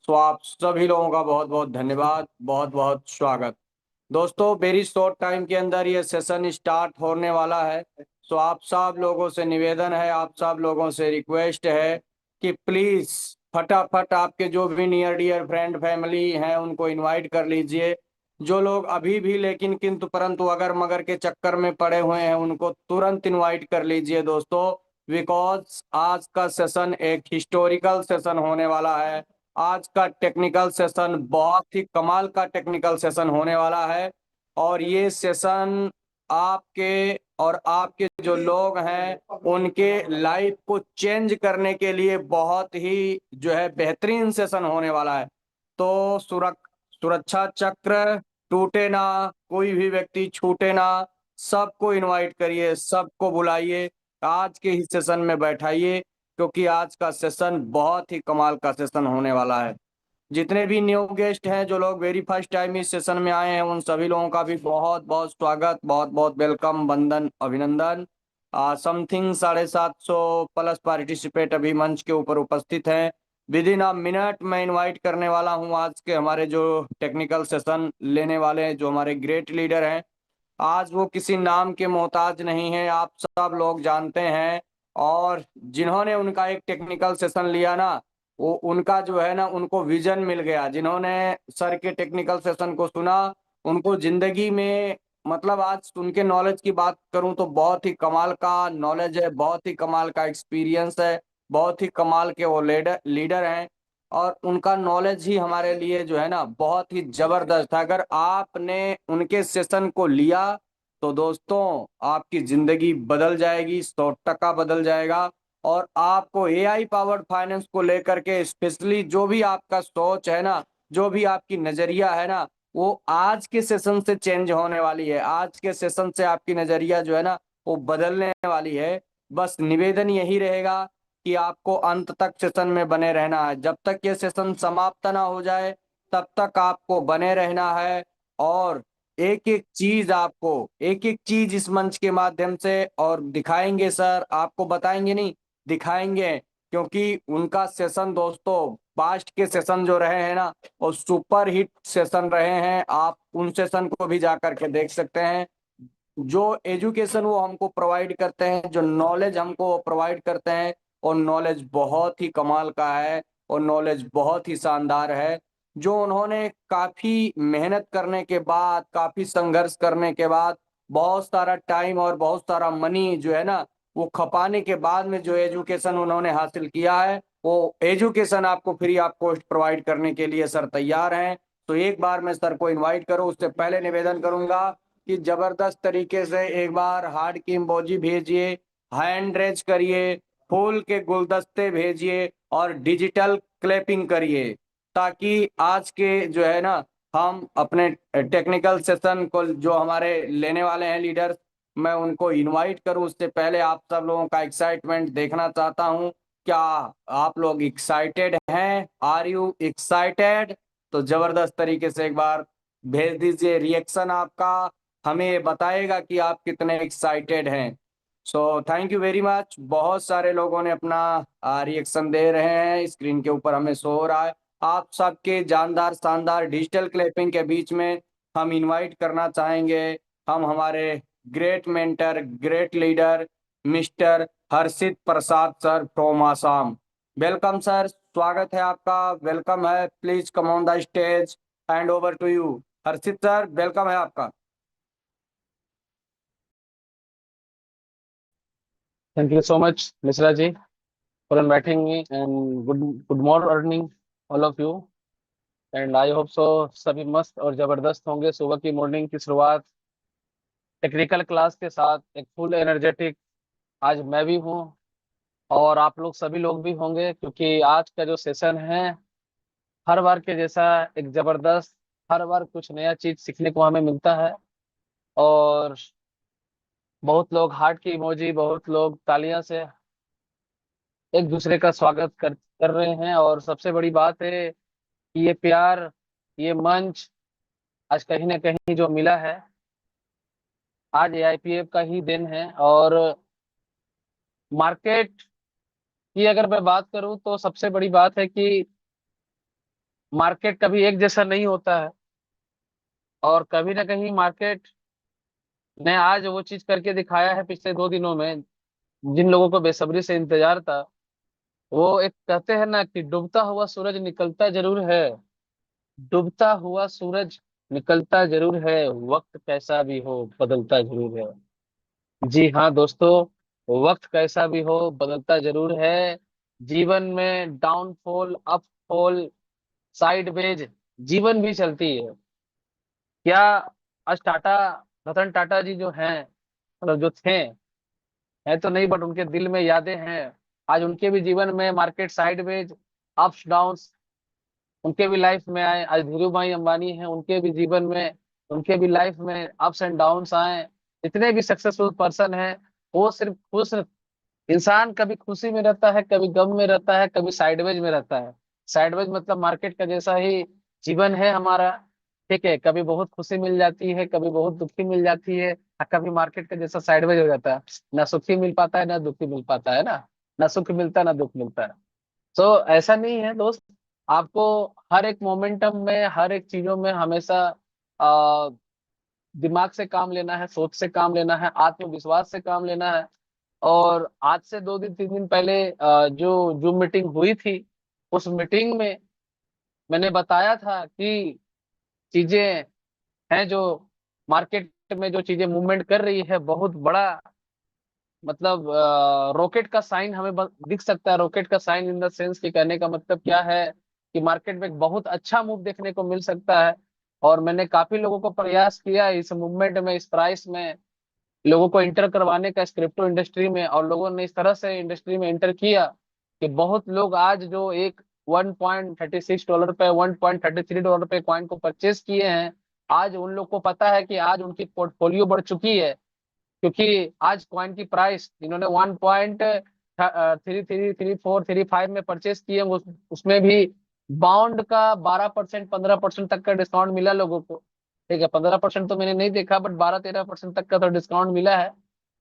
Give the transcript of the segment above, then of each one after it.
सो आप सभी लोगों का बहुत बहुत धन्यवाद, बहुत बहुत स्वागत। दोस्तों, वेरी शॉर्ट टाइम के अंदर ये सेशन स्टार्ट होने वाला है। सो आप सब लोगों से निवेदन है, आप सब लोगों से रिक्वेस्ट है कि प्लीज फटाफट आपके जो भी नियर डियर फ्रेंड फैमिली हैं उनको इनवाइट कर लीजिए। जो लोग अभी भी लेकिन किंतु परंतु अगर मगर के चक्कर में पड़े हुए हैं उनको तुरंत इनवाइट कर लीजिए दोस्तों। बिकॉज आज का सेशन एक हिस्टोरिकल सेशन होने वाला है। आज का टेक्निकल सेशन बहुत ही कमाल का टेक्निकल सेशन होने वाला है। और ये सेशन आपके और आपके जो लोग हैं उनके लाइफ को चेंज करने के लिए बहुत ही जो है बेहतरीन सेशन होने वाला है। तो सुरक्षा चक्र टूटे ना, कोई भी व्यक्ति छूटे ना। सबको इनवाइट करिए, सबको बुलाइए, आज के ही सेशन में बैठाइए, क्योंकि आज का सेशन बहुत ही कमाल का सेशन होने वाला है। जितने भी न्यू गेस्ट हैं, जो लोग वेरी फर्स्ट टाइम इस सेशन में आए हैं, उन सभी लोगों का भी बहुत बहुत स्वागत, बहुत बहुत वेलकम, वंदन, अभिनंदन। समथिंग 750 प्लस पार्टिसिपेट अभी मंच के ऊपर उपस्थित हैं। विद इन अ मिनट मैं इनवाइट करने वाला हूं आज के हमारे जो टेक्निकल सेशन लेने वाले हैं, जो हमारे ग्रेट लीडर हैं। आज वो किसी नाम के मोहताज नहीं है, आप सब लोग जानते हैं। और जिन्होंने उनका एक टेक्निकल सेशन लिया ना, वो उनका जो है ना, उनको विजन मिल गया। जिन्होंने सर के टेक्निकल सेशन को सुना, उनको जिंदगी में मतलब आज उनके नॉलेज की बात करूं तो बहुत ही कमाल का नॉलेज है, बहुत ही कमाल का एक्सपीरियंस है, बहुत ही कमाल के वो लीडर लीडर हैं। और उनका नॉलेज ही हमारे लिए जो है ना बहुत ही जबरदस्त है। अगर आपने उनके सेशन को लिया तो दोस्तों आपकी जिंदगी बदल जाएगी, 100% बदल जाएगा। और आपको एआई पावर्ड फाइनेंस को लेकर के स्पेशली जो भी आपका सोच है ना, जो भी आपकी नजरिया है ना, वो आज के सेशन से चेंज होने वाली है। आज के सेशन से आपकी नजरिया जो है ना वो बदलने वाली है। बस निवेदन यही रहेगा कि आपको अंत तक सेशन में बने रहना है। जब तक ये सेशन समाप्त ना हो जाए तब तक आपको बने रहना है। और एक एक चीज इस मंच के माध्यम से और दिखाएंगे सर, आपको बताएंगे नहीं, दिखाएंगे। क्योंकि उनका सेशन दोस्तों, पास्ट के सेशन जो रहे हैं ना वो सुपर हिट सेशन रहे हैं। आप उन सेशन को भी जा करके देख सकते हैं। जो एजुकेशन वो हमको प्रोवाइड करते हैं, जो नॉलेज हमको वो प्रोवाइड करते हैं, और नॉलेज बहुत ही कमाल का है, और नॉलेज बहुत ही शानदार है। जो उन्होंने काफी मेहनत करने के बाद, काफी संघर्ष करने के बाद, बहुत सारा टाइम और बहुत सारा मनी जो है ना वो खपाने के बाद में जो एजुकेशन उन्होंने हासिल किया है, वो एजुकेशन आपको फ्री ऑफ कॉस्ट प्रोवाइड करने के लिए सर तैयार हैं। तो एक बार मैं सर को इनवाइट करूं उससे पहले निवेदन करूंगा कि जबरदस्त तरीके से एक बार हार्ट की इमोजी भेजिए, हैंड रेज करिए, फूल के गुलदस्ते भेजिए और डिजिटल क्लैपिंग करिए, ताकि आज के जो है ना हम अपने टेक्निकल सेशन को जो हमारे लेने वाले हैं लीडर्स, मैं उनको इनवाइट करूं उससे पहले आप सब लोगों का एक्साइटमेंट देखना चाहता हूं। क्या आप लोग एक्साइटेड हैं? Are you excited? तो जबरदस्त तरीके से एक बार भेज दीजिए। रिएक्शन आपका हमें ये बताएगा कि आप कितने एक्साइटेड हैं। So thank you very much. बहुत सारे लोगों ने अपना रिएक्शन दे रहे हैं, स्क्रीन के ऊपर हमें शो हो रहा है। आप सबके जानदार शानदार डिजिटल क्लैपिंग के बीच में हम इनवाइट करना चाहेंगे हम हमारे great mentor, great leader, mister Harshit Prasad sir from Assam. Welcome sir, स्वागत है आपका, वेलकम है। Please come on the stage, hand over to you. Harshit sir, welcome है आपका। Thank you so much, Misra ji, for inviting me and good morning all of you. And I hope so सभी मस्त और जबरदस्त होंगे। सुबह की मॉर्निंग की शुरुआत टेक्निकल क्लास के साथ एक फुल एनर्जेटिक आज मैं भी हूँ और आप लोग सभी लोग भी होंगे, क्योंकि आज का जो सेशन है हर बार के जैसा एक जबरदस्त, हर बार कुछ नया चीज सीखने को हमें मिलता है। और बहुत लोग हार्ट की इमोजी, बहुत लोग तालियां से एक दूसरे का स्वागत कर रहे हैं। और सबसे बड़ी बात है कि ये प्यार, ये मंच आज कहीं ना कहीं जो मिला है, आज एआईपीएफ का ही दिन है। और मार्केट की अगर मैं बात करूं तो सबसे बड़ी बात है कि मार्केट कभी एक जैसा नहीं होता है, और कभी ना कहीं मार्केट ने आज वो चीज करके दिखाया है पिछले 2 दिनों में, जिन लोगों को बेसब्री से इंतजार था। वो एक कहते हैं ना कि डूबता हुआ सूरज निकलता जरूर है, डूबता हुआ सूरज निकलता जरूर है, वक्त कैसा भी हो बदलता जरूर है। जी हाँ दोस्तों, वक्त कैसा भी हो बदलता जरूर है। जीवन में डाउनफॉल, अपफॉल, साइडवेज जीवन भी चलती है। क्या आज टाटा, रतन टाटा जी जो हैं, मतलब जो थे, हैं तो नहीं बट उनके दिल में यादें हैं। आज उनके भी जीवन में मार्केट साइडवेज, अप्स डाउन्स उनके भी लाइफ में आए। आज धीरू भाई अंबानी हैं, उनके भी जीवन में, उनके भी लाइफ में अप्स एंड डाउन्स आए। जितने भी सक्सेसफुल पर्सन हैं, वो सिर्फ खुश, इंसान कभी खुशी में रहता है, कभी गम में रहता है, कभी साइडवेज में रहता है। साइडवेज मतलब मार्केट का जैसा ही जीवन है हमारा। ठीक है, कभी बहुत खुशी मिल जाती है, कभी बहुत दुखी मिल जाती है, और कभी मार्केट का जैसा साइडवेज हो जाता है। ना सुखी मिल पाता है, ना दुखी मिल पाता है ना, ना सुख मिलता है, ना दुख मिलता है। तो ऐसा नहीं है दोस्त, आपको हर एक मोमेंटम में, हर एक चीजों में हमेशा आ, दिमाग से काम लेना है, सोच से काम लेना है, आत्मविश्वास से काम लेना है। और आज से 2 दिन 3 दिन पहले जो जूम मीटिंग हुई थी, उस मीटिंग में मैंने बताया था कि चीजें हैं जो मार्केट में जो चीजें मूवमेंट कर रही है, बहुत बड़ा, मतलब रॉकेट का साइन हमें दिख सकता है। रॉकेट का साइन इन द सेंस कि कहने का मतलब क्या है कि मार्केट में एक बहुत अच्छा मूव देखने को मिल सकता है। और मैंने काफी लोगों को प्रयास किया इस मूवमेंट में, इस प्राइस में लोगों को इंटर करवाने का, इस क्रिप्टो इंडस्ट्री में। और लोगों ने इस तरह से इंडस्ट्री में इंटर किया कि बहुत लोग आज जो एक $1.36 पे, $1.33 पे कॉइन को परचेज किए हैं, आज उन लोग को पता है कि आज उनकी पोर्टफोलियो बढ़ चुकी है। क्योंकि आज कॉइन की प्राइस इन्होंने 1.333435 में परचेज किए, उसमें भी बाउंड का 12%, 15% तक का डिस्काउंट मिला लोगों को। ठीक है, 15% तो मैंने नहीं देखा, बट 12-13% तक का तो डिस्काउंट मिला है।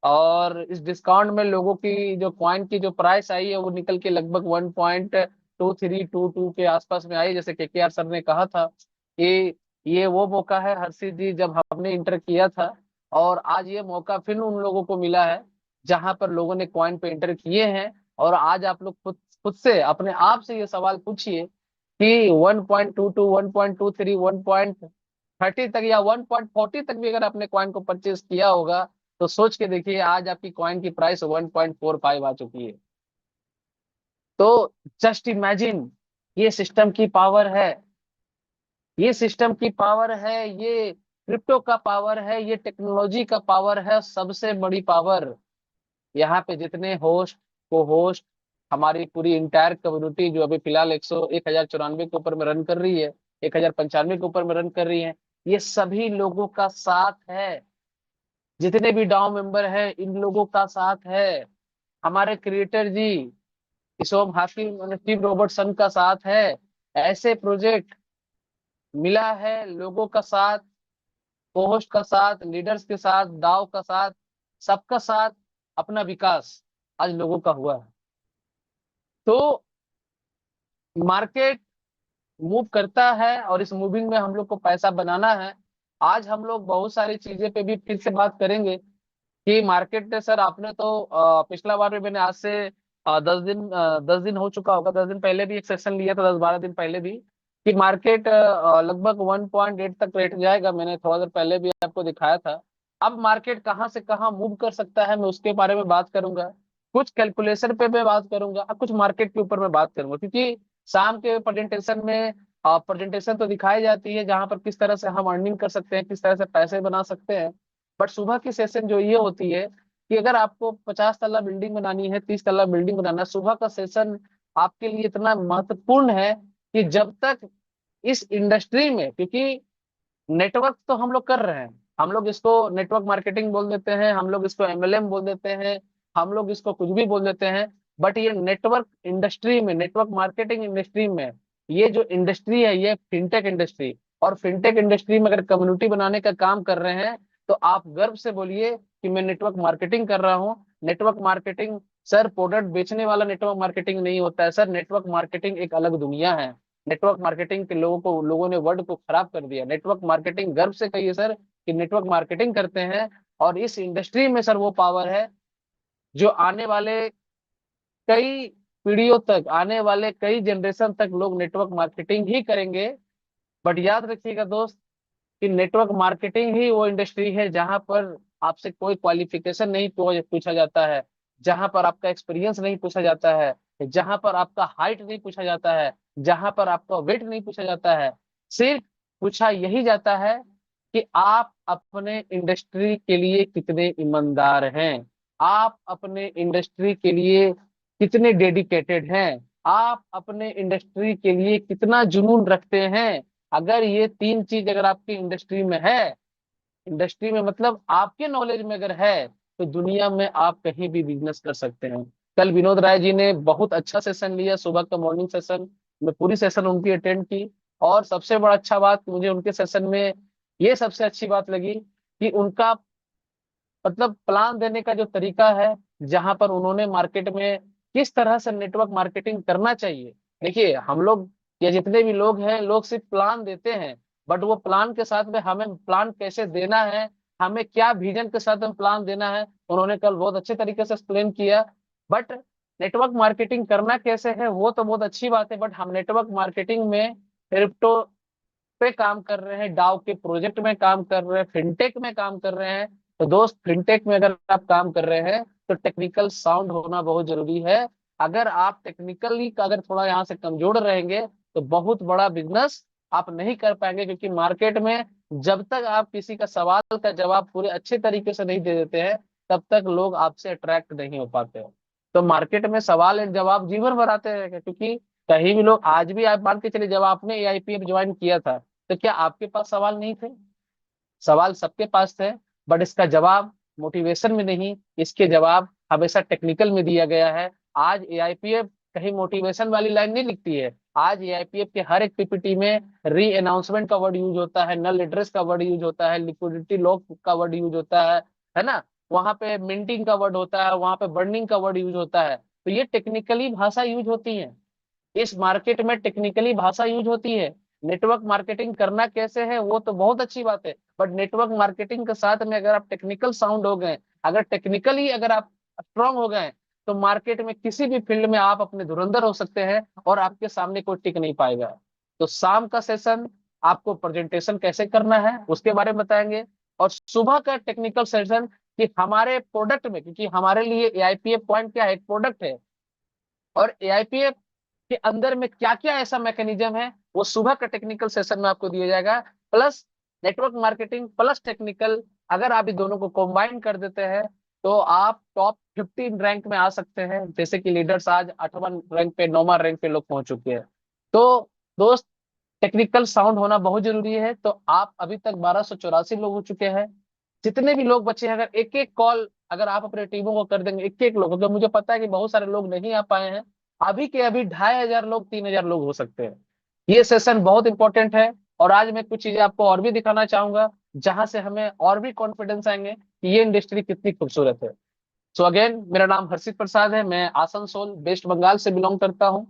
और इस डिस्काउंट में लोगों की जो कॉइन की जो प्राइस आई है, वो निकल के लगभग 1.2322 के आसपास में आई, जैसे केकेआर सर ने कहा था कि ये वो मौका है हर्षित जी जब हमने इंटर किया था। और आज ये मौका फिर उन लोगों को मिला है जहां पर लोगों ने कॉइन पे एंटर किए हैं। और आज आप लोग खुद खुद से अपने आप से ये सवाल पूछिए कि 1.22, 1.23, 1.30 तक या 1.40 तक भी अगर आपने कॉइन को परचेज किया होगा, तो सोच के देखिए आज आपकी कॉइन की प्राइस 1.45 आ चुकी है। तो जस्ट इमेजिन, ये सिस्टम की पावर है, ये सिस्टम की पावर है, ये क्रिप्टो का पावर है, ये टेक्नोलॉजी का पावर है, सबसे बड़ी पावर। यहाँ पे जितने होस्ट, को होस्ट, हमारी पूरी इंटायर कम्युनिटी जो अभी फिलहाल 1094 के ऊपर में रन कर रही है, 1095 के ऊपर में रन कर रही है, ये सभी लोगों का साथ है। जितने भी डाउ मेंबर है, इन लोगों का साथ है। हमारे क्रिएटर जी इसोम हाकिम और स्टीव रॉबर्टसन का साथ है। ऐसे प्रोजेक्ट मिला है, लोगों का साथ, कोहोस्ट का साथ, लीडर्स के साथ, दाव का साथ, सबका साथ, अपना विकास आज लोगों का हुआ है। तो मार्केट मूव करता है, और इस मूविंग में हम लोग को पैसा बनाना है। आज हम लोग बहुत सारी चीजें पे भी फिर से बात करेंगे कि मार्केट, सर आपने तो पिछला बार भी मैंने आज से 10 दिन हो चुका होगा, 10 दिन पहले भी एक सेशन लिया था, 10-12 दिन पहले भी, कि मार्केट लगभग 1.8 तक रेट जाएगा। मैंने थोड़ा देर पहले भी आपको दिखाया था। अब मार्केट कहाँ से कहाँ मूव कर सकता है, मैं उसके बारे में बात करूंगा। कुछ कैलकुलेशन पे मैं बात करूंगा, और कुछ मार्केट के ऊपर मैं बात करूंगा। क्योंकि शाम के प्रेजेंटेशन में प्रेजेंटेशन तो दिखाई जाती है जहां पर किस तरह से हम अर्निंग कर सकते हैं, किस तरह से पैसे बना सकते हैं। बट सुबह की सेशन जो ये होती है कि अगर आपको 50 तल्ला बिल्डिंग बनानी है, 30 तल्ला बिल्डिंग बनाना है, सुबह का सेशन आपके लिए इतना महत्वपूर्ण है कि जब तक इस इंडस्ट्री में, क्योंकि नेटवर्क तो हम लोग कर रहे हैं, हम लोग इसको नेटवर्क मार्केटिंग बोल देते हैं, हम लोग इसको एमएलएम बोल देते हैं, हम लोग इसको कुछ भी बोल देते हैं। बट ये नेटवर्क इंडस्ट्री में, नेटवर्क मार्केटिंग इंडस्ट्री में, ये जो इंडस्ट्री है, ये फिनटेक इंडस्ट्री। और फिनटेक इंडस्ट्री में अगर कम्युनिटी बनाने का काम कर रहे हैं, तो आप गर्व से बोलिए कि मैं नेटवर्क मार्केटिंग कर रहा हूँ। नेटवर्क मार्केटिंग, सर प्रोडक्ट बेचने वाला नेटवर्क मार्केटिंग नहीं होता है सर, नेटवर्क मार्केटिंग एक अलग दुनिया है। नेटवर्क मार्केटिंग के लोगों ने वर्ड को खराब कर दिया। नेटवर्क मार्केटिंग गर्व से कहिए सर कि नेटवर्क मार्केटिंग करते हैं, और इस इंडस्ट्री में सर वो पावर है जो आने वाले कई पीढ़ियों तक, आने वाले कई जनरेशन तक लोग नेटवर्क मार्केटिंग ही करेंगे। बट याद रखिएगा दोस्त कि नेटवर्क मार्केटिंग ही वो इंडस्ट्री है जहां पर आपसे कोई क्वालिफिकेशन नहीं पूछा जाता है, जहां पर आपका एक्सपीरियंस नहीं पूछा जाता है, जहां पर आपका हाइट नहीं पूछा जाता है, जहां पर आपका वेट नहीं पूछा जाता है। सिर्फ पूछा यही जाता है कि आप अपने इंडस्ट्री के लिए कितने ईमानदार हैं, आप अपने इंडस्ट्री के लिए कितने डेडिकेटेड हैं, आप अपने इंडस्ट्री के लिए कितना जुनून रखते हैं। अगर ये तीन चीज अगर आपकी इंडस्ट्री में है, इंडस्ट्री में मतलब आपके नॉलेज में अगर है, तो दुनिया में आप कहीं भी बिजनेस कर सकते हैं। कल विनोद राय जी ने बहुत अच्छा सेशन लिया, सुबह का मॉर्निंग सेशन, मैं पूरी सेशन उनकी अटेंड की। और सबसे बड़ा अच्छा बात मुझे उनके सेशन में ये सबसे अच्छी बात लगी कि उनका मतलब प्लान देने का जो तरीका है, जहां पर उन्होंने मार्केट में किस तरह से नेटवर्क मार्केटिंग करना चाहिए। देखिए हम लोग या जितने भी लोग हैं, लोग सिर्फ प्लान देते हैं, बट वो प्लान के साथ में हमें प्लान कैसे देना है, हमें क्या विजन के साथ में प्लान देना है, उन्होंने कल बहुत अच्छे तरीके से एक्सप्लेन किया। बट नेटवर्क मार्केटिंग करना कैसे है वो तो बहुत अच्छी बात है, बट हम नेटवर्क मार्केटिंग में क्रिप्टो पे काम कर रहे हैं, डाउ के प्रोजेक्ट में काम कर रहे हैं, फिनटेक में काम कर रहे हैं। तो दोस्त फिनटेक में अगर आप काम कर रहे हैं तो टेक्निकल साउंड होना बहुत जरूरी है। अगर आप टेक्निकली का अगर थोड़ा यहाँ से कमजोर रहेंगे तो बहुत बड़ा बिजनेस आप नहीं कर पाएंगे, क्योंकि मार्केट में जब तक आप किसी का सवाल का जवाब पूरे अच्छे तरीके से नहीं दे देते हैं, तब तक लोग आपसे अट्रैक्ट नहीं हो पाते हैं। तो मार्केट में सवाल और जवाब जीवन भर आते हैं, क्योंकि कहीं भी लोग आज भी आप मान के चलिए, जब आपने एआईपीएफ ज्वाइन किया था तो क्या आपके पास सवाल नहीं थे? सवाल सबके पास थे, बट इसका जवाब मोटिवेशन में नहीं, इसके जवाब हमेशा टेक्निकल में दिया गया है। आज एआईपीएफ कहीं मोटिवेशन वाली लाइन नहीं लिखती है, आज एआईपीएफ के हर एक पीपीटी में री अनाउंसमेंट का वर्ड यूज होता है, नल एड्रेस का वर्ड यूज होता है, लिक्विडिटी लॉक का वर्ड यूज होता है ना, वहां पे मिंटिंग का वर्ड होता है, वहां पे बर्निंग का वर्ड यूज होता है। तो ये टेक्निकली भाषा यूज होती है, इस मार्केट में टेक्निकली भाषा यूज होती है। नेटवर्क मार्केटिंग करना कैसे है वो तो बहुत अच्छी बात है, बट नेटवर्क मार्केटिंग के साथ में अगर आप टेक्निकल साउंड हो गए, अगर टेक्निकली अगर आप स्ट्रांग हो गए, तो मार्केट में किसी भी फील्ड में आप अपने धुरंधर हो सकते हैं और आपके सामने कोई टिक नहीं पाएगा। तो शाम का सेशन आपको प्रेजेंटेशन कैसे करना है उसके बारे में बताएंगे, और सुबह का टेक्निकल सेशन कि हमारे प्रोडक्ट में, क्योंकि हमारे लिए एआईपीएफ पॉइंट क्या है, एक प्रोडक्ट है, और एआईपीएफ के अंदर में क्या क्या ऐसा मैकेनिज्म है वो सुबह का टेक्निकल सेशन में आपको दिया जाएगा। Plus network marketing plus technical, अगर आप इस दोनों को कंबाइन कर देते हैं तो आप टॉप 15 रैंक में आ सकते हैं, जैसे कि लीडर्स आज 8वां रैंक पे 9वां रैंक पे लोग पहुंच चुके हैं। तो दोस्त टेक्निकल साउंड होना बहुत जरूरी है। तो आप अभी तक 1284 लोग हो चुके हैं, जितने भी लोग बचे हैं अगर एक एक कॉल अगर आप अपने टीमों को कर देंगे, एक एक लोग, अगर मुझे पता है कि बहुत सारे लोग नहीं आ पाए हैं, अभी के अभी 2500 लोग 3000 लोग हो सकते हैं। ये सेशन बहुत इंपॉर्टेंट है, और आज मैं कुछ चीजें आपको और भी दिखाना चाहूंगा जहां से हमें और भी कॉन्फिडेंस आएंगे कि ये इंडस्ट्री कितनी खूबसूरत है। सो अगेन मेरा नाम हर्षित प्रसाद है, मैं आसनसोल वेस्ट बंगाल से बिलोंग करता हूँ,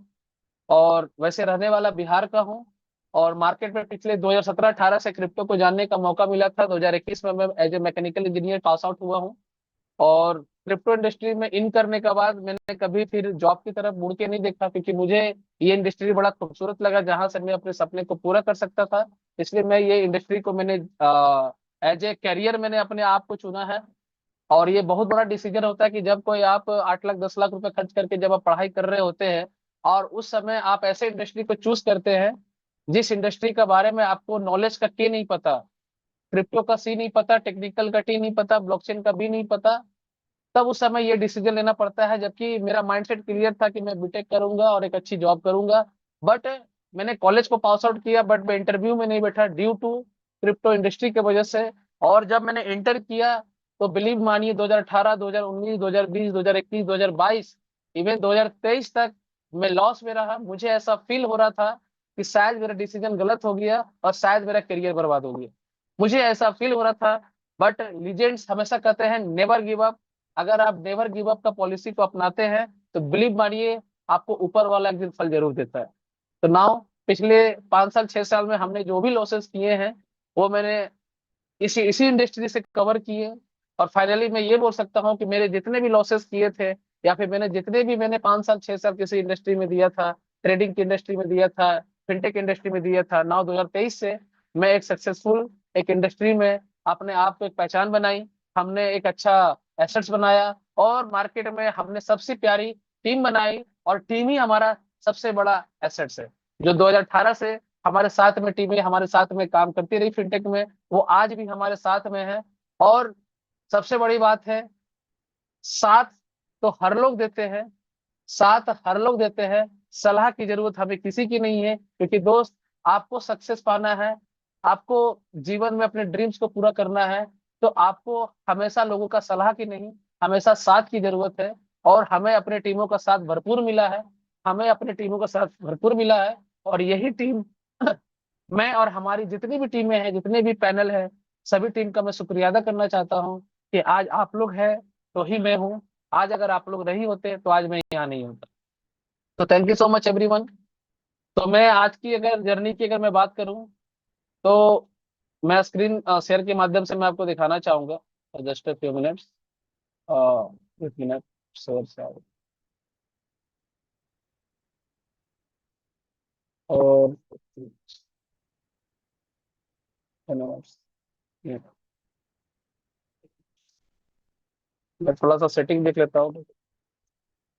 और वैसे रहने वाला बिहार का हूँ। और मार्केट में पिछले 2017-18 से क्रिप्टो को जानने का मौका मिला था, 2021 में मैं as a mechanical engineer pass out हुआ हूँ। और क्रिप्टो इंडस्ट्री में इन करने के बाद मैंने कभी फिर जॉब की तरफ मुड़ के नहीं देखा, क्योंकि मुझे ये इंडस्ट्री बड़ा खूबसूरत लगा जहां से मैं अपने सपने को पूरा कर सकता था। इसलिए मैं ये इंडस्ट्री को मैंने एज ए कैरियर मैंने अपने आप को चुना है। और ये बहुत बड़ा डिसीजन होता है कि जब कोई आप 8 लाख 10 लाख रुपए खर्च करके जब आप पढ़ाई कर रहे होते हैं, और उस समय आप ऐसे इंडस्ट्री को चूज करते हैं जिस इंडस्ट्री के बारे में आपको नॉलेज का के नहीं पता, क्रिप्टो का सी नहीं पता, टेक्निकल का टी नहीं पता, ब्लॉकचेन का बी नहीं पता, तब उस समय ये डिसीजन लेना पड़ता है। जबकि मेरा माइंडसेट क्लियर था कि मैं बीटेक करूंगा और एक अच्छी जॉब करूंगा, बट मैंने कॉलेज को पास आउट किया, बट मैं इंटरव्यू में नहीं बैठा ड्यू टू क्रिप्टो इंडस्ट्री की वजह से। और जब मैंने इंटर किया तो बिलीव मानिए 2018, 2019, 2020, 2021, 2022, इवन 2023 तक मैं लॉस में रहा। मुझे ऐसा फील हो रहा था कि शायद मेरा डिसीजन गलत हो गया और शायद मेरा करियर बर्बाद हो गया, मुझे ऐसा फील हो रहा था। बट लीजेंड्स हमेशा कहते हैं नेवर गिव अप। अगर आप नेवर गिव अप का पॉलिसी को अपनाते हैं तो बिलीव मानिए आपको ऊपर वाला एक दिन फल जरूर देता है। तो नाउ पिछले 5 साल 6 साल में हमने जो भी लॉसेस किए हैं वो मैंने इसी इसी इंडस्ट्री से कवर किए। और फाइनली मैं ये बोल सकता हूँ कि मेरे जितने भी लॉसेस किए थे या फिर मैंने 5 साल 6 साल किसी इंडस्ट्री में दिया था, ट्रेडिंग की इंडस्ट्री में दिया था, फिनटेक इंडस्ट्री में दिया था, नाउ 2023 से मैं एक सक्सेसफुल एक इंडस्ट्री में अपने आप को एक पहचान बनाई। हमने एक अच्छा एसेट्स बनाया और मार्केट में हमने सबसे प्यारी टीम बनाई और टीम ही हमारा सबसे बड़ा एसेट्स है। जो 2018 से हमारे साथ में टीमें हमारे साथ में काम करती रही फिनटेक में, वो आज भी हमारे साथ में है। और सबसे बड़ी बात है, साथ तो हर लोग देते हैं, साथ हर लोग देते हैं, सलाह की जरूरत हमें किसी की नहीं है। क्योंकि दोस्त, आपको सक्सेस पाना है, आपको जीवन में अपने ड्रीम्स को पूरा करना है, तो आपको हमेशा लोगों का सलाह की नहीं, हमेशा साथ की जरूरत है। और हमें अपने टीमों का साथ भरपूर मिला है, हमें अपने टीमों का साथ भरपूर मिला है। और यही टीम मैं और हमारी जितनी भी टीमें हैं, जितने भी पैनल हैं, सभी टीम का मैं शुक्रिया अदा करना चाहता हूँ कि आज आप लोग हैं तो ही मैं हूँ। आज अगर आप लोग नहीं होते तो आज मैं यहाँ नहीं होता। तो thank you so much everyone. तो मैं आज की अगर जर्नी की अगर मैं बात करूँ तो मैं स्क्रीन शेयर के माध्यम से मैं आपको दिखाना चाहूंगा। जस्ट अ फ्यू मिनट्स, एक मिनट शेयर से और मैं थोड़ा सा सेटिंग देख लेता हूँ।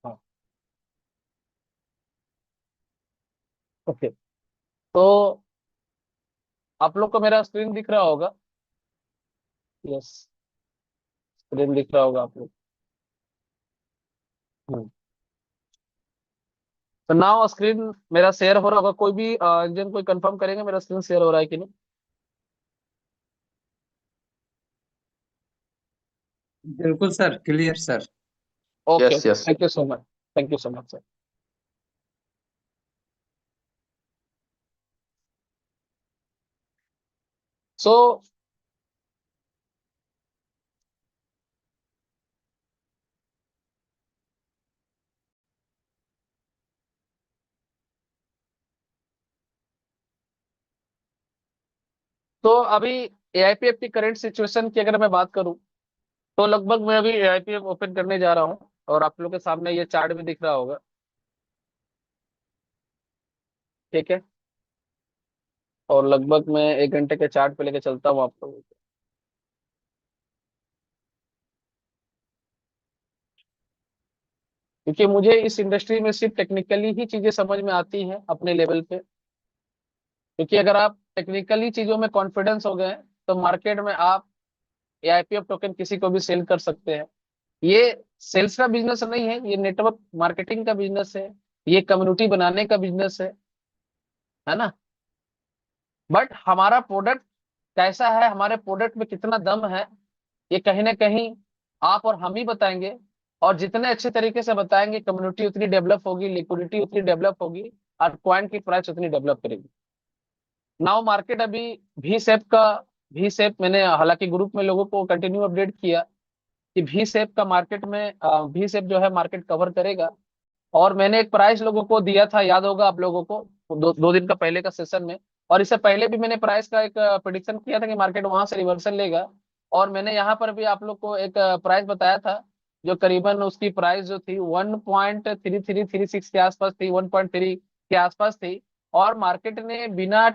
हाँ, ओके। तो आप लोग को मेरा स्क्रीन दिख रहा होगा। यस, स्क्रीन दिख रहा होगा आप लोग। हम्म। तो नाउ स्क्रीन मेरा शेयर हो रहा होगा। कोई भी इंजन कोई कंफर्म करेंगे मेरा स्क्रीन शेयर हो रहा है कि नहीं? बिल्कुल sir, clear sir. Okay yes okay, yes thank you so much, thank you so much sir. So तो अभी एआईपीएफ की करंट सिचुएशन की अगर मैं बात करूं तो लगभग मैं अभी एआईपीएफ ओपन करने जा रहा हूं और आप लोगों के सामने ये चार्ट भी दिख रहा होगा। ठीक है, और लगभग मैं 1 घंटे के चार्ट पे लेके चलता हूँ आप लोगों को। क्योंकि मुझे इस इंडस्ट्री में सिर्फ टेक्निकली ही चीजें समझ में आती हैं अपने लेवल पे। क्योंकि अगर आप टेक्निकली चीजों में कॉन्फिडेंस हो गए तो मार्केट में आप एआईपीएफ टोकन किसी को भी सेल कर सकते हैं। ये सेल्स का बिजनेस नहीं है, ये नेटवर्क मार्केटिंग का बिजनेस है, ये कम्युनिटी बनाने का बिजनेस है ना। बट हमारा प्रोडक्ट कैसा है, हमारे प्रोडक्ट में कितना दम है, ये कहीं ना कहीं आप और हम ही बताएंगे। और जितने अच्छे तरीके से बताएंगे, कम्युनिटी उतनी डेवलप होगी, लिक्विडिटी उतनी डेवलप होगी और कॉइन की प्राइस उतनी डेवलप करेगी। नाउ मार्केट अभी वी शेप मैंने हालांकि ग्रुप में लोगों को कंटिन्यू अपडेट किया कि वी शेप का मार्केट में वी शेप जो है मार्केट कवर करेगा। और मैंने एक प्राइस लोगों को दिया था, याद होगा आप लोगों को, दो दिन का पहले का सेशन में। और इससे पहले भी मैंने प्राइस का एक प्रिडिक्शन किया था कि मार्केट वहां से रिवर्सल लेगा। और मैंने यहाँ पर भी आप लोग को एक प्राइस बताया था, जो करीबन उसकी प्राइस जो थी 1.3336 के आसपास थी, 1.3 के आसपास थी। और मार्केट ने बिना,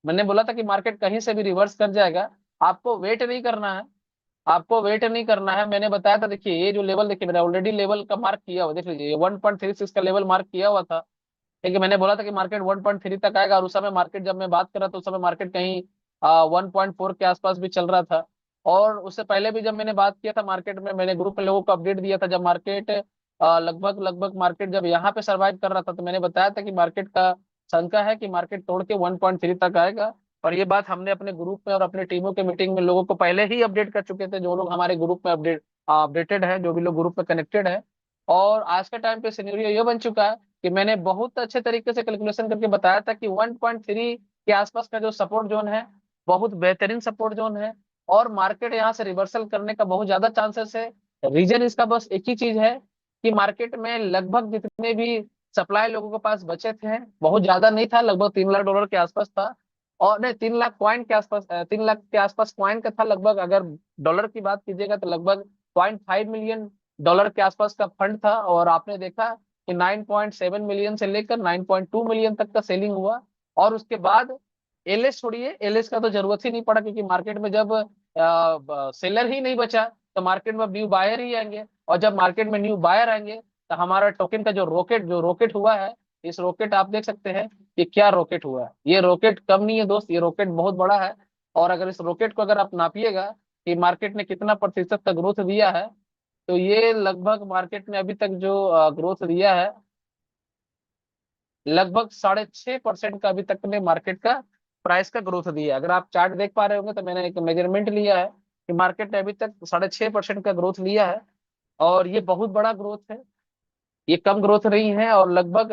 मैंने बोला था कि मार्केट कहीं से भी रिवर्स कर जाएगा, आपको वेट नहीं करना है, आपको वेट नहीं करना है। मैंने बताया था, देखिए ये जो लेवल देखिए मैंने ऑलरेडी लेवल का मार्क किया हुआ, देख लीजिए 1.36 का लेवल मार्क किया हुआ था। ठीक है, मैंने बोला था कि मार्केट 1.3 तक आएगा और उस समय मार्केट, जब मैं बात कर रहा था उस समय मार्केट कहीं 1.4 के आसपास भी चल रहा था। और उससे पहले भी जब मैंने बात किया था मार्केट में, मैंने ग्रुप में लोगों को अपडेट दिया था, जब मार्केट लगभग लगभग मार्केट जब यहाँ पे सर्वाइव कर रहा था, तो मैंने बताया था कि मार्केट का शंका है कि मार्केट तोड़ के 1.3 तक आएगा। और ये बात हमने अपने ग्रुप में और अपने टीमों के मीटिंग में लोगों को पहले ही अपडेट कर चुके थे, जो लोग हमारे ग्रुप में अपडेटेड है, जो भी लोग ग्रुप में कनेक्टेड है। और आज के टाइम पे सिनेरियो ये बन चुका है कि मैंने बहुत अच्छे तरीके से कैलकुलेशन करके बताया था कि 1.3 के आसपास का जो सपोर्ट जोन है, बहुत बेहतरीन सपोर्ट जोन है। और मार्केट यहाँ से रिवर्सल करने का बहुत ज्यादा चांसेस है। रीजन इसका बस एक ही चीज है कि मार्केट में लगभग जितने भी सप्लाई लोगों के पास बचे थे, बहुत ज्यादा नहीं था, लगभग $3 लाख के आसपास था। और नहीं, 3 लाख कॉइन के आसपास, 3 लाख के आसपास कॉइन का था लगभग। अगर डॉलर की बात कीजिएगा तो लगभग $0.5 मिलियन के आसपास का फंड था। और आपने देखा कि 9.7 मिलियन से लेकर 9.2 मिलियन तक का सेलिंग हुआ। और उसके बाद एलएस छोड़िए, एलएस का तो जरूरत ही नहीं पड़ा, क्योंकि मार्केट में जब सेलर ही नहीं बचा तो मार्केट में न्यू बायर ही आएंगे। और जब मार्केट में न्यू बायर आएंगे तो हमारा टोकन का जो रॉकेट हुआ है, इस रॉकेट आप देख सकते हैं कि क्या रॉकेट हुआ है। ये रॉकेट कम नहीं है दोस्त, ये रॉकेट बहुत बड़ा है। और अगर इस रॉकेट को अगर आप नापिएगा कि मार्केट ने कितना प्रतिशत तक ग्रोथ दिया है, तो ये लगभग मार्केट ने अभी तक जो ग्रोथ दिया है, लगभग 6.5% का अभी तक ने मार्केट का प्राइस का ग्रोथ दिया है। अगर आप चार्ट देख पा रहे होंगे तो मैंने एक मेजरमेंट लिया है कि मार्केट ने अभी तक 6.5% का ग्रोथ लिया है। और ये बहुत बड़ा ग्रोथ है, ये कम ग्रोथ नहीं है। और लगभग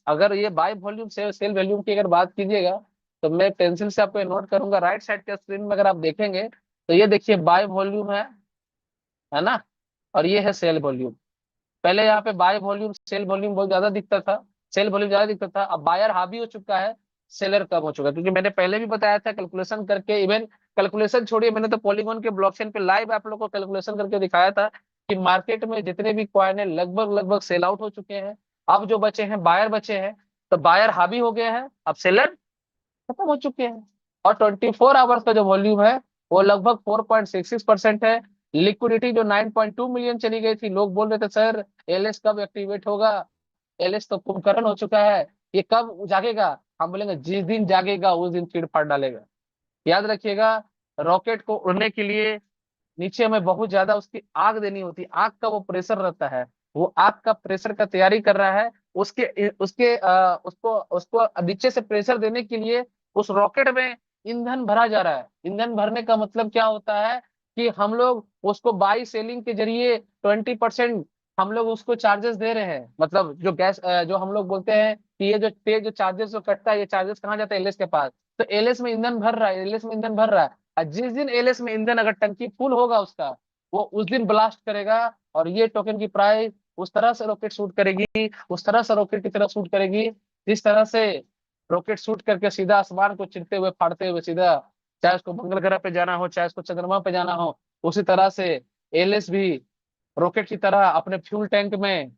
अगर ये बाय वॉल्यूम से सेल वॉल्यूम की अगर बात कीजिएगा, तो मैं पेंसिल से आपको नोट करूंगा। राइट साइड के स्क्रीन में अगर आप देखेंगे तो ये देखिए बाय वॉल्यूम है ना, और ये है सेल वॉल्यूम। पहले यहाँ पे बाय वॉल्यूम सेल वॉल्यूम बहुत ज्यादा दिखता था, सेल वॉल्यूम ज्यादा दिखता था। अब बायर हावी हो चुका है, सेलर कम हो चुका है। क्योंकि मैंने पहले भी बताया था कैलकुलेशन करके, इवन कैलकुलेशन छोड़िए, मैंने तो पॉलीगॉन के ब्लॉकचेन पे लाइव आप लोग को कैलकुलेशन करके दिखाया था कि मार्केट में जितने भी कॉइन है लगभग लगभग सेल आउट हो चुके हैं। अब जो बचे हैं बायर बचे हैं, तो बायर हावी हो गए हैं, अब सेलर खत्म हो चुके हैं। और 24 आवर्स का जो वॉल्यूम है वो लगभग 4.66% है। लिक्विडिटी जो 9.2 मिलियन चली गई थी, लोग बोल रहे थे सर एलएस कब एक्टिवेट होगा, एलएस तो कुंभकर्ण हो चुका है, ये कब जागेगा। हम बोलेंगे जिस दिन जागेगा उस दिन चीड़ फाड़ डालेगा। याद रखिएगा, रॉकेट को उड़ने के लिए नीचे में बहुत ज्यादा उसकी आग देनी होती है, आग का वो प्रेशर रहता है, वो आग का प्रेशर का तैयारी कर रहा है। उसके उसके उसको उसको नीचे से प्रेशर देने के लिए उस रॉकेट में ईंधन भरा जा रहा है। ईंधन भरने का मतलब क्या होता है कि हम लोग उसको बाई सेलिंग के जरिए 20% हम लोग उसको चार्जेस दे रहे हैं। मतलब जो गैस जो हम लोग बोलते हैं कि ये जो चार्जेस जो कटता है, ये चार्जेस कहाँ जाता है, एलएस के पास। तो एलएस में ईंधन भर रहा है, एलएस में ईंधन भर रहा है। और जिस दिन एलएस में ईंधन अगर टंकी फुल होगा उसका, वो उस दिन ब्लास्ट करेगा। और ये टोकन की प्राइस उस तरह से रॉकेट शूट करेगी, उस तरह से रॉकेट की तरह शूट करेगी, जिस तरह से रॉकेट शूट करके सीधा आसमान को चिरते हुए फाड़ते हुए सीधा, चाहे उसको मंगल ग्रह पे जाना हो, चाहे उसको चंद्रमा पे जाना हो, उसी तरह से एलएस भी रॉकेट की तरह अपने फ्यूल टैंक में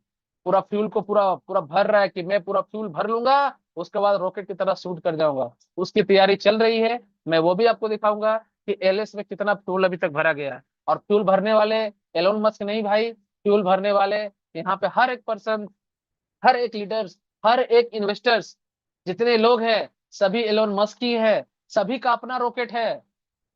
पूरा फ्यूल को पूरा पूरा भर रहा है कि मैं पूरा फ्यूल भर लूंगा, उसके बाद रॉकेट की तरह शूट कर जाऊंगा। उसकी तैयारी चल रही है, मैं वो भी आपको दिखाऊंगा कि एलएस में कितना फ्यूल अभी तक भरा गया है। और फ्यूल भरने वाले एलोन मस्क नहीं भाई, फ्यूल भरने वाले यहाँ पे हर एक पर्सन, हर एक लीडर्स, हर एक इन्वेस्टर्स, जितने लोग हैं सभी एलोन मस्क ही है। सभी का अपना रॉकेट है,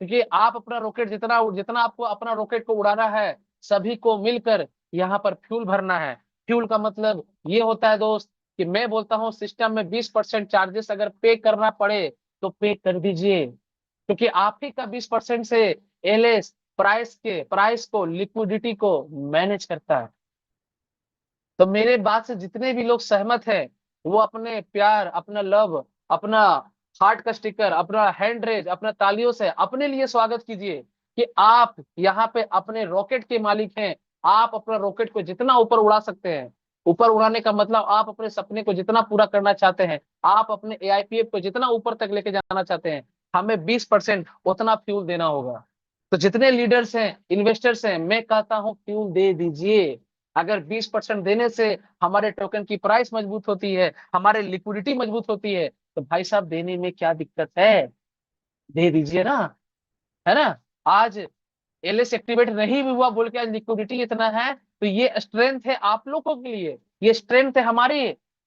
क्योंकि आप अपना रॉकेट जितना जितना आपको अपना रॉकेट को उड़ाना है, सभी को मिलकर यहाँ पर फ्यूल भरना है। फ्यूल का मतलब ये होता है दोस्त कि मैं बोलता हूँ सिस्टम में 20% चार्जेस अगर पे करना पड़े तो पे कर दीजिए, क्योंकि आप ही का 20% से एलएस प्राइस को लिक्विडिटी को मैनेज करता है। तो मेरे बात से जितने भी लोग सहमत हैं, वो अपने प्यार, अपना लव, अपना हार्ट का स्टिकर, अपना हैंड रेज, अपना तालियों से अपने लिए स्वागत कीजिए कि आप यहाँ पे अपने रॉकेट के मालिक हैं। आप अपना रॉकेट को जितना ऊपर उड़ा सकते हैं, ऊपर उड़ाने का मतलब आप अपने सपने को जितना पूरा करना चाहते हैं, आप अपने एआईपीएफ को जितना ऊपर तक लेके जाना चाहते हैं, हमें 20% उतना फ्यूल देना होगा। तो जितने लीडर्स हैं, इन्वेस्टर्स हैं, मैं कहता हूँ फ्यूल दे दीजिए। अगर 20% देने से हमारे टोकन की प्राइस मजबूत होती है, हमारे लिक्विडिटी मजबूत होती है, तो भाई साहब देने में क्या दिक्कत है, दे दीजिए ना, है ना। आज एलएस एक्टिवेट नहीं भी हुआ बोल के आज लिक्विडिटी इतना है, तो ये स्ट्रेंथ है आप लोगों के लिए, ये स्ट्रेंथ है हमारी,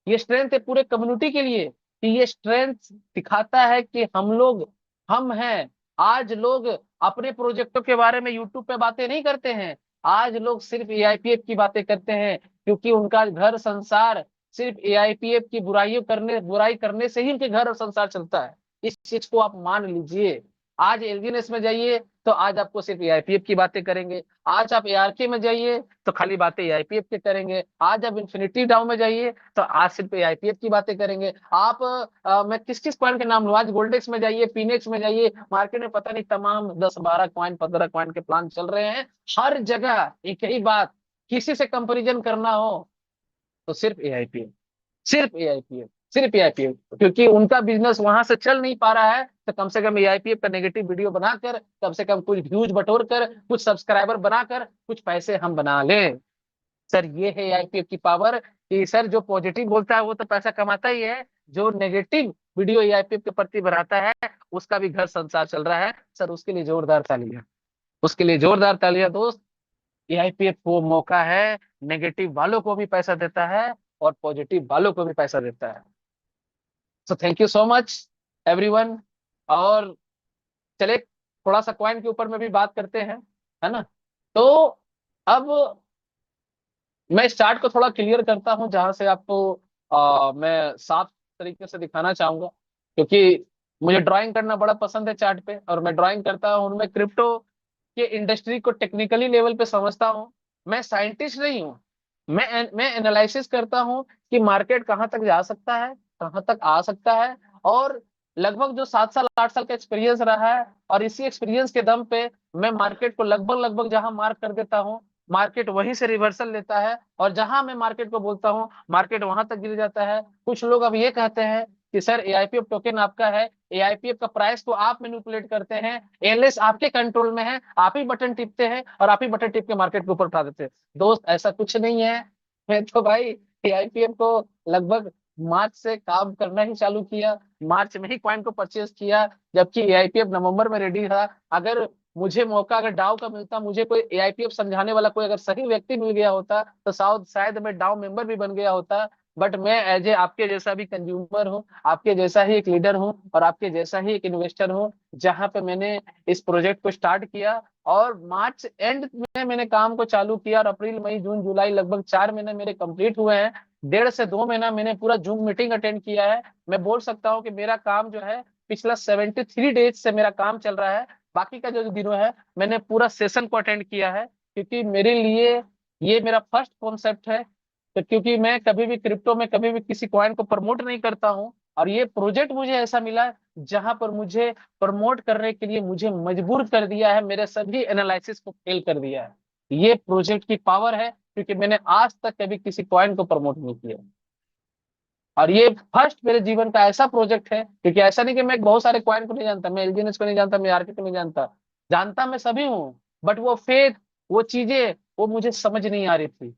ये स्ट्रेंथ है पूरे कम्युनिटी के लिए। कि ये स्ट्रेंथ दिखाता है कि हम हैं। आज लोग अपने प्रोजेक्टों के बारे में यूट्यूब पे बातें नहीं करते हैं, आज लोग सिर्फ एआईपीएफ की बातें करते हैं, क्योंकि उनका घर संसार सिर्फ एआईपीएफ की बुराई करने से ही उनके घर और संसार चलता है। इस चीज को आप मान लीजिए। आज एलजीएनएस में जाइए तो आज आपको सिर्फ एआईपीएफ की बातें करेंगे, आज आप एआरके में जाइए तो खाली बातें एआईपीएफ की करेंगे, आज आप इन्फिनिटी डाउ में जाइए तो आज सिर्फ एआईपीएफ की बातें करेंगे। आप मैं किस किस कॉइन के नाम लूं, आज गोल्डेक्स में जाइए, पीनेक्स में जाइए, मार्केट में पता नहीं तमाम 10 12 कॉइन 15 कॉइन के प्लान चल रहे हैं। हर जगह एक ही बात, किसी से कंपेरिजन करना हो तो सिर्फ एआईपीएफ, सिर्फ एआईपीएफ, सिर्फ एआईपीएफ, क्योंकि उनका बिजनेस वहां से चल नहीं पा रहा है, तो कम से कम एआईपीएफ का नेगेटिव वीडियो बनाकर, कम से कम कुछ व्यूज बटोर कर, कुछ सब्सक्राइबर बनाकर कुछ पैसे हम बना लें। सर ये है एआईपीएफ की पावर, कि सर जो पॉजिटिव बोलता है वो तो पैसा कमाता ही है, जो नेगेटिव वीडियो एआईपीएफ के प्रति बनाता है उसका भी घर संसार चल रहा है। सर उसके लिए जोरदार तालियां, उसके लिए जोरदार तालियां दोस्त। एआईपीएफ वो मौका है, नेगेटिव वालों को भी पैसा देता है और पॉजिटिव वालों को भी पैसा देता है। So thank you so much everyone. और चले थोड़ा सा कॉइन के ऊपर में भी बात करते हैं, है ना। तो अब मैं इस चार्ट को थोड़ा क्लियर करता हूं, जहां से आपको मैं साफ तरीके से दिखाना चाहूंगा, क्योंकि मुझे ड्राइंग करना बड़ा पसंद है चार्ट पे, और मैं ड्राइंग करता हूँ उनमें क्रिप्टो के इंडस्ट्री को टेक्निकली लेवल पे समझता हूँ। मैं साइंटिस्ट नहीं हूँ, मैं एनालिसिस करता हूँ कि मार्केट कहाँ तक जा सकता है, कहाँ तक आ सकता है। और लगभग जो 7 साल 8 साल का एक्सपीरियंस रहा है, और इसी एक्सपीरियंस के दम पे मैं मार्केट को लगभग लगभग जहां मार्क कर देता हूँ, मार्केट वहीं से रिवर्सल लेता है, और जहां मैं मार्केट को बोलता हूँ मार्केट वहां तक गिर जाता है। कुछ लोग अब ये कहते हैं कि सर एआईपीएफ टोकन आपका है, एआईपीएफ का प्राइस को आप मैनिपुलेट करते हैं, एलएस आपके कंट्रोल में है, आप ही बटन टिपते हैं और आप ही बटन टिप के मार्केट के ऊपर उठा देते हैं। दोस्त ऐसा कुछ नहीं है। मैं तो भाई एआईपीएफ को लगभग मार्च से काम करना ही चालू किया, मार्च में ही कॉइन को परचेज किया, जबकि एआईपीएफ नवंबर में रेडी था। अगर मुझे मौका, अगर डाउ का मिलता, मुझे कोई एआईपीएफ समझाने वाला कोई अगर सही व्यक्ति मिल गया होता, तो शायद मैं डाउ मेंबर भी बन गया होता। बट मैं एज ए आपके जैसा भी कंज्यूमर हूँ, आपके जैसा ही एक लीडर हूँ, और आपके जैसा ही एक इन्वेस्टर हूँ, जहां पे मैंने इस प्रोजेक्ट को स्टार्ट किया, और मार्च एंड में मैंने काम को चालू किया, और अप्रैल मई जून जुलाई लगभग 4 महीने मेरे कंप्लीट हुए हैं। 1.5 से 2 महीना मैंने पूरा जूम मीटिंग अटेंड किया है। मैं बोल सकता हूँ कि मेरा काम जो है पिछला 73 डेज से मेरा काम चल रहा है। बाकी का जो दिनों है मैंने पूरा सेशन को अटेंड किया है, क्योंकि मेरे लिए ये मेरा फर्स्ट कॉन्सेप्ट है। तो क्योंकि मैं कभी भी क्रिप्टो में कभी भी किसी कॉइन को प्रमोट नहीं करता हूँ, और ये प्रोजेक्ट मुझे ऐसा मिला जहां पर मुझे प्रमोट करने के लिए मुझे मजबूर कर दिया है, मेरे सभी एनालिसिस को फेल कर दिया है। ये प्रोजेक्ट की पावर है, क्योंकि मैंने आज तक कभी किसी कॉइन को प्रमोट नहीं किया, और ये फर्स्ट मेरे जीवन का ऐसा प्रोजेक्ट है। क्योंकि ऐसा नहीं कि मैं बहुत सारे कॉइन को नहीं जानता, मैं एलजीएनएस को नहीं जानता, मैं आरके को नहीं जानता, जानता मैं सभी हूँ, बट वो फेथ, वो चीजें, वो मुझे समझ नहीं आ रही थी।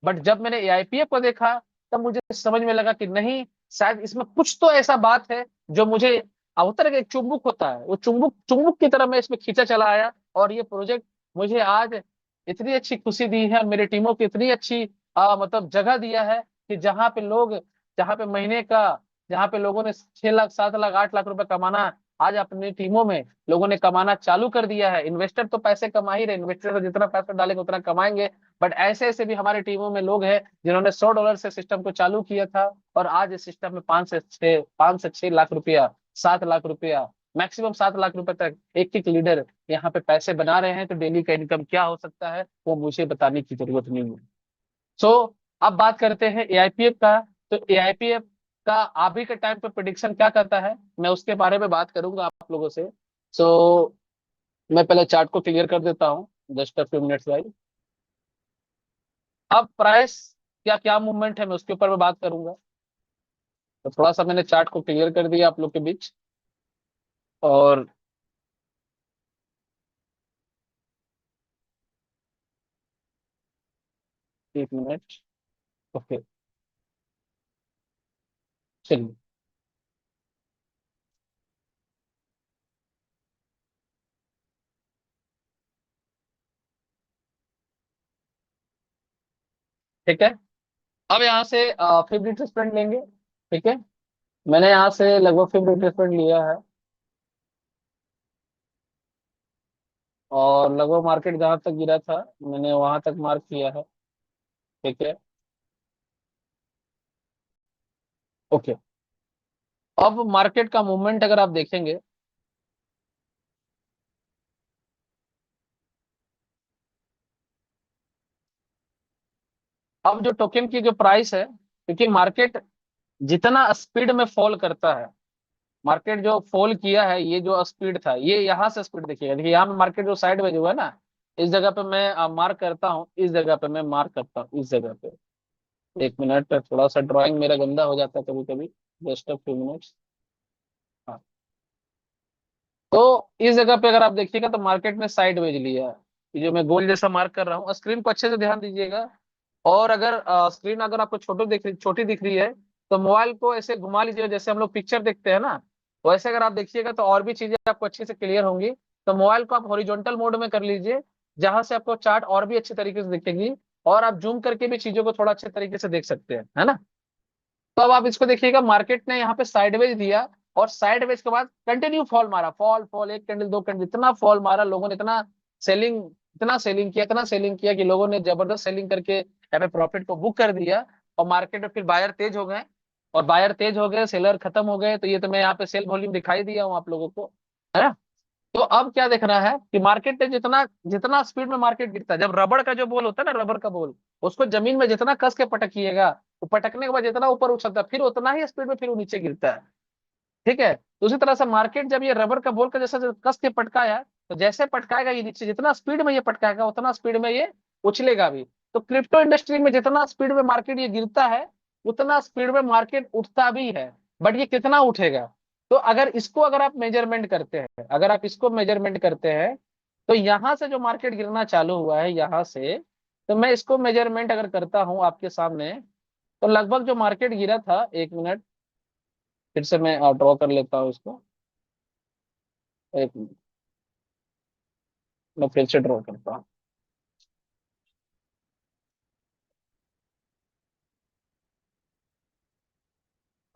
बट जब मैंने एआईपीएफ को देखा, तब मुझे समझ में लगा कि नहीं, शायद इसमें कुछ तो ऐसा बात है जो मुझे, अवतर एक चुंबक होता है, वो चुंबक चुंबक की तरह मैं इसमें खींचा चला आया। और ये प्रोजेक्ट मुझे आज इतनी अच्छी खुशी दी है, और मेरी टीमों की इतनी अच्छी मतलब जगह दिया है, कि जहाँ पे लोग, जहाँ पे महीने का, जहाँ पे लोगों ने 6 लाख 7 लाख 8 लाख रुपए कमाना, आज अपनी टीमों में लोगों ने कमाना चालू कर दिया है। इन्वेस्टर तो पैसे कमा ही रहे, इन्वेस्टर तो जितना पैसा डालेंगे उतना कमाएंगे, बट ऐसे ऐसे भी हमारे टीमों में लोग हैं जिन्होंने $100 से सिस्टम को चालू किया था, और आज इस सिस्टम में 5 से 6 लाख रुपया, 7 लाख रुपया, मैक्सिमम 7 लाख रुपए तक एक एक लीडर यहाँ पे पैसे बना रहे हैं। तो डेली का इनकम क्या हो सकता है वो मुझे बताने की जरूरत नहीं है। सो अब बात करते हैं एआईपीएफ का। तो एआईपीएफ का अभी के टाइम पे प्रिडिक्शन क्या करता है, मैं उसके बारे में बात करूंगा आप लोगों से। सो मैं पहले चार्ट को क्लियर कर देता हूँ, जस्ट अ फ्यू मिनट्स भाई। अब प्राइस क्या क्या मूवमेंट है मैं उसके ऊपर मैं बात करूंगा। तो थोड़ा सा मैंने चार्ट को क्लियर कर दिया आप लोग के बीच। और एक मिनट, ओके, चलिए। ठीक है, अब यहाँ से 50 लेंगे। ठीक है, मैंने यहाँ से लगभग 50 लिया है, और लगभग मार्केट जहां तक गिरा था मैंने वहां तक मार्क किया है। ठीक है, ओके। अब मार्केट का मूवमेंट अगर आप देखेंगे, अब जो टोकन की जो प्राइस है, क्योंकि मार्केट जितना स्पीड में फॉल करता है, मार्केट जो फॉल किया है, ये जो स्पीड था, ये यहाँ से स्पीड देखिएगा, देखिए यहाँ पे मार्केट जो साइड में जो है ना, इस जगह पे मैं मार्क करता हूँ, इस जगह पे मैं मार्क करता हूँ, इस जगह पे। एक मिनट, थोड़ा सा ड्राइंग मेरा गंदा हो जाता है कभी कभी, जस्ट अ फ्यू मिनट्स। हाँ, तो इस जगह पे अगर आप देखिएगा तो मार्केट ने साइड वेज लिया है। ये जो मैं गोल जैसा मार्क कर रहा हूँ, स्क्रीन को अच्छे से ध्यान दीजिएगा। और अगर स्क्रीन अगर आपको छोटी दिख रही है, तो मोबाइल को ऐसे घुमा लीजिए जैसे हम लोग पिक्चर देखते हैं ना, वैसे अगर आप देखिएगा तो और भी चीजें आपको अच्छे से क्लियर होंगी। तो मोबाइल को आप हॉरिजॉन्टल मोड में कर लीजिए, जहां से आपको चार्ट और भी अच्छे तरीके से दिखेगी, और आप जूम करके भी चीजों को थोड़ा अच्छे तरीके से देख सकते हैं, है ना। तो अब आप इसको देखिएगा, मार्केट ने यहाँ पे साइडवेज दिया, और साइडवेज के बाद कंटिन्यू फॉल मारा, फॉल फॉल, एक कैंडल दो कैंडल, इतना फॉल मारा लोगों ने, सेलिंग इतना सेलिंग किया कि लोगों ने जबरदस्त सेलिंग करके यहाँ पे प्रॉफिट को बुक कर दिया। और मार्केट में फिर बायर तेज हो गए, और बायर तेज हो गए, सेलर खत्म हो गए। तो ये तो मैं यहाँ पे सेल वॉल्यूम दिखाई दिया हूँ आप लोगों को, है ना। तो अब क्या देखना है कि मार्केट ने जितना जितना स्पीड में मार्केट गिरता है, जब रबड़ का जो बोल होता है ना, रबड़ का बोल, उसको जमीन में जितना कस के पटकिएगा, वो पटकने के बाद जितना ऊपर उछलता है, फिर उतना ही स्पीड में फिर वो नीचे गिरता है। ठीक है, तो उसी तरह से मार्केट जब ये रबर का बोल का जैसा जब कस के पटकाया, तो जैसे पटकाएगा ये नीचे, जितना स्पीड में ये पटकाएगा उतना स्पीड में ये उछलेगा भी। तो क्रिप्टो इंडस्ट्री में जितना स्पीड में मार्केट ये गिरता है, उतना स्पीड में मार्केट उठता भी है। बट ये कितना उठेगा, तो अगर आप मेजरमेंट करते हैं, अगर आप इसको मेजरमेंट करते हैं, तो यहां से जो मार्केट गिरना चालू हुआ है यहां से, तो मैं इसको मेजरमेंट अगर करता हूं आपके सामने, तो लगभग जो मार्केट गिरा था, एक मिनट फिर से मैं ड्रॉ कर लेता हूँ इसको, एक मिनट मैं फिर से ड्रॉ करता हूँ।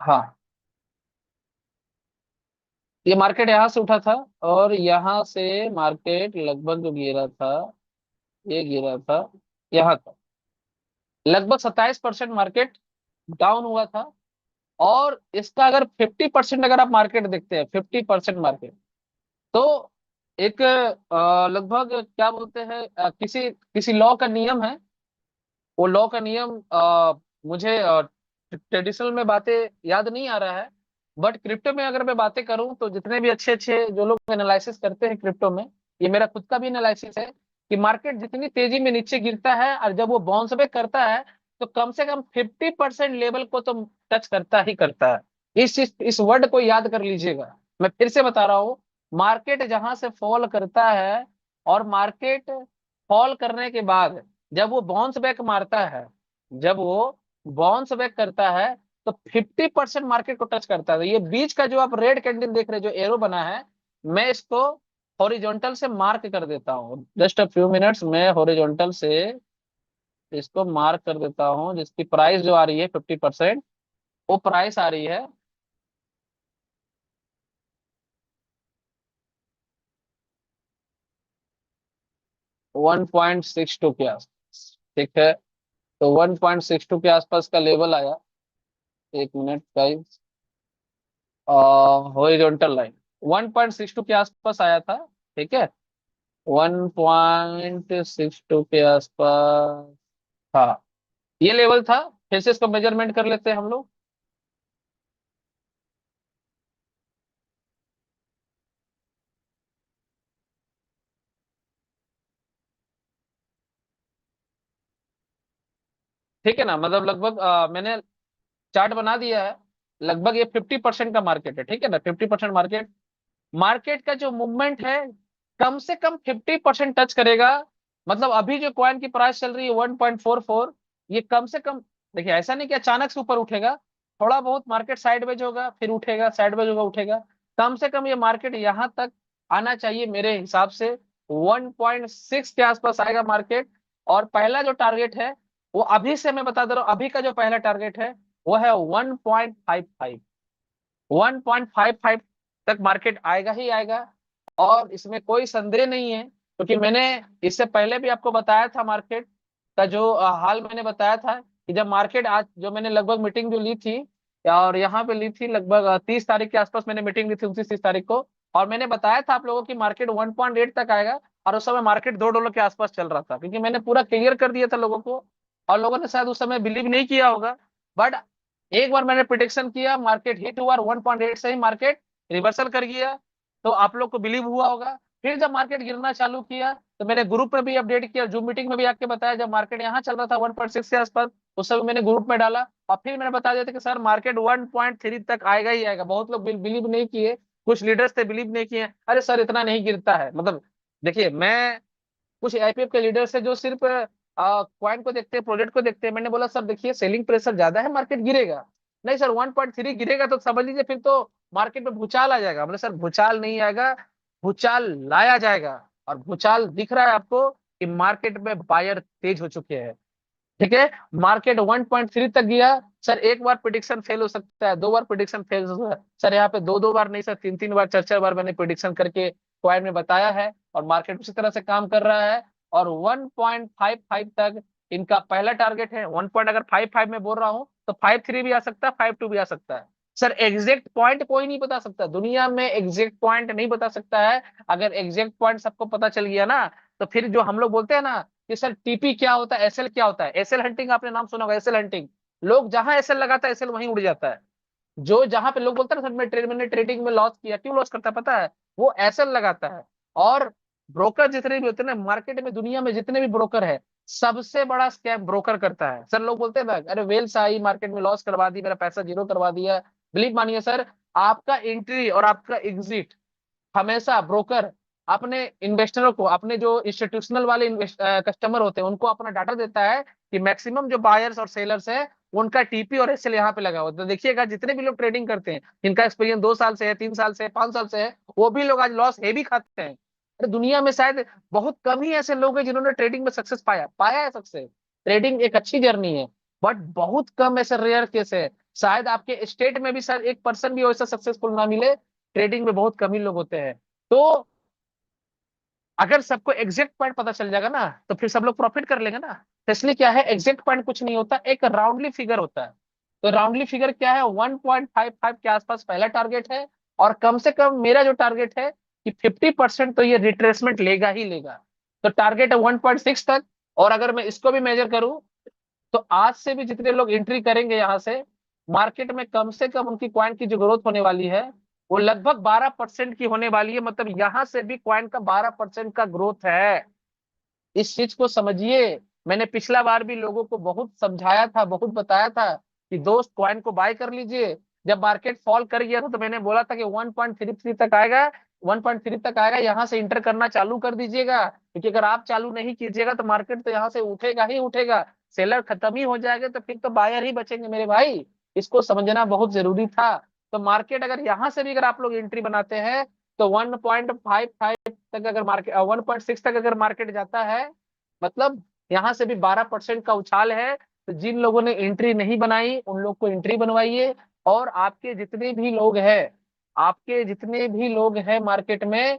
हाँ, ये मार्केट यहाँ से उठा था, और यहाँ से मार्केट लगभग जो गिरा था, ये गिरा था यहाँ तक, लगभग 27% मार्केट डाउन हुआ था। और इसका अगर 50% अगर आप मार्केट देखते हैं, 50% मार्केट, तो एक लगभग क्या बोलते हैं, किसी किसी लॉ का नियम है, वो लॉ का नियम मुझे ट्रेडिशनल में बातें याद नहीं आ रहा है। बट क्रिप्टो में अगर मैं बातें करूं, तो जितने भी अच्छे अच्छे जो लोग एनालिसिस करते हैं क्रिप्टो में, ये मेरा खुद का भी एनालिसिस है, कि मार्केट जितनी तेजी में नीचे गिरता है और जब वो बाउंस बैक करता है, तो कम से कम 50% लेवल को तो टच करता ही करता है। इस वर्ड को याद कर लीजिएगा, मैं फिर से बता रहा हूँ। मार्केट जहां से फॉल करता है, और मार्केट फॉल करने के बाद जब वो बाउंस बैक मारता है, जब वो बाउंस बैक करता है, तो 50% मार्केट को टच करता है। तो ये बीच का जो आप रेड कैंडल देख रहे हैं, जो एरो बना है, मैं इसको हॉरिजॉन्टल से मार्क कर देता हूँ, जस्ट अ फ्यू मिनट्स में हॉरिजॉन्टल से इसको मार्क कर देता हूँ, जिसकी प्राइस जो आ रही है 50%, वो प्राइस आ रही है 1.62 के आसपास। ठीक है, तो 1.62 के आसपास का लेवल आया, एक मिनट गाइस, हॉरिजॉन्टल लाइन 1.62 के आसपास आया था। ठीक है, 1.62 के आसपास, हाँ, ये लेवल था। फिर से इसको मेजरमेंट कर लेते हैं हम लोग। ठीक है ना, मतलब लगभग मैंने चार्ट बना दिया है, लगभग ये 50% का मार्केट है। ठीक है ना, 50% मार्केट, मार्केट का जो मूवमेंट है कम से कम 50% टच करेगा। मतलब अभी जो कॉइन की प्राइस चल रही है 1.44, ये कम से कम, देखिए ऐसा नहीं कि अचानक से ऊपर उठेगा, थोड़ा बहुत मार्केट साइडवेज होगा, फिर उठेगा, साइडवेज होगा, उठेगा। कम से कम ये मार्केट यहाँ तक आना चाहिए मेरे हिसाब से, 1.6 के आसपास आएगा मार्केट। और पहला जो टारगेट है, वो अभी से मैं बता दे रहा हूँ, अभी का जो पहला टारगेट है वो है 1.55, 1.55 तक मार्केट आएगा ही आएगा। और इसमें कोई संदेह नहीं है, क्योंकि मैंने इससे पहले भी आपको बताया था मार्केट का जो हाल मैंने बताया था, कि जब मार्केट आज जो मैंने लगभग मीटिंग जो ली थी, और यहाँ पे ली थी लगभग 30 तारीख के आसपास मैंने मीटिंग ली थी, 29-30 तारीख को। और मैंने बताया था आप लोगों की मार्केट 1.8 तक आएगा, और उस समय मार्केट $2 के आसपास चल रहा था, क्योंकि मैंने पूरा क्लियर कर दिया था लोगों को। और लोगों ने शायद उस समय बिलीव नहीं किया होगा, बट एक बार मैंने प्रिडिक्शन किया, मार्केट हिट हुआ, 1.8 से ही मार्केट रिवर्सल कर गया, तो आप लोग को बिलीव हुआ होगा। फिर जब मार्केट गिरना चालू किया, तो मैंने ग्रुप में भी अपडेट किया, जूम मीटिंग में भी आके बताया, जब मार्केट यहाँ चल रहा था 1.6 के आसपास, उस समय मैंने ग्रुप में डाला और फिर मैंने बता दिया था कि सर मार्केट 1.3 तक आएगा ही आएगा। बहुत लोग बिलीव नहीं किए, कुछ लीडर्स थे बिलीव नहीं किए, अरे सर इतना नहीं गिरता है। मतलब देखिए, मैं कुछ आईपीएफ के लीडर्स है जो सिर्फ क्वाइन को देखते हैं, प्रोजेक्ट को देखते हैं। मैंने बोला सर देखिए सेलिंग प्रेशर ज्यादा है, मार्केट गिरेगा। नहीं सर 1.3 गिरेगा तो समझ लीजिए फिर तो मार्केट में भूचाल आ जाएगा। मतलब सर भूचाल नहीं आएगा, भूचाल लाया जाएगा। और भूचाल दिख रहा है आपको कि मार्केट में बायर तेज हो चुके हैं। ठीक है, मार्केट 1.3 तक गया। सर एक बार प्रिडिक्शन फेल हो सकता है, दो बार प्रिडिक्शन फेल हो सकता है। सर यहाँ पे दो दो बार नहीं सर, तीन तीन बार, चार चार बार मैंने प्रिडिक्शन करके क्वाइन में बताया है और मार्केट उसी तरह से काम कर रहा है। और 1.55 तक इनका पहला टारगेट है। 1 पॉइंट अगर 55 में बोल रहा हूँ तो 53 भी आ सकता है, 52 भी आ सकता है। सर एग्जैक्ट पॉइंट कोई नहीं बता सकता दुनिया में, एग्जैक्ट पॉइंट नहीं बता सकता है। अगर एग्जैक्ट पॉइंट सबको पता चल गया ना, तो फिर जो हम लोग बोलते हैं ना कि सर टीपी क्या होता है, एसएल क्या होता है, एसएल हंटिंग आपने नाम सुना होगा, एसएल हंटिंग। लोग जहां एसएल लगाता है एसएल वहीं उड़ जाता है। जो जहां पे लोग बोलते हैं ना सर मैंने ट्रेडिंग में लॉस किया, क्यों लॉस करता है पता है? वो एसएल लगाता है। और ब्रोकर जितने भी होते हैं ना मार्केट में, दुनिया में जितने भी ब्रोकर है, सबसे बड़ा स्कैम ब्रोकर करता है। सर लोग बोलते हैं ना अरे वेल्स आई मार्केट में लॉस करवा दी, मेरा पैसा जीरो करवा दिया। बिलीव मानिए सर, आपका एंट्री और आपका एग्जिट हमेशा ब्रोकर अपने इन्वेस्टरों को, अपने जो इंस्टीट्यूशनल वाले कस्टमर होते हैं उनको अपना डाटा देता है कि मैक्सिमम जो बायर्स और सेलर्स है उनका टीपी और एसएल यहाँ पे लगा हुआ है। तो देखिएगा जितने भी लोग ट्रेडिंग करते हैं, जिनका एक्सपीरियंस 2 साल से है, 3 साल से है, 5 साल से है, वो भी लोग आज लॉस हेवी खाते हैं। अरे दुनिया में शायद बहुत कम ही ऐसे लोग हैं जिन्होंने ट्रेडिंग में सक्सेस पाया पाया है सक्सेस। ट्रेडिंग एक अच्छी जर्नी है, बट बहुत कम ऐसे रेयर केस है। शायद आपके स्टेट में भी शायद 1% भी वैसा सक्सेसफुल ना मिले। ट्रेडिंग में बहुत कम ही लोग होते हैं। तो अगर सबको एग्जैक्ट पॉइंट पता चल जाएगा ना, तो फिर सब लोग प्रॉफिट कर लेंगे ना। तो इसलिए क्या है, एग्जैक्ट पॉइंट कुछ नहीं होता, एक राउंडली फिगर होता है। तो राउंडली फिगर क्या है, 1.55 के आसपास पहला टारगेट है। और कम से कम मेरा जो टारगेट है कि 50% तो ये रिट्रेसमेंट लेगा ही लेगा। तो टारगेट है 1.6 तक। और अगर मैं इसको भी मेजर करूं तो आज से भी जितने लोग एंट्री करेंगे यहाँ से, मार्केट में कम से कम उनकी क्वाइन की जो ग्रोथ होने वाली है वो लगभग 12% की होने वाली है। मतलब यहाँ से भी क्वाइन का 12% का ग्रोथ है। इस चीज को समझिए। मैंने पिछला बार भी लोगों को बहुत समझाया था, बहुत बताया था कि दोस्त क्वाइन को बाय कर लीजिए। जब मार्केट फॉल कर गया था तो मैंने बोला था कि 1.33 तक आएगा, 1.3 तक आएगा, यहाँ से इंटर करना चालू कर दीजिएगा। क्योंकि अगर आप चालू नहीं कीजिएगा तो मार्केट तो यहाँ से उठेगा ही उठेगा। सेलर खत्म ही हो जाएगा तो फिर तो बायर ही बचेंगे मेरे भाई। इसको समझना बहुत जरूरी था। तो मार्केट अगर यहाँ से भी अगर आप लोग एंट्री बनाते हैं तो 1.55 तक अगर मार्केट, 1.6 तक अगर मार्केट जाता है, मतलब यहाँ से भी 12% का उछाल है। तो जिन लोगों ने एंट्री नहीं बनाई उन लोग को एंट्री बनवाइए। और आपके जितने भी लोग हैं, आपके जितने भी लोग हैं मार्केट में,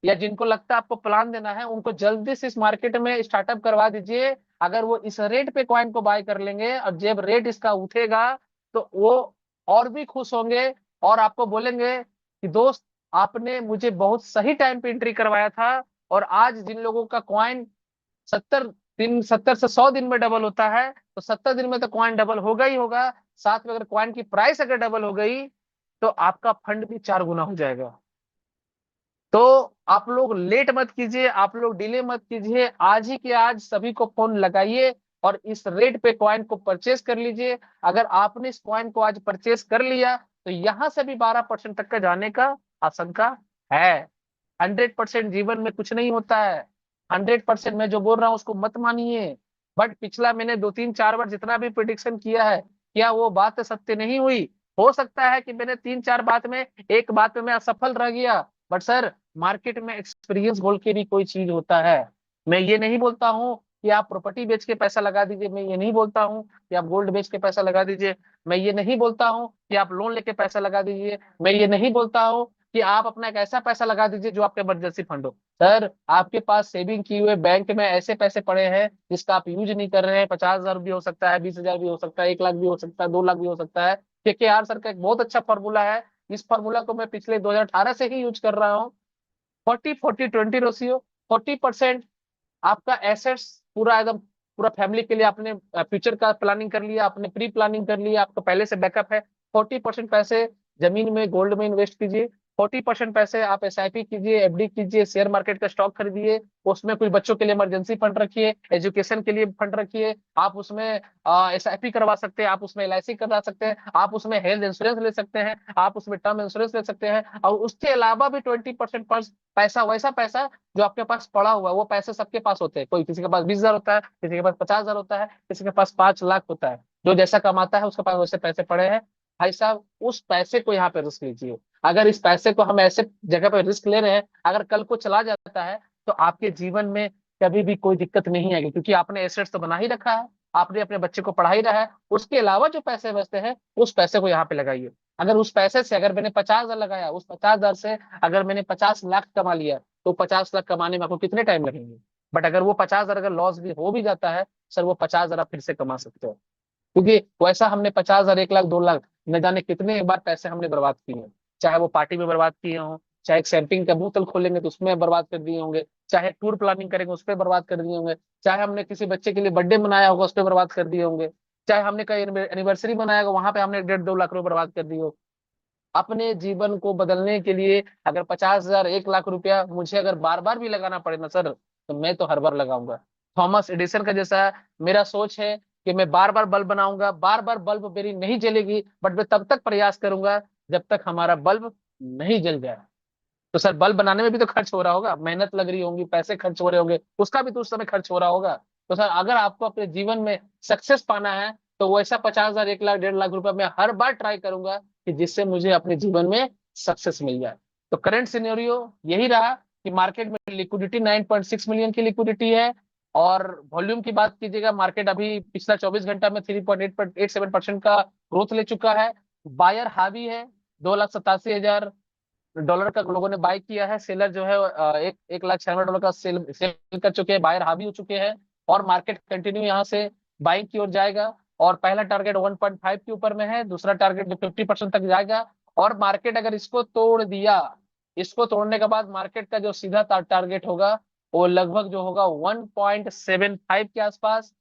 या जिनको लगता है आपको प्लान देना है, उनको जल्दी से इस मार्केट में स्टार्टअप करवा दीजिए। अगर वो इस रेट पे कॉइन को बाय कर लेंगे और जब रेट इसका उठेगा तो वो और भी खुश होंगे और आपको बोलेंगे कि दोस्त आपने मुझे बहुत सही टाइम पे एंट्री करवाया था। और आज जिन लोगों का कॉइन 70 दिन, 70 से 100 दिन में डबल होता है, तो 70 दिन में तो कॉइन डबल होगा ही होगा। साथ में अगर कॉइन की प्राइस अगर डबल हो गई तो आपका फंड भी 4 गुना हो जाएगा। तो आप लोग लेट मत कीजिए, आप लोग डिले मत कीजिए, आज ही के आज सभी को फोन लगाइए और इस रेट पे कॉइन को परचेस कर लीजिए। अगर आपने इस कॉइन को आज परचेस कर लिया तो यहां से भी 12% तक का जाने का आशंका है। 100% जीवन में कुछ नहीं होता है। 100% मैं जो बोल रहा हूँ उसको मत मानिए। बट पिछला मैंने 2 3 4 बार जितना भी प्रिडिक्शन किया है, क्या वो बात सत्य नहीं हुई? हो सकता है कि मैंने 3 4 बात में एक बात में मैं असफल रह गया, बट सर मार्केट में एक्सपीरियंस बोल के भी कोई चीज होता है। मैं ये नहीं बोलता हूँ कि आप प्रॉपर्टी बेच के पैसा लगा दीजिए, मैं ये नहीं बोलता हूँ कि आप गोल्ड बेच के पैसा लगा दीजिए, मैं ये नहीं बोलता हूँ कि आप लोन लेके पैसा लगा दीजिए, मैं ये नहीं बोलता हूँ कि आप अपना एक ऐसा पैसा लगा दीजिए जो आपके इमरजेंसी फंड हो। सर आपके पास सेविंग किए हुए बैंक में ऐसे पैसे पड़े हैं जिसका आप यूज नहीं कर रहे हैं, 50,000 भी हो सकता है, 20,000 भी हो सकता है, 1 लाख भी हो सकता है, 2 लाख भी हो सकता है। KKR सर का एक बहुत अच्छा फॉर्मूला है। इस फॉर्मूला को मैं पिछले 2018 से ही यूज कर रहा हूँ। 40 40 20 रेशियो। 40% आपका एसेट्स पूरा एकदम, पूरा फैमिली के लिए आपने फ्यूचर का प्लानिंग कर लिया, आपने प्री प्लानिंग कर लिया, आपका पहले से बैकअप है। 40% पैसे जमीन में, गोल्ड में इन्वेस्ट कीजिए। 40% पैसे आप एसआईपी कीजिए, एफडी कीजिए, शेयर मार्केट का स्टॉक खरीदिए, उसमें कुछ बच्चों के लिए इमरजेंसी फंड रखिए, एजुकेशन के लिए फंड रखिए, आप उसमें एसआईपी करवा सकते हैं, आप उसमें एलआईसी करवा सकते हैं, आप उसमें हेल्थ इंश्योरेंस ले सकते हैं, आप उसमें टर्म इंश्योरेंस ले सकते हैं, और उसके अलावा भी 20% पैसा, वैसा पैसा जो आपके पास पड़ा हुआ है, वो पैसे सबके पास होते हैं, कोई किसी के पास 20,000 होता है, किसी के पास 50,000 होता है, किसी के पास 5 लाख होता है, जो जैसा कमाता है उसके पास वैसे पैसे पड़े हैं। भाई साहब, उस पैसे को यहाँ पे रिस्क लीजिए। अगर इस पैसे को हम ऐसे जगह पे रिस्क ले रहे हैं, अगर कल को चला जाता है तो आपके जीवन में कभी भी कोई दिक्कत नहीं आएगी, क्योंकि आपने एसेट्स तो बना ही रखा है, आपने अपने बच्चे को पढ़ा ही रहा है। उसके अलावा जो पैसे बचते हैं उस पैसे को यहाँ पे लगाइए। अगर उस पैसे से, अगर मैंने 50,000 लगाया, उस 50,000 से अगर मैंने 50 लाख कमा लिया, तो 50 लाख कमाने में आपको कितने टाइम लगेंगे? बट अगर वो 50,000 अगर लॉस भी हो भी जाता है, सर, वो 50,000 आप फिर से कमा सकते हो, क्योंकि वैसा हमने 50,000, 1 लाख, 2 लाख, न जाने कितने बार पैसे हमने बर्बाद किए हैं। चाहे वो पार्टी में बर्बाद किए हों, चाहे एक शैंपिंग का बोतल खोलेंगे तो उसमें बर्बाद कर दिए होंगे, चाहे टूर प्लानिंग करेंगे उस पर बर्बाद कर दिए होंगे, चाहे हमने किसी बच्चे के लिए बर्थडे मनाया होगा उस पर बर्बाद कर दिए होंगे, चाहे हमने कहीं एनिवर्सरी मनाया होगा वहां पे हमने 1.5-2 लाख रुपए बर्बाद कर दिए हो। अपने जीवन को बदलने के लिए अगर 50,000, 1 लाख रुपया मुझे अगर बार बार भी लगाना पड़े ना सर, तो मैं तो हर बार लगाऊंगा। थॉमस एडिसन का जैसा मेरा सोच है कि मैं बार बार बल्ब बनाऊंगा, बार बार बल्ब मेरी नहीं जलेगी, बट मैं तब तक प्रयास करूंगा जब तक हमारा बल्ब नहीं जल जाए। तो सर, बल्ब बनाने में भी तो खर्च हो रहा होगा, मेहनत लग रही होगी, पैसे खर्च हो रहे होंगे, उसका भी तो उस समय खर्च हो रहा होगा। तो सर, अगर आपको अपने जीवन में सक्सेस पाना है, तो वैसा 50,000, 1 लाख, 1.5 लाख रुपया मैं हर बार ट्राई करूंगा कि जिससे मुझे अपने जीवन में सक्सेस मिल जाए। तो करंट सिनेरियो यही रहा कि मार्केट में लिक्विडिटी 9.6 मिलियन की लिक्विडिटी है, और वॉल्यूम की बात कीजिएगा, मार्केट अभी पिछला 24 घंटा में 3.87% का ग्रोथ ले चुका है। बायर हावी है, 2,87,000 डॉलर का लोगों ने बाय किया है, सेलर जो है 1,96,000 डॉलर का सेल कर चुके हैं, बायर हावी हो चुके हैं, और मार्केट कंटिन्यू यहाँ से बाइंग की ओर जाएगा। और पहला टारगेट 1.5 के ऊपर में है, दूसरा टारगेट जो 50% तक जाएगा। और मार्केट अगर इसको तोड़ दिया, इसको तोड़ने के बाद मार्केट का जो सीधा टारगेट होगा वो लगभग जो होगा 1.75 के आसपास,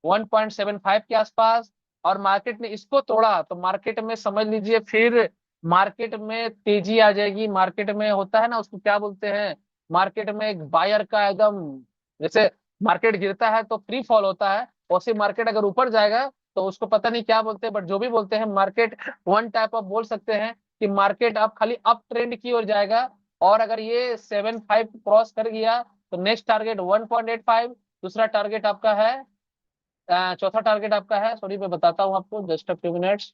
1.75 के आसपास। और मार्केट ने इसको तोड़ा तो मार्केट में समझ लीजिए फिर मार्केट में तेजी आ जाएगी। मार्केट में होता है ना, उसको क्या बोलते हैं, मार्केट में एक बायर का एकदम, जैसे मार्केट गिरता है तो फ्री फॉल होता है, वैसे मार्केट अगर ऊपर जाएगा तो उसको पता नहीं क्या बोलते हैं, बट जो भी बोलते हैं, मार्केट वन टाइप ऑफ बोल सकते हैं कि मार्केट अब खाली अप ट्रेंड की ओर जाएगा। और अगर ये 7.5 क्रॉस कर गया तो नेक्स्ट टारगेट 1.85, दूसरा टारगेट आपका है, चौथा टारगेट आपका है, सॉरी मैं बताता हूँ आपको, जस्ट अ फ्यू मिनट्स।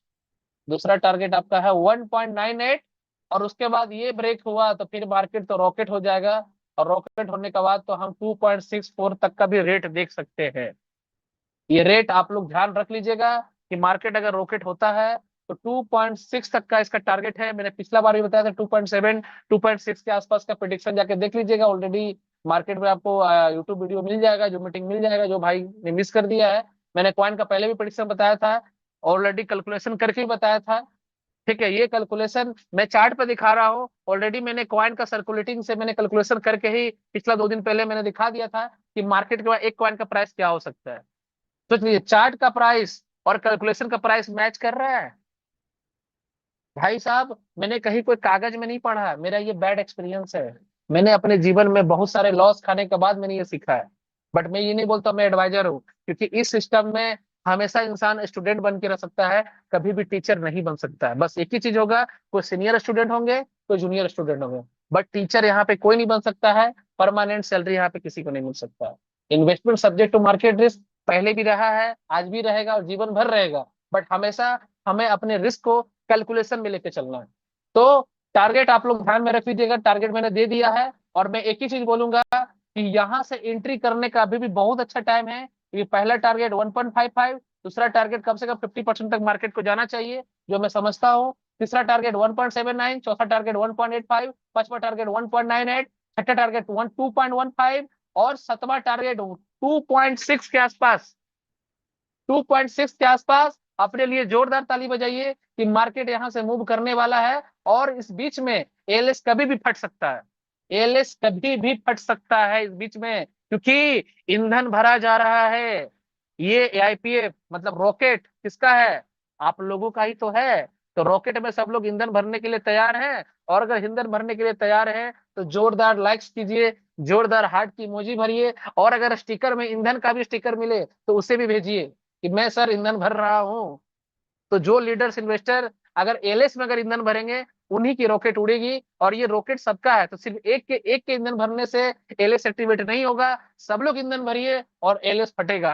दूसरा टारगेट आपका है 1.98। और उसके बाद ये ब्रेक हुआ तो फिर मार्केट तो रॉकेट हो जाएगा, और रॉकेट होने के बाद तो हम 2.64 तक का भी रेट देख सकते हैं। ये रेट आप लोग ध्यान रख लीजिएगा कि मार्केट अगर रॉकेट होता है तो 2.6 तक का इसका टारगेट है। मैंने पिछला बार भी बताया था 2.7, 2.6 के आसपास का प्रेडिक्शन जाके देख लीजिएगा। ऑलरेडी मार्केट में आपको यूट्यूब वीडियो मिल जाएगा, जो मीटिंग मिल जाएगा, जो भाई ने मिस कर दिया है। मैंने कॉइन का पहले भी प्रेडिक्शन बताया था, ऑलरेडी कैलकुलेशन करके ही बताया था। ठीक है, ये कैलकुलेशन मैं चार्ट पे दिखा रहा हूँ, ऑलरेडी मैंने कॉइन का सर्कुलेटिंग से मैंने कैलकुलेशन करके ही पिछला 2 दिन पहले मैंने दिखा दिया था कि मार्केट के बाद एक कॉइन का प्राइस क्या हो सकता है। सोच लीजिए, चार्ट का प्राइस और कैलकुलेशन का प्राइस मैच कर रहा है। भाई साहब, मैंने कहीं कोई कागज में नहीं पढ़ा, मेरा ये बैड एक्सपीरियंस है। मैंने अपने जीवन में बहुत सारे लॉस खाने के बाद मैंने ये सीखा है। बट मैं ये नहीं बोलता मैं एडवाइजर हूँ, क्योंकि इस सिस्टम में हमेशा इंसान स्टूडेंट बन के रह सकता है, कभी भी टीचर नहीं बन सकता है। बस एक ही चीज होगा, कोई सीनियर स्टूडेंट होंगे, कोई जूनियर स्टूडेंट होंगे, बट टीचर यहाँ पे कोई नहीं बन सकता है। परमानेंट सैलरी यहाँ पे किसी को नहीं मिल सकता है। Investment subject to market risk पहले भी रहा है, आज भी रहेगा और जीवन भर रहेगा, बट हमेशा हमें अपने रिस्क को कैलकुलेशन में लेके चलना है। तो टारगेट आप लोग ध्यान में रख लीजिएगा, टारगेट मैंने दे दिया है। और मैं एक ही चीज बोलूंगा कि यहाँ से एंट्री करने का अभी भी बहुत अच्छा टाइम है। ये पहला टारगेट 1.55, दूसरा टारगेट कम से कम 50% तक मार्केट को जाना चाहिए, जो मैं समझता हूँ। तीसरा टारगेट 1.79, चौथा टारगेट 1.85, पांचवा टारगेट 1.98, छठा टारगेट 2.15, और सातवां टारगेट 2.6 के आसपास, 2.6 के आसपास। अपने लिए जोरदार ताली बजाइए कि मार्केट यहां से मूव करने वाला है। और इस बीच में एलएस कभी भी फट सकता है, एलएस कभी भी फट सकता है इस बीच में, क्योंकि ईंधन भरा जा रहा है। ये आईपीएफ मतलब रॉकेट किसका है? आप लोगों का ही तो है। तो रॉकेट में सब लोग ईंधन भरने के लिए तैयार हैं, और अगर ईंधन भरने के लिए तैयार है तो जोरदार लाइक्स कीजिए, जोरदार हार्ट की इमोजी भरिए, और अगर स्टिकर में ईंधन का भी स्टिकर मिले तो उसे भी भेजिए कि मैं सर ईंधन भर रहा हूँ। तो जो लीडर्स इन्वेस्टर अगर एलएस में अगर ईंधन भरेंगे उन्हीं की रॉकेट उड़ेगी, और ये रॉकेट सबका है, तो सिर्फ एक के ईंधन भरने से एलएस एक्टिवेट नहीं होगा। सब लोग ईंधन भरिए और एलएस फटेगा,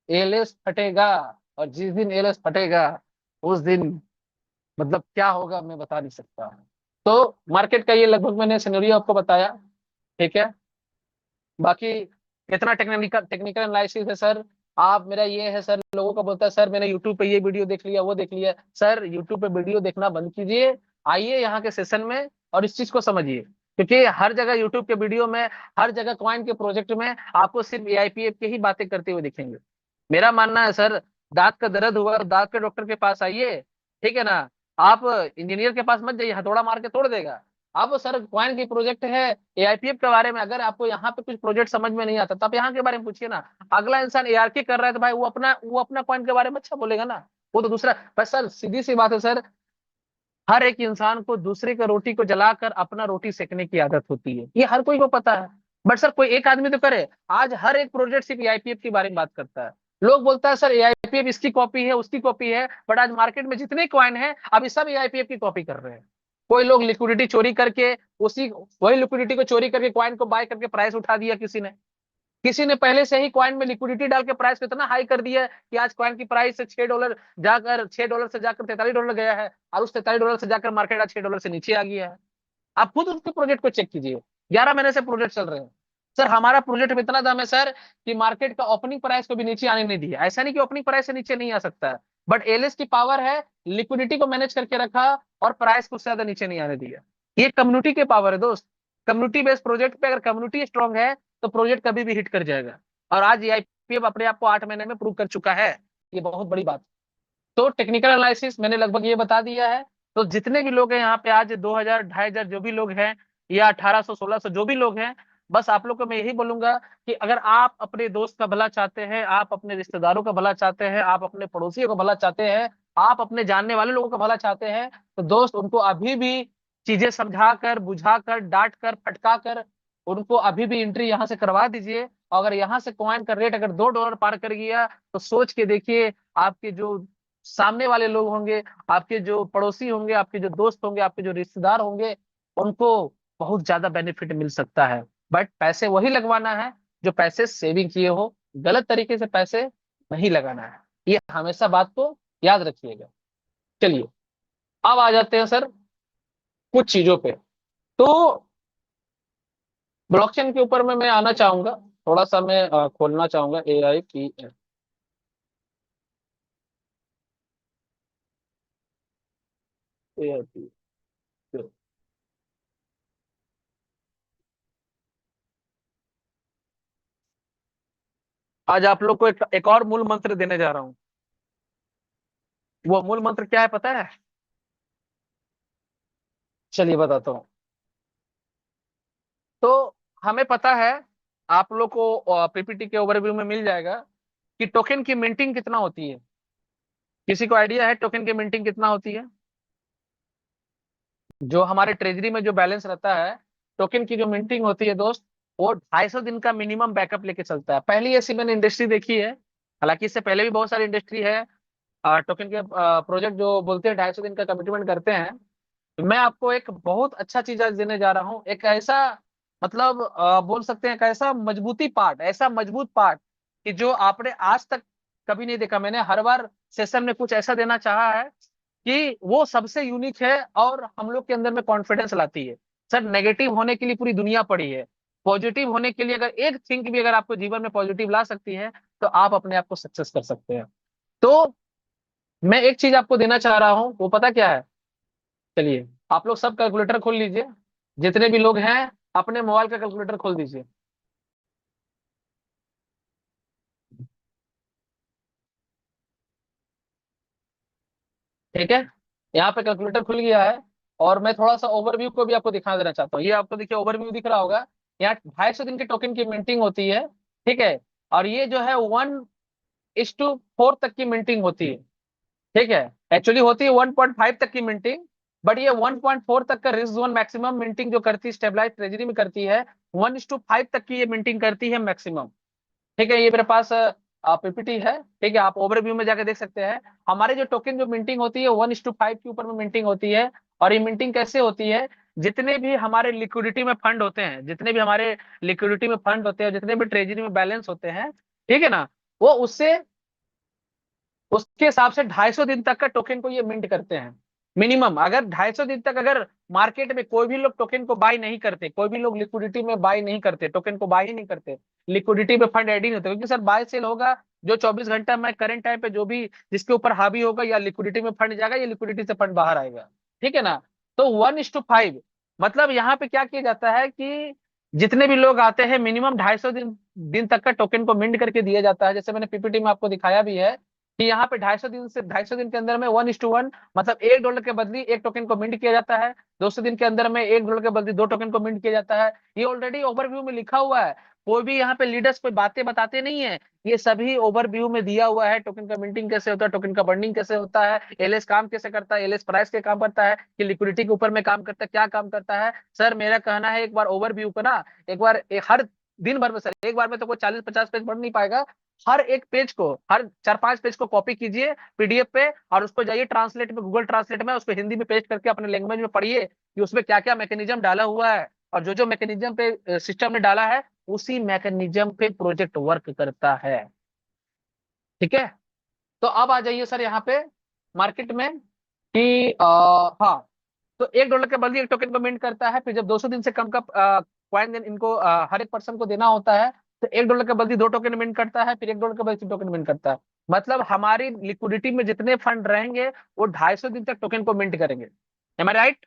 एलएस फटेगा। और जिस दिन एलएस फटेगा उस दिन मतलब क्या होगा मैं बता नहीं सकता। तो मार्केट का ये लगभग मैंने सिनेरियो आपको बताया, ठीक है। बाकी कितना टेक्निकल टेक्निकल एनालिसिस है सर, आप मेरा ये है सर, लोगों का बोलता है सर मैंने यूट्यूब पे ये वीडियो देख लिया वो देख लिया। सर यूट्यूब पे वीडियो देखना बंद कीजिए, आइए यहाँ के सेशन में और इस चीज को समझिए, क्योंकि हर जगह यूट्यूब के वीडियो में, हर जगह कॉइन के प्रोजेक्ट में आपको सिर्फ एआईपीएफ की ही बातें करते हुए दिखेंगे। मेरा मानना है सर, दांत का दर्द हुआ और दांत के डॉक्टर के पास आइए, ठीक है ना। आप इंजीनियर के पास मत जाइए, हथौड़ा मार के तोड़ देगा। अब सर क्वाइन की प्रोजेक्ट है, एआईपीएफ के बारे में अगर आपको यहाँ पे कुछ प्रोजेक्ट समझ में नहीं आता तो आप यहाँ के बारे में पूछिए ना। अगला इंसान एआरके कर रहा है तो भाई वो अपना क्वाइन के बारे में अच्छा बोलेगा ना, वो तो दूसरा। पर सर सीधी सी बात है सर, हर एक इंसान को दूसरे का रोटी को जलाकर अपना रोटी सेकने की आदत होती है, ये हर कोई को पता है। बट सर कोई एक आदमी तो करे, आज हर एक प्रोजेक्ट सिर्फ एआईपीएफ के बारे में बात करता है। लोग बोलता है सर एआईपीएफ इसकी कॉपी है उसकी कॉपी है, बट आज मार्केट में जितने कॉइन है अभी सब एआईपीएफ की कॉपी कर रहे हैं। कोई लोग लिक्विडिटी चोरी करके उसी वही लिक्विडिटी को चोरी करके कॉइन को बाय करके प्राइस उठा दिया, किसी ने पहले से ही कॉइन में लिक्विडिटी डाल के प्राइस को इतना हाई कर दिया है कि आज कॉइन की प्राइस से $6 से जाकर $43 गया है, और उस $43 से जाकर मार्केट आज $6 से नीचे आ गया है। आप खुद उसके प्रोजेक्ट को चेक कीजिए, 11 महीने से प्रोजेक्ट चल रहे हैं। सर हमारा प्रोजेक्ट में इतना दाम है सर कि मार्केट का ओपनिंग प्राइस को भी नीचे आने नहीं दिया। ऐसा नहीं कि ओपनिंग प्राइस से नीचे नहीं आ सकता है, बट एलएस की पावर है, लिक्विडिटी को मैनेज करके रखा और प्राइस को ज्यादा नीचे नहीं आने दिया। ये कम्युनिटी के पावर है दोस्त। कम्युनिटी बेस्ड प्रोजेक्ट पे अगर कम्युनिटी स्ट्रांग है तो प्रोजेक्ट कभी भी हिट कर जाएगा, और आज ये आईपीएफ अपने आप को 8 महीने में प्रूव कर चुका है। ये बहुत बड़ी बात। तो टेक्निकल एनालिसिस मैंने लगभग ये बता दिया है। तो जितने भी लोग हैं यहाँ पे आज 2000 2500 जो भी लोग हैं, या 1800 1600 जो भी लोग हैं, बस आप लोग को मैं यही बोलूंगा कि अगर आप अपने दोस्त का भला चाहते हैं, आप अपने रिश्तेदारों का भला चाहते हैं, आप अपने पड़ोसियों का भला चाहते हैं, आप अपने जानने वाले लोगों का भला चाहते हैं, तो दोस्त उनको अभी भी चीजें समझाकर बुझाकर डांट कर फटका कर उनको अभी भी एंट्री यहाँ से करवा दीजिए। और अगर यहाँ से कॉइन का रेट अगर $2 पार कर गया तो सोच के देखिए, आपके जो सामने वाले लोग होंगे, आपके जो पड़ोसी होंगे, आपके जो दोस्त होंगे, आपके जो रिश्तेदार होंगे, उनको बहुत ज्यादा बेनिफिट मिल सकता है। बट पैसे वही लगवाना है जो पैसे सेविंग किए हो, गलत तरीके से पैसे नहीं लगाना है। ये हमेशा बात को याद रखिएगा। चलिए अब आ जाते हैं सर कुछ चीजों पे। तो ब्लॉकचेन के ऊपर में मैं आना चाहूंगा, थोड़ा सा मैं खोलना चाहूंगा AIPF। AIPF आज आप लोग को एक और मूल मंत्र देने जा रहा हूं। वो मूल मंत्र क्या है पता है? चलिए बताता हूँ। तो हमें पता है, आप लोग को पीपीटी के ओवरव्यू में मिल जाएगा कि टोकन की मिंटिंग कितना होती है। किसी को आइडिया है टोकन की मिंटिंग कितना होती है? जो हमारे ट्रेजरी में जो बैलेंस रहता है, टोकन की जो मिंटिंग होती है दोस्त, वो 250 दिन का मिनिमम बैकअप लेके चलता है। पहली ऐसी मैंने इंडस्ट्री देखी है, हालांकि इससे पहले भी बहुत सारी इंडस्ट्री है टोकन के प्रोजेक्ट जो बोलते हैं 250 दिन का कमिटमेंट करते हैं। तो मैं आपको एक बहुत अच्छा चीज आज देने जा रहा हूँ, एक ऐसा मतलब बोल सकते हैं एक ऐसा मजबूती पार्ट, ऐसा मजबूत पार्ट कि जो आपने आज तक कभी नहीं देखा। मैंने हर बार सेशन में कुछ ऐसा देना चाहा है कि वो सबसे यूनिक है और हम लोग के अंदर में कॉन्फिडेंस लाती है। सर नेगेटिव होने के लिए पूरी दुनिया पड़ी है, पॉजिटिव होने के लिए अगर एक थिंक भी अगर आपको जीवन में पॉजिटिव ला सकती है तो आप अपने आप को सक्सेस कर सकते हैं। तो मैं एक चीज आपको देना चाह रहा हूँ, वो पता क्या है? चलिए आप लोग सब कैलकुलेटर खोल लीजिए, जितने भी लोग हैं अपने मोबाइल का कैलकुलेटर खोल दीजिए। ठीक है, यहाँ पे कैलकुलेटर खुल गया है, और मैं थोड़ा सा ओवरव्यू को भी आपको दिखा देना चाहता हूँ। ये आपको देखिए ओवरव्यू दिख रहा होगा, यहाँ 250 दिन के टोकन की मिंटिंग होती है, ठीक है। और ये जो है 1:4 तक की मिंटिंग होती है, ठीक है। एक्चुअली होती है 1.5 तक की मिंटिंग, बट ये 1.4 तक का रिस्क जोन मैक्सिमम मिंटिंग जो करती है स्टेबलाइज ट्रेजरी में करती है, 1:5 तक की ये मिंटिंग करती है मैक्सिमम। ठीक है, ये मेरे पास पीपीटी है, ठीक है, आप ओवरव्यू में जाकर देख सकते हैं। हमारे जो टोकन जो मिंटिंग होती है 1:5 के ऊपर में मिंटिंग होती है। और ये मिंटिंग कैसे होती है, जितने भी हमारे लिक्विडिटी में फंड होते हैं, जितने भी हमारे लिक्विडिटी में फंड होते हैं, जितने भी ट्रेजरी में बैलेंस होते हैं, ठीक है ना, वो उससे उसके हिसाब से 250 दिन तक का टोकन को ये मिंट करते हैं मिनिमम। अगर 250 दिन तक अगर मार्केट में कोई भी लोग टोकन को बाय नहीं करते, कोई भी लोग लिक्विडिटी में बाय नहीं करते, टोकन को बाय ही नहीं करते, लिक्विडिटी में फंड ऐड ही नहीं होते, क्योंकि सर बाय सेल होगा जो 24 घंटा में करंट टाइम पे जो भी जिसके ऊपर हावी होगा या लिक्विडिटी में फंड जाएगा या लिक्विडिटी से फंड बाहर आएगा। ठीक है ना, तो 1:5 मतलब यहाँ पे क्या किया जाता है कि जितने भी लोग आते हैं मिनिमम 250 दिन तक का टोकन को मिंट करके दिया जाता है। जैसे मैंने पीपीटी में आपको दिखाया भी है कि यहाँ पे 250 दिन के अंदर में 1:1 मतलब $1 के बदली एक टोकन को मिंट किया जाता है। 200 दिन के अंदर में $1 के बदली 2 टोकन को मिंट किया जाता है। ये ऑलरेडी ओवरव्यू में लिखा हुआ है, कोई भी यहाँ पे लीडर्स कोई बातें बताते नहीं है, ये सभी ओवरव्यू में दिया हुआ है। टोकन का मिंटिंग कैसे होता है, टोकन का बर्निंग कैसे होता है, एलएस काम कैसे करता है, एलएस प्राइस के काम करता है कि लिक्विडिटी के ऊपर में काम करता है, क्या काम करता है। सर मेरा कहना है एक बार ओवरव्यू को ना, एक बार हर दिन भर में सर एक बार में तो कोई 40-50 पेज पढ़ नहीं पाएगा। हर एक पेज को, हर 4-5 पेज को कॉपी कीजिए पीडीएफ पे और उसको जाइए ट्रांसलेट में, गूगल ट्रांसलेट में उसको हिंदी में पेस्ट करके अपने लैंग्वेज में पढ़िए कि उसमें क्या क्या मैकेनिज्म डाला हुआ है, और जो जो मैकेनिज्म पे सिस्टम ने डाला है उसी मैकेनिज्म पे प्रोजेक्ट वर्क करता है। ठीक है, तो अब आ जाइए सर यहाँ पे मार्केट में कि हाँ, तो $1 के बदले एक टोकन को मिंट करता है। फिर जब 200 दिन से कम का कॉइन इनको हर एक पर्सन को देना होता है, तो $1 के बदले 2 टोकन मिंट करता है, फिर $1 के बदले 3 टोकन मिंट करता है। मतलब हमारी लिक्विडिटी में जितने फंड रहेंगे वो 250 दिन तक टोकन को मिंट करेंगे। एम आई राइट?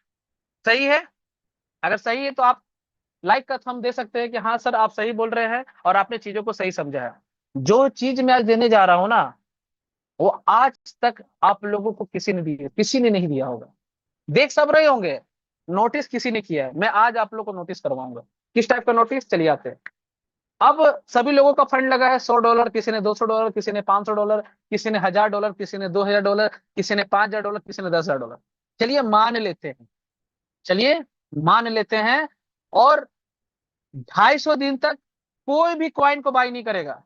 सही है? अगर सही है तो आप लाइक का थंब दे सकते हैं कि हाँ सर आप सही बोल रहे हैं और आपने चीजों को सही समझा है। जो चीज मैं आज देने जा रहा हूँ ना, वो आज तक आप लोगों को किसी ने दी, किसी ने नहीं दिया होगा। देख सब रहे होंगे, नोटिस किसी ने किया है, मैं आज आप लोग को नोटिस करवाऊंगा। किस टाइप का नोटिस, चलिए आते हैं। अब सभी लोगों का फंड लगा है $100, किसी ने $200, किसी ने $500, किसी ने $1000, किसी ने $2000, किसी ने $5000, किसी ने $10000। चलिए मान लेते हैं, चलिए मान लेते हैं, और 250 दिन तक कोई भी कॉइन को बाय नहीं करेगा।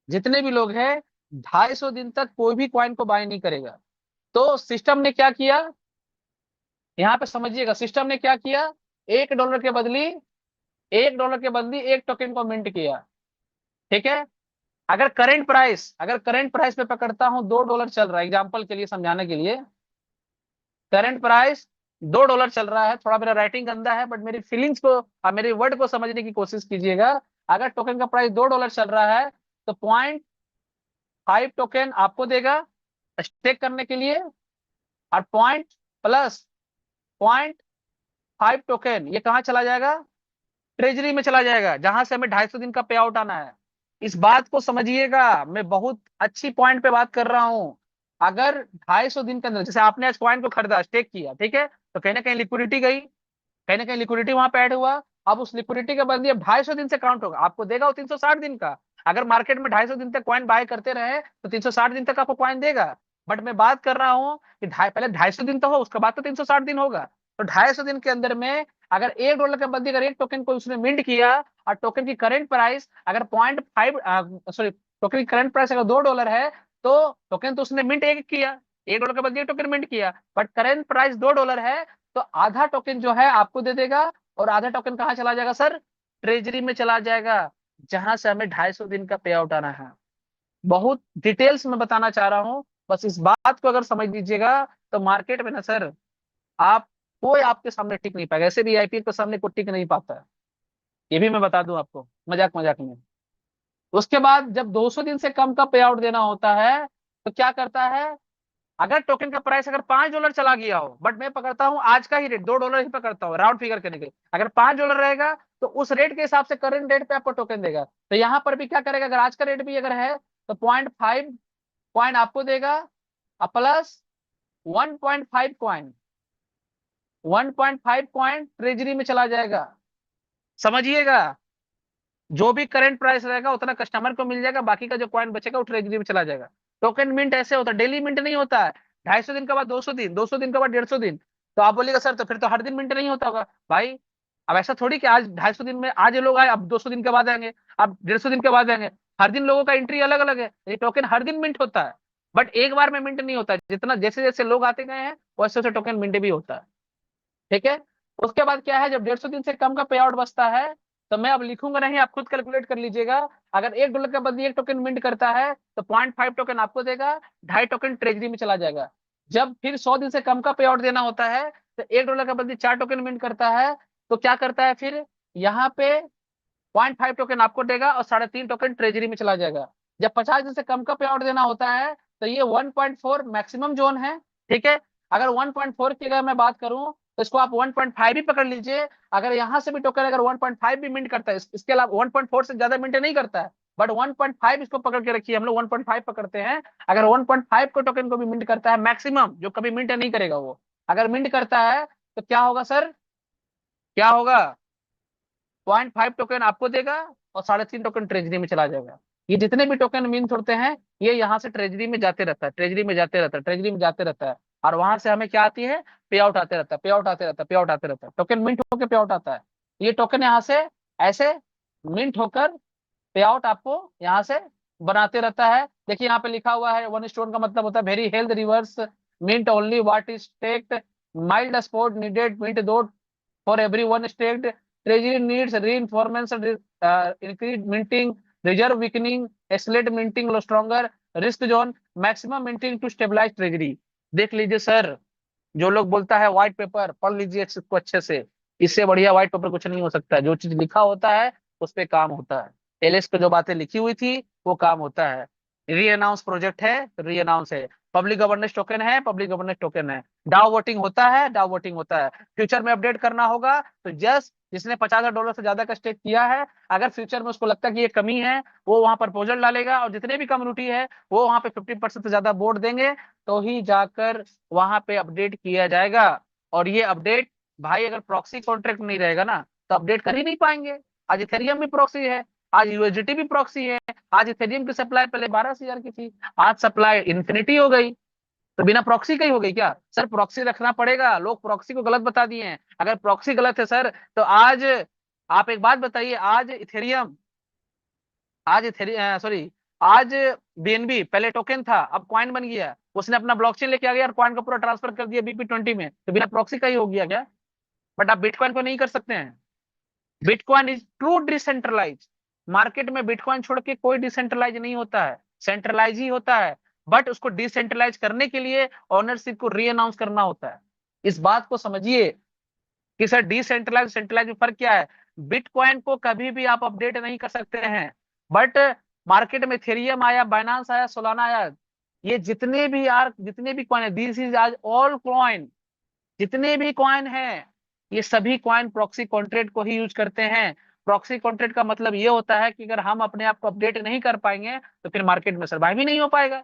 जितने भी लोग हैं 250 दिन तक कोई भी कॉइन को बाय नहीं करेगा। तो सिस्टम ने क्या किया, यहाँ पे समझिएगा, सिस्टम ने क्या किया, $1 के बदली $1 के बदली एक टोकन को मिंट किया। ठीक है, अगर करंट प्राइस पे पकड़ता हूं $2 चल रहा है, एग्जांपल के लिए समझाने के लिए, करंट प्राइस $2 चल रहा है। थोड़ा मेरा राइटिंग गंदा है बट मेरी फीलिंग्स को और मेरे वर्ड को समझने की कोशिश कीजिएगा। अगर टोकन का प्राइस $2 चल रहा है तो 0.5 टोकन आपको देगा स्टेक करने के लिए, और पॉइंट प्लस 0.5 टोकन ये कहाँ चला जाएगा, ट्रेजरी में चला जाएगा, जहां से हमें 250 दिन का पे आउट आना है। इस बात को समझिएगा, मैं बहुत अच्छी पॉइंट पे बात कर रहा हूं। अगर 250 दिन के अंदर, जैसे आपने आज कॉइन को खरीदा, स्टेक किया, ठीक है, तो कहीं ना कहीं लिक्विडिटी गई, कहीं ना कहीं लिक्विडिटी वहां पे ऐड हुआ। अब उस लिक्विडिटी के बदले अब 250 दिन से काउंट होगा, आपको देगा वो 360 दिन का। अगर मार्केट में 250 दिन तक कॉइन बाय करते रहे तो 360 दिन तक आपको कॉइन देगा। बट मैं बात कर रहा हूँ कि पहले 250 दिन तो हो, उसके बाद तो 360 दिन होगा। तो 250 दिन के अंदर में अगर $1 के बदले अगर एक टोकन को उसने मिंट किया, और टोकन की करंट प्राइस अगर 0.5 सॉरी टोकन की करंट प्राइस अगर $2 है, तो टोकन तो उसने मिंट एक किया, $1 के बदले एक टोकन मिंट किया, बट करंट प्राइस $2 है, तो आधा टोकन जो है आपको दे देगा, और आधा टोकन कहाँ चला जाएगा सर, ट्रेजरी में चला जाएगा, जहां से हमें 250 दिन का पे आउट आना है। बहुत डिटेल्स में बताना चाह रहा हूं, बस इस बात को अगर समझ लीजिएगा तो मार्केट में ना सर, आप कोई आपके सामने टिक नहीं पाएगा। ऐसे भी आईपीएल के सामने कोई टिक नहीं पाता है, ये भी मैं बता दूं आपको मजाक मजाक में। उसके बाद जब 200 दिन से कम का पे आउट देना होता है तो क्या करता है, अगर टोकन का प्राइस अगर $5 चला गया हो, बट मैं पकड़ता हूं आज का ही रेट, $2 ही पकड़ता हूं राउंड फिगर करने के लिए, अगर $5 रहेगा तो उस रेट के हिसाब से करंट रेट पे आपको टोकन देगा। तो यहाँ पर भी क्या करेगा, अगर आज का रेट भी अगर है तो 0.5 कॉइन आपको देगा, प्लस 1.5 कॉइन, 1.5 कॉइन ट्रेजरी में चला जाएगा। समझिएगा, जो भी करंट प्राइस रहेगा उतना कस्टमर को मिल जाएगा, बाकी का जो कॉइन बचेगा वो ट्रेजरी में चला जाएगा। टोकन मिंट ऐसे होता है, डेली मिंट नहीं होता है, 250 दिन के बाद 200 दिन, 200 दिन के बाद 150 दिन। तो आप बोलिएगा सर तो फिर तो हर दिन मिंट नहीं होता होगा भाई। अब ऐसा थोड़ी कि आज 250 दिन में आज ये लोग आए, अब 200 दिन के बाद आएंगे, अब 150 दिन के बाद आएंगे। हर दिन लोगों का एंट्री अलग अलग है, ये टोकन हर दिन मिंट होता है, बट एक बार में मिंट नहीं होता है। जितना जैसे जैसे लोग आते गए हैं वैसे वैसे टोकन मिंट भी होता है। ठीक है। उसके बाद क्या है, जब 150 दिन से कम का पे आउट बचता है तो मैं अब लिखूंगा नहीं, आप खुद कैलकुलेट कर लीजिएगा। अगर $1 का बदले एक टोकन मिंट करता है तो 0.5 टोकन आपको देगा, 2.5 टोकन ट्रेजरी में चला जाएगा। जब फिर 100 दिन से कम का पे आउट देना होता है तो $1 का बदले 4 टोकन मिंट करता है, तो क्या करता है फिर यहाँ पे 0.5 टोकन आपको देगा और 3.5 टोकन ट्रेजरी में चला जाएगा। जब 50 दिन से कम का पे आउट देना होता है तो ये 1.4 मैक्सिमम जोन है। ठीक है। अगर 1.4 की अगर मैं बात करूं तो इसको आप 1.5 भी पकड़ लीजिए। अगर यहाँ से भी टोकन अगर 1.5 भी मिंट करता है, इसके अलावा 1.4 से ज्यादा मिंट नहीं करता है, बट 1.5 इसको पकड़ के रखिए, हम लोग 1.5 पकड़ते हैं। अगर 1.5 को टोकन को भी मिंट करता है मैक्सिमम, जो कभी मिंट नहीं करेगा वो, अगर मिंट करता है तो क्या होगा सर, क्या होगा, 0.5 टोकन आपको देगा और 3.5 टोकन ट्रेजरी में चला जाएगा। ये जितने भी टोकन मिंट होते हैं ये यहाँ से ट्रेजरी में जाते रहता है, ट्रेजरी में जाते रहता है, ट्रेजरी में जाते रहता है। और वहां से हमें क्या आती है, पे आउट आते रहता है, पे आउट आते रहता है, पे आउट आते रहता है, टोकन मिंट होकर पे आउट आता है। ये टोकन यहाँ से ऐसे मिंट होकर पे आउट आपको यहाँ से बनाते रहता है। देखिए यहाँ पे लिखा हुआ है 1 स्टोन का मतलब होता है very health reverse mint only what is tacked mild sport needed mint two for every one state. Treasury needs reinforcement, increased minting, reserve weakening, accelerate minting stronger, risk zone, maximum minting to stabilize treasury. देख लीजिए sir, जो लोग बोलता है white paper पढ़ लीजिए इसको अच्छे से, इससे बढ़िया व्हाइट पेपर कुछ नहीं हो सकता है। जो चीज लिखा होता है उस पे काम होता है। एलएस पे जो बातें लिखी हुई थी वो काम होता है। री अनाउंस प्रोजेक्ट है, री अनाउंस है। पब्लिक गवर्नेंस टोकन है, पब्लिक गवर्नेंस टोकन है। डाउ वोटिंग होता है, डाउ वोटिंग होता है। फ्यूचर में अपडेट करना होगा तो जस्ट जिसने $50,000 से ज्यादा का स्टेक किया है, अगर फ्यूचर में उसको लगता है कि ये कमी है, वो वहां प्रपोजल डालेगा और जितने भी कम्युनिटी है वो वहां पे 50% से ज्यादा वोट देंगे, तो ही जाकर वहां पे अपडेट किया जाएगा। और ये अपडेट भाई अगर प्रॉक्सी कॉन्ट्रैक्ट नहीं रहेगा ना तो अपडेट कर ही नहीं पाएंगे। आज इथेरियम भी प्रॉक्सी है, आज यूएसडीटी भी प्रॉक्सी है। आज इथेरियम की सप्लाई पहले 12,000 की थी, आज सप्लाई इन्फिनिटी हो गई, तो बिना प्रॉक्सी का ही हो गई क्या सर? प्रॉक्सी रखना पड़ेगा, लोग प्रॉक्सी को गलत बता दिए हैं। अगर प्रॉक्सी गलत है सर तो आज आप एक बात बताइए, आज इथेरियम, आज इथेरियम सॉरी, आज बीएनबी पहले टोकन था अब कॉइन बन गया, उसने अपना ब्लॉकचेन लेके आ गया और कॉइन को पूरा ट्रांसफर कर दिया BP20 में, तो बिना प्रॉक्सी का ही हो गया क्या? बट आप बिटकॉइन को नहीं कर सकते हैं। Bitcoin is true decentralise. Market में बिटकॉइन छोड़ के कोई डिसेंट्रलाइज नहीं होता है, सेंट्रलाइज ही होता है। बट उसको डिसेंट्रलाइज करने के लिए ओनरशिप को री अनाउंस करना होता है। इस बात को समझिए कि सर डिसेंट्रलाइज सेंट्रलाइज में फर्क क्या है। बिटकॉइन को कभी भी आप अपडेट नहीं कर सकते हैं, बट मार्केट में इथेरियम आया, बाइनांस आया, सोलाना आया, ये जितने भी यार जितने भी कॉइन है, दिस इज आज ऑल कॉइन, जितने भी कॉइन है ये सभी कॉइन प्रॉक्सी कॉन्ट्रैक्ट को ही यूज करते हैं। प्रॉक्सी कॉन्ट्रैक्ट का मतलब ये होता है कि अगर हम अपने आप को अपडेट नहीं कर पाएंगे तो फिर मार्केट में सर्वाइव ही नहीं हो पाएगा,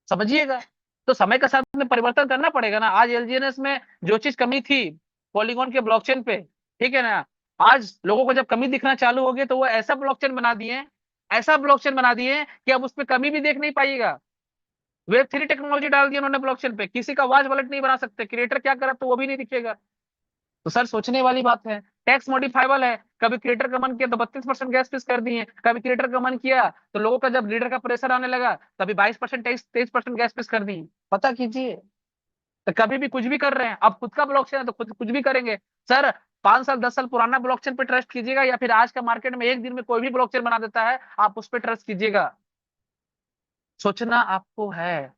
समझिएगा। तो समय के साथ में परिवर्तन करना पड़ेगा ना। आज एलजीएनएस में जो चीज कमी थी पॉलीगॉन के ब्लॉकचेन पे, ठीक है ना, आज लोगों को जब कमी दिखना चालू होगी तो वो ऐसा ब्लॉकचेन बना दिए, ऐसा ब्लॉकचेन बना दिए कि अब उस पर कमी भी देख नहीं पाइएगा। Web3 टेक्नोलॉजी डाल दी उन्होंने ब्लॉकचेन पे, किसी का वाच वॉलेट नहीं बना सकते, क्रिएटर क्या करे तो वो भी नहीं दिखेगा। तो सर सोचने वाली बात है। टैक्स मॉडिफाइबल है, कभी क्रिएटर का मन किया तो 32% गैस फीस कर दिए, कभी क्रिएटर का मन किया तो लोगों का जब लीडर का प्रेशर आने लगा तभी 22% 23% गैस फीस कर दी। पता कीजिए, तो कभी भी कुछ भी कर रहे हैं। अब खुद का ब्लॉकचेन है तो खुद कुछ भी करेंगे। सर 5 साल 10 साल पुराना ब्लॉकचेन पे ट्रस्ट कीजिएगा या फिर आज का मार्केट में एक दिन में कोई भी ब्लॉकचेन बना देता है आप उस पर ट्रस्ट कीजिएगा। सोचना आपको है,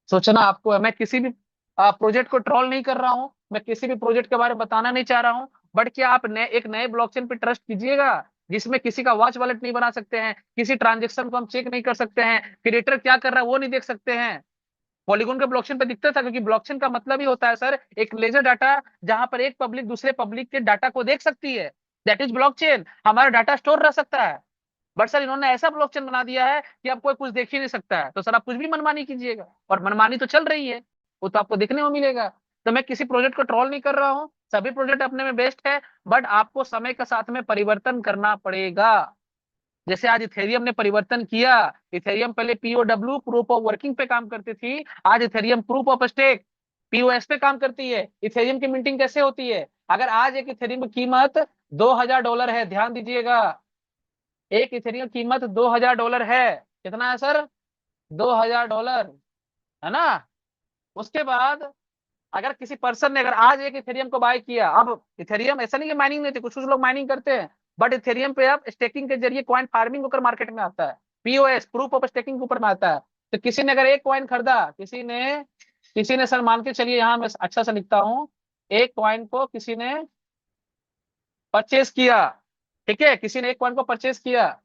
सोचना आपको है। मैं किसी भी प्रोजेक्ट को ट्रोल नहीं कर रहा हूं, मैं किसी भी प्रोजेक्ट के बारे में बताना नहीं चाह रहा हूं, बट क्या आप एक नए ब्लॉकचेन पे ट्रस्ट कीजिएगा जिसमें किसी का वॉच वॉलेट नहीं बना सकते हैं, किसी ट्रांजेक्शन को हम चेक नहीं कर सकते हैं, क्रिएटर क्या कर रहा है वो नहीं देख सकते हैं। पॉलीगॉन के ब्लॉकचेन पे दिखता था, क्योंकि ब्लॉकचेन का मतलब ही होता है सर एक लेजर डाटा जहां पर एक पब्लिक दूसरे पब्लिक के डाटा को देख सकती है, दैट इज ब्लॉकचेन। हमारा डाटा स्टोर रह सकता है, बट सर इन्होंने ऐसा ब्लॉकचेन बना दिया है कि अब कोई कुछ देख ही नहीं सकता है, तो सर आप कुछ भी मनमानी कीजिएगा, और मनमानी तो चल रही है, वो तो आपको देखने को मिलेगा। तो मैं किसी प्रोजेक्ट को ट्रोल नहीं कर रहा हूँ, सभी प्रोजेक्ट अपने में बेस्ट है, बट आपको समय के साथ में परिवर्तन करना पड़ेगा। जैसे आज इथेरियम ने परिवर्तन किया, इथेरियम पहले POW प्रूफ ऑफ वर्किंग पे काम करती थी, आज Ethereum proof of stake, POS पे काम करती है। इथेरियम की मिंटिंग कैसे होती है? अगर आज एक इथेरियम की कीमत $2000 है, ध्यान दीजिएगा, एक इथेरियम कीमत $2000 है। कितना है सर? $2000, है ना? उसके बाद अगर किसी पर्सन ने अगर आज एक इथेरियम को बाय किया, अब इथेरियम ऐसा नहीं कि माइनिंग नहीं थी, कुछ कुछ लोग माइनिंग करते हैं, बट इथेरियम पे आप स्टेकिंग के जरिए कॉइन फार्मिंग होकर मार्केट में आता है, पीओएस प्रूफ ऑफ स्टेकिंग के ऊपर में आता है। तो किसी ने अगर एक कॉइन खरीदा, किसी ने सर मान के चलिए, यहाँ मैं अच्छा सा लिखता हूँ, एक कॉइन को किसी ने परचेज किया, ठीक है, किसी ने एक कॉइन को परचेज किया,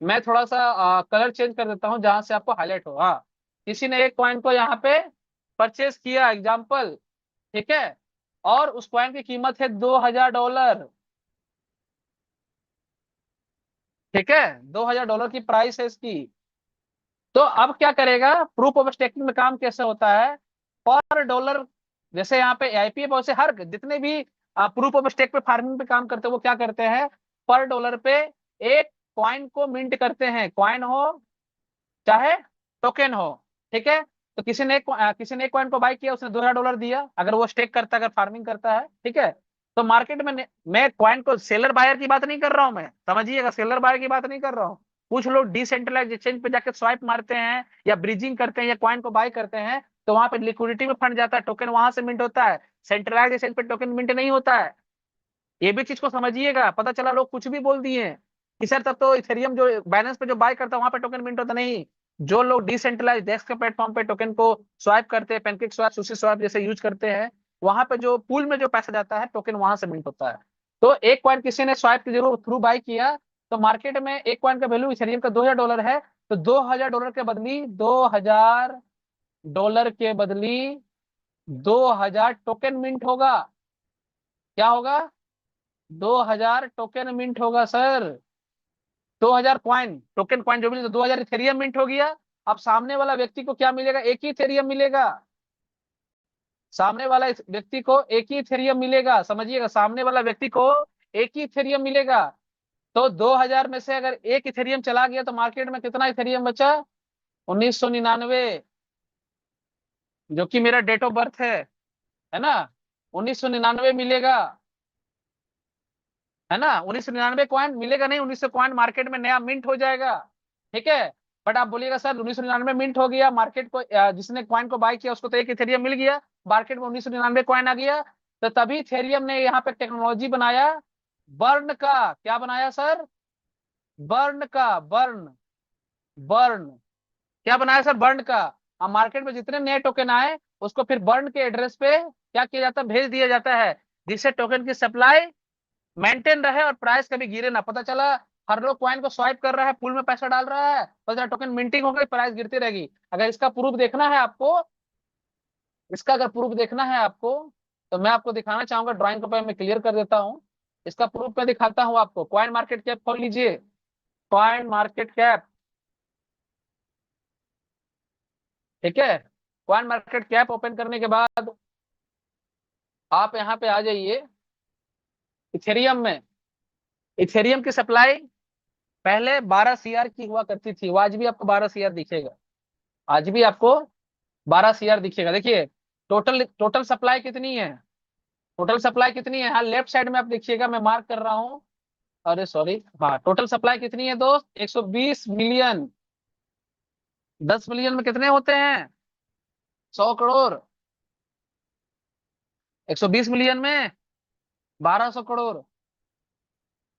मैं थोड़ा सा कलर चेंज कर देता हूँ जहां से आपको हाईलाइट हो। हाँ, किसी ने एक कॉइन को यहाँ पे परचेज किया, एग्जाम्पल, ठीक है, और उस कॉइन की कीमत है $2000, ठीक है, $2000 की प्राइस है इसकी। तो अब क्या करेगा, प्रूफ ऑफ स्टेकिंग में काम कैसे होता है, पर डॉलर, जैसे यहाँ पे आईपी है, वैसे हर जितने भी प्रूफ ऑफ स्टेक पे फार्मिंग पे काम करते हैं वो क्या करते हैं, पर डॉलर पे एक कॉइन को मिंट करते हैं, कॉइन हो चाहे टोकन हो, ठीक है। तो किसी ने एक कॉइन को बाय किया, उसने $2000 दिया, अगर वो स्टेक करता है, अगर फार्मिंग करता है, ठीक है, तो मार्केट में मैं कॉइन को सेलर बायर की बात नहीं कर रहा हूं, मैं समझिएगा, सेलर बायर की बात नहीं कर रहा हूँ। कुछ लोग डिसेंट्रलाइज एक्सचेंज पे जाकर स्वाइप मारते हैं या ब्रिजिंग करते हैं या कॉइन को बाय करते हैं, तो वहां पे लिक्विडिटी में फंड जाता है, टोकन वहां से मिंट होता है, सेंट्रलाइज एक्सचेंज पे टोकन मिंट नहीं होता है। ये भी चीज को समझिएगा, पता चला लोग कुछ भी बोल दिए कि सर तब तो इथेरियम जो बैलेंस पे जो बाय करता है वहां पे टोकन मिंट होता नहीं। जो लोग डिसेंट्रलाइज डेस्क के प्लेटफॉर्म पे टोकन को स्वाइप करते हैं, पेनकेक स्वाइप, सुशी स्वाइप जैसे यूज करते हैं, वहां पे जो पूल में जो पैसा जाता है टोकन वहां से मिंट होता है। तो एक कॉइन किसी ने स्वाइप के जरूर थ्रू बाय किया, तो मार्केट में एक कॉइन का वैल्यू इथेरियम का $2000 है, तो $2000 के बदली $2000 के बदली 2000 टोकन मिंट होगा। क्या होगा? 2000 टोकन मिंट होगा सर। 2000 कॉइन, टोकन कॉइन जो मिले, तो 2000 इथेरियम मिंट हो गया। अब सामने वाला व्यक्ति को क्या मिलेगा? एक ही इथेरियम मिलेगा। सामने वाला इस व्यक्ति को एक ही इथेरियम मिलेगा, समझिएगा, सामने वाला व्यक्ति को एक ही इथेरियम मिलेगा। तो 2000 में से अगर एक इथेरियम चला गया तो मार्केट में कितना इथेरियम बचा? 1999, जो कि मेरा डेट ऑफ बर्थ है ना, 1999 मिलेगा, है ना, 1999 कॉइन मिलेगा नहीं, 1900 कॉइन मार्केट में नया मिंट हो जाएगा, ठीक है। बट आप बोलिएगा सर 1999 मिंट हो गया, मार्केट को जिसने कॉइन को बाय किया उसको तो एक इथेरियम मिल गया, मार्केट में 1999 कॉइन आ गया, तो तभी इथेरियम ने यहाँ पे टेक्नोलॉजी बनाया, बर्न का। क्या बनाया सर? बर्न का, बर्न, बर्न। क्या बनाया सर? बर्न का। अब मार्केट में जितने नए टोकन आए उसको फिर बर्न के एड्रेस पे क्या किया जाता है? भेज दिया जाता है, जिससे टोकन की सप्लाई मेंटेन रहे और प्राइस कभी गिरे ना। पता चला हर लोग कॉइन को स्वाइप कर रहा है, पूल में पैसा डाल रहा है, पता चला टोकन मिंटिंग हो गई, प्राइस गिरती रहेगी। अगर इसका प्रूफ देखना है आपको, इसका अगर प्रूफ देखना है आपको, तो मैं आपको दिखाना चाहूंगा, ड्राइंग को पहले मैं क्लियर कर देता हूँ। इसका प्रूफ मैं दिखाता हूँ आपको। कॉइन मार्केट कैप खोल लीजिए, कॉइन मार्केट कैप, ठीक है। कॉइन मार्केट कैप ओपन करने के बाद आप यहाँ पे आ जाइए इथेरियम में। इथेरियम की सप्लाई पहले 12 सीआर की हुआ करती थी, वो आज भी आपको 12 सीआर दिखेगा, आज भी आपको 12 सीआर दिखेगा। देखिए टोटल टोटल सप्लाई कितनी है, टोटल सप्लाई कितनी है, हाँ लेफ्ट साइड में आप देखिएगा, मैं मार्क कर रहा हूँ, अरे सॉरी, हाँ टोटल सप्लाई कितनी है दोस्त? 120 मिलियन। 10 मिलियन में कितने होते हैं? 100 करोड़। 120 मिलियन में 1200 करोड़।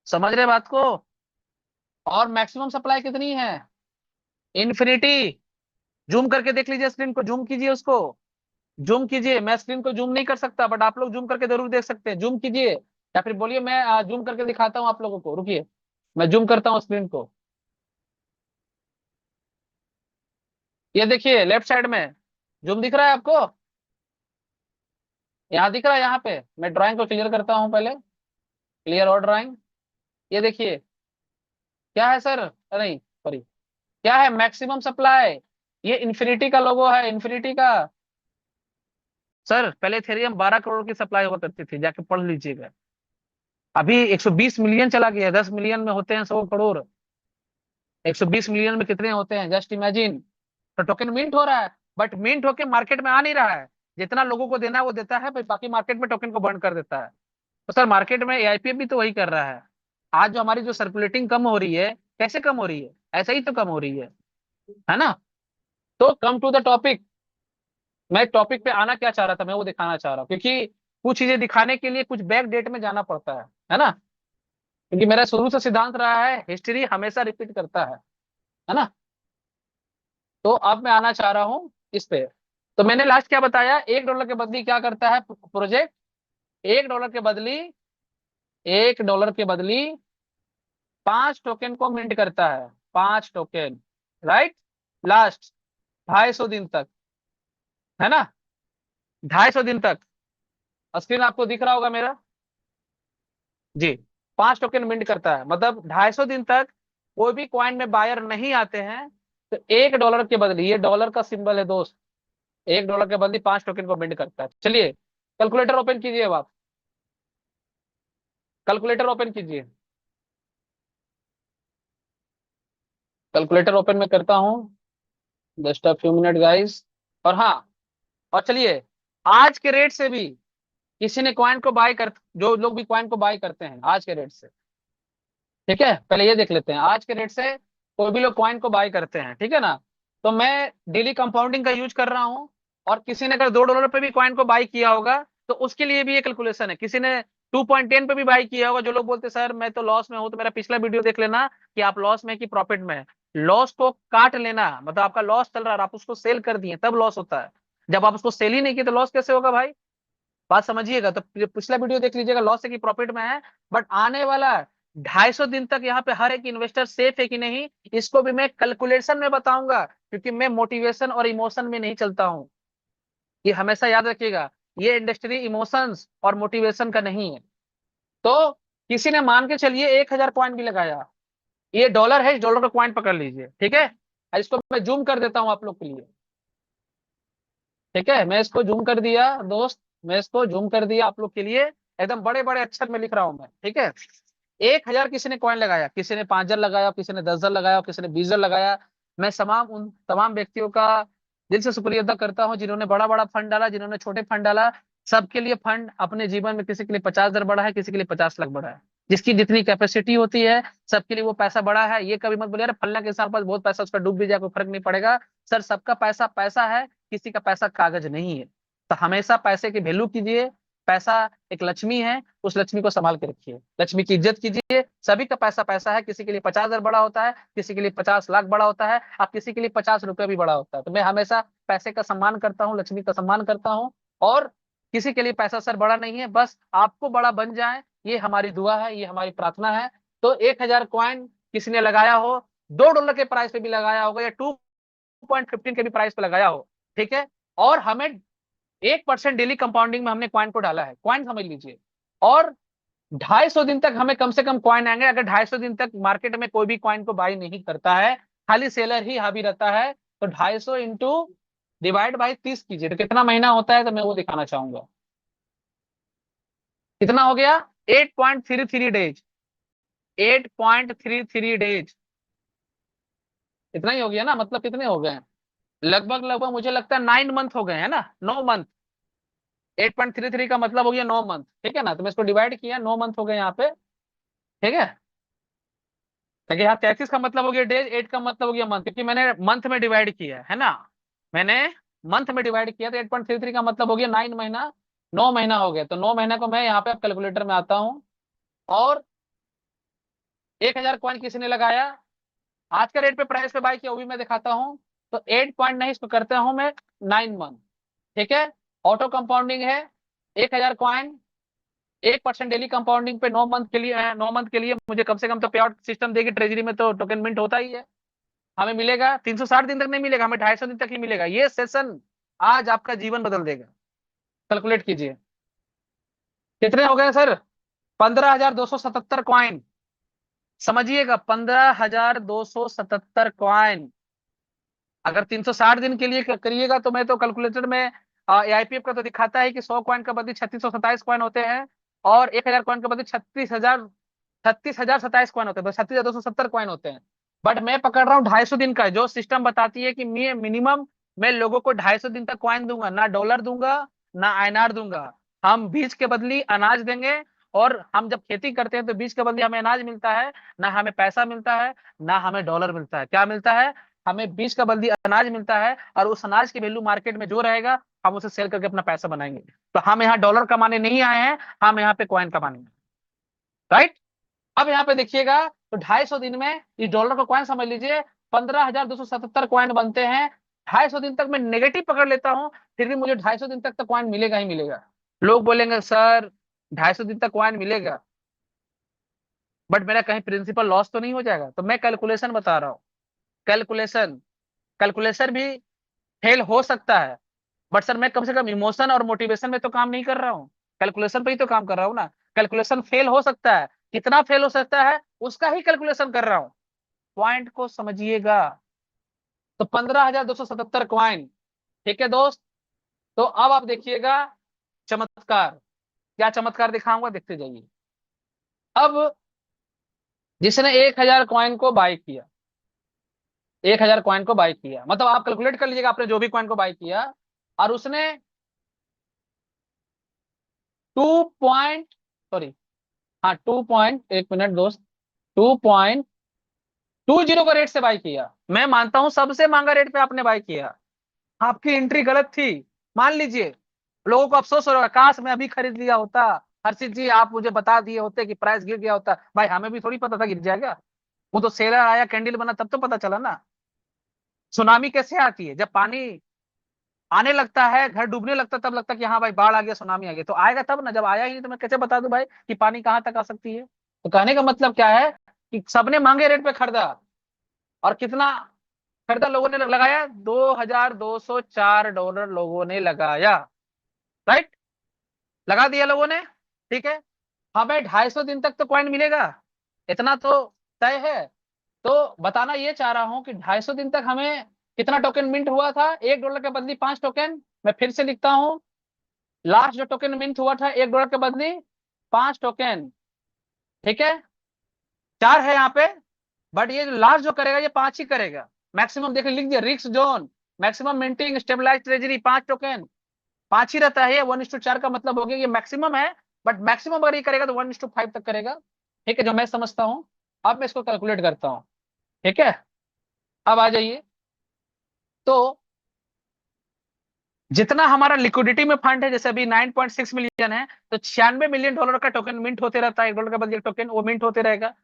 समझ रहे बात को? और मैक्सिमम सप्लाई कितनी है? इन्फिनिटी। जूम करके देख लीजिए, स्क्रीन को जूम कीजिए, उसको जूम कीजिए। मैं स्क्रीन को जूम नहीं कर सकता, बट आप लोग जूम करके जरूर देख सकते हैं, जूम कीजिए, या फिर बोलिए मैं जूम करके दिखाता हूँ आप लोगों को, रुकिए मैं जूम करता हूँ स्क्रीन को। ये देखिए लेफ्ट साइड में जूम दिख रहा है आपको? यहाँ दिख रहा है, यहाँ पे मैं ड्राइंग को क्लियर करता हूँ पहले, क्लियर और ड्राइंग। ये देखिए क्या है सर, नहीं सॉरी, क्या है? Maximum supply. ये इन्फिनिटी का लोगो है, इन्फिनिटी का। सर पहले इथेरियम 12 करोड़ की सप्लाई हुआ करती थी, जाके पढ़ लीजिएगा। अभी 120 मिलियन चला गया, 10 मिलियन में होते हैं 100 करोड़, 120 मिलियन में कितने होते हैं, जस्ट इमेजिन। तो टोकन मिंट हो रहा है, बट मिंट होके मार्केट में आ नहीं रहा है। जितना लोगों को देना है वो देता है, बाकी मार्केट में टोकन को बर्न कर देता है। तो सर मार्केट में एआईपीएफ भी तो वही कर रहा है। आज जो हमारी जो सर्कुलेटिंग कम हो रही है, कैसे कम हो रही है? ऐसा ही तो कम हो रही है ना? तो कम टू द टॉपिक। मैं टॉपिक पे आना क्या चाह रहा था, मैं वो दिखाना चाह रहा हूँ, क्योंकि कुछ चीजें दिखाने के लिए कुछ बैक डेट में जाना पड़ता है ना? क्योंकि मेरा शुरू से सिद्धांत रहा है, हिस्ट्री हमेशा रिपीट करता है ना? तो अब मैं आना चाह रहा हूँ इस पे। तो मैंने लास्ट क्या बताया, $1 के बदली क्या करता है प्रोजेक्ट? $1 के बदली, $1 के बदली 5 टोकन को मिंट करता है, 5 टोकन, राइट? लास्ट 250 दिन तक, है ना? 250 दिन तक। स्क्रीन आपको दिख रहा होगा मेरा जी। 5 टोकन मिंट करता है, मतलब 250 दिन तक कोई भी क्वाइन में बायर नहीं आते हैं। तो $1 के बदले, ये डॉलर का सिंबल है दोस्त, $1 के बदले 5 टोकन को मिंट करता है। चलिए कैलकुलेटर ओपन कीजिए, अब आप कैलकुलेटर ओपन कीजिए। कैलकुलेटर ओपन मैं करता हूँ, just a few minute guys. और हाँ, और चलिए आज के रेट से भी किसी ने क्वाइन को बाय कर, जो लोग भी क्वाइन को बाय करते हैं आज के रेट से, ठीक है, पहले ये देख लेते हैं आज के रेट से कोई भी लोग क्वाइन को बाय करते हैं, ठीक है ना? तो मैं डेली कंपाउंडिंग का यूज कर रहा हूँ, और किसी ने अगर $2 पे भी क्वाइन को बाय किया होगा तो उसके लिए भी ये कैलकुलेशन है। किसी ने 2.10 पे भी बाय किया होगा, जो लोग बोलते सर मैं तो लॉस में हूं, तो मेरा पिछला वीडियो देख लेना कि आप लॉस में कि प्रॉफिट में है। लॉस को काट लेना, मतलब आपका लॉस चल रहा है, आप उसको सेल कर दिए तब लॉस होता है। जब आप उसको सेल ही नहीं किए तो लॉस कैसे होगा भाई? बात समझिएगा। तो पिछला वीडियो देख लीजिएगा, लॉस है कि प्रॉफिट में है। बट आने वाला 250 दिन तक यहाँ पे हर एक इन्वेस्टर सेफ है कि नहीं, इसको भी मैं कैलकुलेशन में बताऊंगा, क्योंकि मैं मोटिवेशन और इमोशन में नहीं चलता हूँ। ये हमेशा याद रखिएगा, ये इंडस्ट्री इमोशंस और मोटिवेशन का नहीं है। तो किसी ने मान के चलिए 1,000 क्वाइन भी लगाया, ये डॉलर है, इस डॉलर का क्वाइन पकड़ लीजिए, ठीक है? इसको मैं जूम कर देता हूँ आप लोग के लिए, ठीक है? मैं इसको जूम कर दिया दोस्त, मैं इसको जूम कर दिया आप लोग के लिए, एकदम बड़े बड़े अक्षर में लिख रहा हूं मैं, ठीक है? 1,000 किसी ने कॉइन लगाया, किसी ने 5,000 लगाया, किसी ने 10,000 लगाया, किसी ने 20,000 लगाया। मैं उन तमाम व्यक्तियों का दिल से शुक्रिया अदा करता हूँ जिन्होंने बड़ा बड़ा फंड डाला, जिन्होंने छोटे फंड डाला। सबके लिए फंड अपने जीवन में, किसी के लिए 50,000 बड़ा है, किसी के लिए 50 लाख बड़ा है। जिसकी जितनी कैपेसिटी होती है सबके लिए वो पैसा बड़ा है। ये कभी मत बोलिए अरे फलना के इंसान पास बहुत पैसा, उसका डूब भी जाए कोई फर्क नहीं पड़ेगा। सर सबका पैसा पैसा है, किसी का पैसा कागज नहीं है। तो हमेशा पैसे की वैल्यू कीजिए। पैसा एक लक्ष्मी है, उस लक्ष्मी को संभाल के रखिए, लक्ष्मी की इज्जत कीजिए। सभी का पैसा पैसा है, किसी के लिए 50,000 बड़ा होता है, किसी के लिए 50 लाख बड़ा होता है, और किसी के लिए 50 रुपये भी बड़ा होता है। तो मैं हमेशा पैसे का सम्मान करता हूँ, लक्ष्मी का सम्मान करता हूँ। और किसी के लिए पैसा सर बड़ा नहीं है, बस आपको बड़ा बन जाए, ये हमारी दुआ है, ये हमारी प्रार्थना है। तो 1,000 क्वाइन किसी ने लगाया हो, $2 के प्राइस पे भी लगाया होगा, या 2.15 के भी प्राइस पे लगाया हो, ठीक है? और हमें 1% डेली कंपाउंडिंग में हमने क्वाइन को डाला है, क्वाइन समझ लीजिए। और 250 दिन तक हमें कम से कम क्वाइन आएंगे। अगर 250 दिन तक मार्केट में कोई भी क्वाइन को बाई नहीं करता है, खाली सेलर ही हावी रहता है, तो 250 इंटू डिवाइड बाई 30 कीजिए, तो कितना महीना होता है, तो मैं वो दिखाना चाहूंगा। कितना हो गया? 8.33 डेज, 8.33 डेज। इतना ही हो गया ना? मतलब कितने हो गए? लगभग लगभग मुझे लगता है 9 मंथ हो गए हैं ना, 9 मंथ। 8.33 का मतलब हो गया 9 मंथ, ठीक है ना? तो मैं इसको डिवाइड किया, 9 मंथ हो गए यहाँ पे, ठीक है? क्योंकि यहाँ 33 का मतलब हो गया डेज, 8 का मतलब हो गया मंथ, क्योंकि मैंने मंथ में डिवाइड किया है ना। मैंने मंथ में डिवाइड किया, तो 8.33 का मतलब हो गया 9 महीना, 9 महीना हो गया। तो 9 महीना को मैं यहाँ पे कैलकुलेटर में आता हूँ, और 1,000 क्वाइन किसी ने लगाया, आज का रेट पे प्राइस पे बाय किया, वो भी मैं दिखाता हूँ। तो 8 पॉइंट नहीं, इसको करता हूँ मैं 9 मंथ, ठीक है? ऑटो कंपाउंडिंग है, 1,000 क्वाइन 1% डेली कंपाउंडिंग पे 9 मंथ के लिए, 9 मंथ के लिए मुझे कम से कम तो पे आउट सिस्टम देगी ट्रेजरी में, तो टोकन मिंट होता ही है। हमें मिलेगा 360 दिन तक नहीं मिलेगा, हमें 250 दिन तक ही मिलेगा। ये सेशन आज आपका जीवन बदल देगा। कैलकुलेट कीजिए कितने हो गए सर? 15,277 क्वाइन। समझिएगा, 15,277 क्वाइन। अगर 360 दिन के लिए करिएगा, तो मैं तो कैलकुलेटर में एआईपीएफ का तो दिखाता है कि 100 क्वाइन का बदले 3,627 क्वाइन होते हैं, और 1,000 क्वाइन का बदले 36,027 क्वाइन होते हैं, 36,270 क्वाइन होते हैं। बट मैं पकड़ रहा हूँ 250 दिन का, जो सिस्टम बताती है कि मिनिमम मैं लोगों को 250 दिन तक कॉइन दूंगा, ना डॉलर दूंगा ना आईएनआर दूंगा। हम बीज के बदली अनाज देंगे, और हम जब खेती करते हैं तो बीज के बदले हमें अनाज मिलता है, ना हमें पैसा मिलता है ना हमें डॉलर मिलता है। क्या मिलता है? हमें बीज का बदली अनाज मिलता है, और उस अनाज की वैल्यू मार्केट में जो रहेगा हम उसे सेल करके अपना पैसा बनाएंगे। तो हम यहाँ डॉलर कमाने नहीं आए हैं, हम यहाँ पे कॉइन कमाने हैं। राइट। अब यहाँ पे देखिएगा, तो 250 दिन में इस डॉलर का कॉइन समझ लीजिए 15,277 कॉइन बनते हैं। 250 दिन तक मैं नेगेटिव पकड़ लेता हूँ, फिर भी मुझे 250 दिन तक तो कॉइन मिलेगा ही मिलेगा। लोग बोलेंगे सर 250 दिन तक कॉइन मिलेगा, बट मेरा कहीं प्रिंसिपल लॉस तो नहीं हो जाएगा? तो मैं कैलकुलेशन बता रहा हूँ। कैलकुलेशन कैलकुलेशन भी फेल हो सकता है, बट सर मैं कम से कम इमोशन और मोटिवेशन में तो काम नहीं कर रहा हूँ, कैलकुलेशन पे ही तो काम कर रहा हूँ ना। कैलकुलेशन फेल हो सकता है, कितना फेल हो सकता है उसका ही कैलकुलेशन कर रहा हूँ। पॉइंट को समझिएगा। तो 15,277 क्वाइन। ठीक है दोस्त। तो अब आप देखिएगा चमत्कार, क्या चमत्कार दिखाऊंगा, देखते जाइए। अब जिसने 1,000 कॉइन को बाय किया, 1,000 कॉइन को बाय किया, मतलब आप कैलकुलेट कर लीजिएगा आपने जो भी कॉइन को बाय किया, और उसने 2 सॉरी, हाँ 1 मिनट दोस्त, 2.20 का रेट से बाय किया। मैं मानता हूं सबसे महंगा रेट पे आपने बाय किया, आपकी एंट्री गलत थी, मान लीजिए। लोगों को अफसोस हो रहा है, काश मैं अभी खरीद लिया होता, हर्षित जी आप मुझे बता दिए होते कि प्राइस गिर गया होता। भाई हमें भी थोड़ी पता था गिर जाएगा, वो तो सेलर आया कैंडल बना तब तो पता चला ना। सुनामी कैसे आती है? जब पानी आने लगता है, घर डूबने लगता है, तब लगता है कि हाँ भाई बाढ़ आ गया, सुनामी आ गया। तो आएगा तब ना, जब आया ही नहीं तो मैं कैसे बता दूं भाई कि पानी कहाँ तक आ सकती है? तो कहने का मतलब क्या है कि सबने महंगे रेट पे खरीदा, और कितना खरीदा लोगों ने लगाया? $2,204 लोगों ने लगाया। राइट, लगा दिया लोगों ने। ठीक है, हमें 250 दिन तक तो कॉइन मिलेगा, इतना तो तय है। तो बताना ये चाह रहा हूं कि 250 दिन तक हमें कितना टोकन मिंट हुआ था? $1 के बदले 5 टोकन। मैं फिर से लिखता हूं, लास्ट जो टोकन मिंट हुआ था $1 के बदले 5 टोकन। ठीक है, 4 है यहाँ पे, बट ये जो लास्ट जो करेगा ये 5 ही करेगा। मैक्सिमम देखिए, लिख दिया risk zone, maximum minting stabilise treasury 5 token, 5 ही रहता है। ये 1:4 का मतलब हो गया, ये मैक्सिमम है, बट मैक्सिमम अगर ये करेगा तो 1:5 तक करेगा। ठीक है, जो मैं समझता हूँ। अब मैं इसको कैलकुलेट करता हूँ। ठीक है, अब आ जाइए। तो जितना हमारा लिक्विडिटी में फंड है, जैसे अभी 9.6 मिलियन है, तो $96 मिलियन का टोकन मिंट होते रहता है। $1 का बदले टोकन वो मिंट होते रहेगा।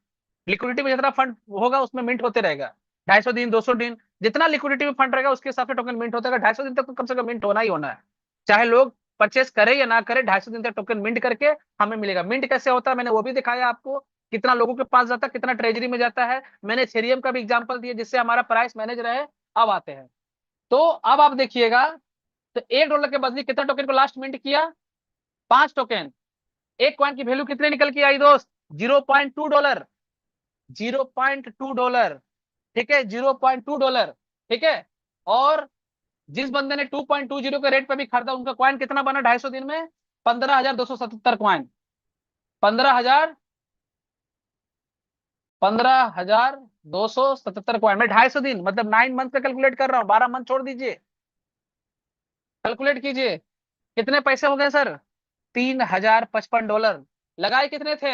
लिक्विडिटी में जितना फंड होगा उसमें मिंट होते रहेगा। 250 दिन, 200 दिन, जितना लिक्विडिटी में फंड रहेगा उसके हिसाब से टोकन मिंट होता है। 250 दिन तक तो कम से कम मिंट होना ही होना है, चाहे लोग परचेस करे या ना करे। 250 दिन तक टोकन मिंट करके हमें मिलेगा। मिंट कैसे होता है मैंने वो भी दिखाया आपको, कितना लोगों के पास जाता है, कितना ट्रेजरी में जाता है। मैंने एथेरियम का भी एग्जांपल दिया जिससे हमारा प्राइस मैनेज रहे। अब आते हैं, तो अब आप देखिएगा, तो $1 के बदले कितना टोकन को लास्ट मिंट किया? 5 टोकन। एक कॉइन की वैल्यू कितने निकल के आई दोस्त? $0.2। $0.2। ठीक है, $0.2। ठीक है, और जिस बंदे ने 2.20 के रेट पे भी खरीदा उनका कॉइन कितना बना 250 दिन में? 15,277 कॉइन। 15,000 15,277 कॉइन में 250 दिन, मतलब 9 मंथ का कैलकुलेट कर रहा हूँ, 12 मंथ छोड़ दीजिए। कैलकुलेट कीजिए कितने पैसे हो गए सर? $3,055। लगाए कितने थे?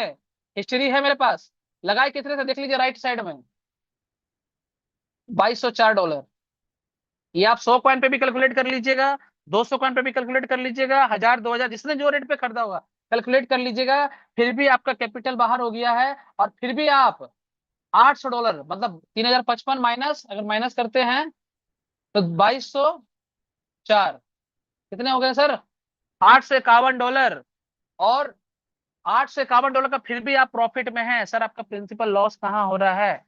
हिस्ट्री है मेरे पास, लगाए कितने थे देख लीजिए राइट साइड में, $2,204। ये आप 100 कॉइन पे भी कैलकुलेट कर लीजिएगा, 200 कॉइन पे भी कैलकुलेट कर लीजिएगा, 1,000 2,000 जिसने जो रेट पे खरीदा होगा कैलकुलेट कर लीजिएगा। फिर भी आपका कैपिटल बाहर हो गया है, और फिर भी आप $800, मतलब 3,055 माइनस, अगर माइनस करते हैं तो 2,204 कितने हो गए सर? $851। और $851 का फिर भी आप प्रॉफिट में हैं सर, आपका प्रिंसिपल लॉस कहाँ हो रहा है?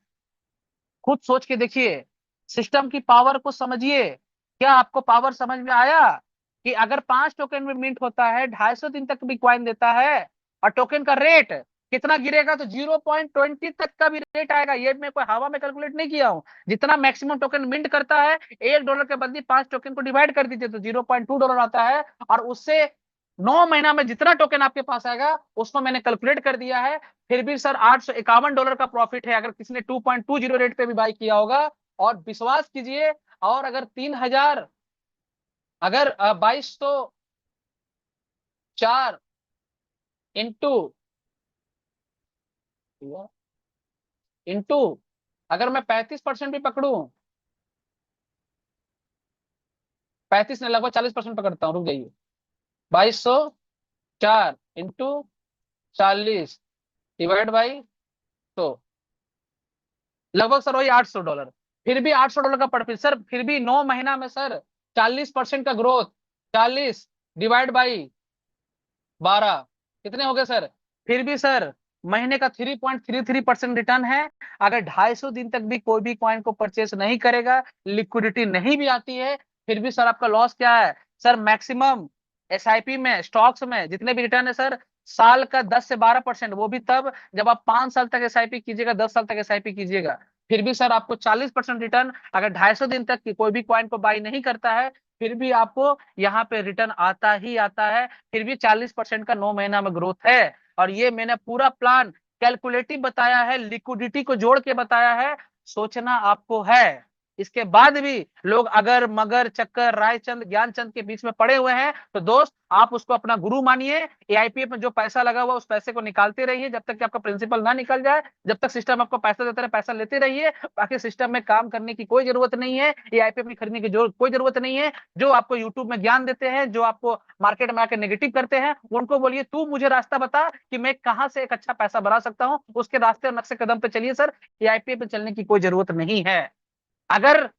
खुद सोच के देखिए, सिस्टम की पावर को समझिए। क्या आपको पावर समझ में आया कि अगर 5 टोकन में मिंट होता है, 250 दिन तक भी क्वाइन देता है, और टोकन का रेट कितना गिरेगा? तो 0.20 तक का भी रेट आएगा। ये मैं कोई हवा में कैलकुलेट नहीं किया हूं, जितना मैक्सिमम टोकन मिंट करता है $1 के बदले 5 टोकन को डिवाइड कर दीजिए तो $0.2 आता है। और उससे 9 महीना में जितना टोकन आपके पास आएगा उसको मैंने कैलकुलेट कर दिया है। फिर भी सर $851 का प्रॉफिट है, अगर किसी ने 2.20 रेट पे भी बाई किया होगा। और विश्वास कीजिए, और अगर 3,000 अगर 2204 इंटू इंटू अगर मैं 35% भी पकड़ू, 35 ने लगभग 40% पकड़ता हूँ, रुक जाइए। 2204 इंटू 40 डिवाइड बाई 100, लगभग सर वही $800। फिर भी $800 का प्रॉफिट सर, फिर भी 9 महीना में सर 40% का ग्रोथ, 40 डिवाइड बाई 12 कितने हो गए सर? फिर भी सर महीने का 3.33% रिटर्न है। अगर 250 दिन तक भी कोई भी कॉइन को परचेस नहीं करेगा, लिक्विडिटी नहीं भी आती है, फिर भी सर आपका लॉस क्या है सर? मैक्सिमम एसआईपी में, स्टॉक्स में जितने भी रिटर्न है सर, साल का 10 से 12%, वो भी तब जब आप 5 साल तक एसआईपी कीजिएगा, 10 साल तक एसआईपी कीजिएगा। फिर भी सर आपको 40% रिटर्न, अगर 250 दिन तक कोई भी कॉइन को बाई नहीं करता है, फिर भी आपको यहाँ पे रिटर्न आता ही आता है। फिर भी 40% का 9 महीना में ग्रोथ है। और ये मैंने पूरा प्लान कैलकुलेटिव बताया है, लिक्विडिटी को जोड़ के बताया है, सोचना आपको है। इसके बाद भी लोग अगर मगर चक्कर रायचंद ज्ञानचंद के बीच में पड़े हुए हैं, तो दोस्त आप उसको अपना गुरु मानिए। एआईपीएफ में जो पैसा लगा हुआ उस पैसे को निकालते रहिए जब तक कि आपका प्रिंसिपल ना निकल जाए। जब तक सिस्टम आपको पैसा देता रहे, पैसा लेते रहिए। बाकी सिस्टम में काम करने की कोई जरूरत नहीं है, एआईपीएफ में खरीदने की कोई जरूरत नहीं है। जो आपको यूट्यूब में ज्ञान देते हैं, जो आपको मार्केट में आकर नेगेटिव करते हैं, उनको बोलिए तू मुझे रास्ता बता कि मैं कहां से एक अच्छा पैसा बना सकता हूं, उसके रास्ते और नक्शे कदम पे चलिए सर। एआईपीएफ में चलने की कोई जरूरत नहीं है। अगर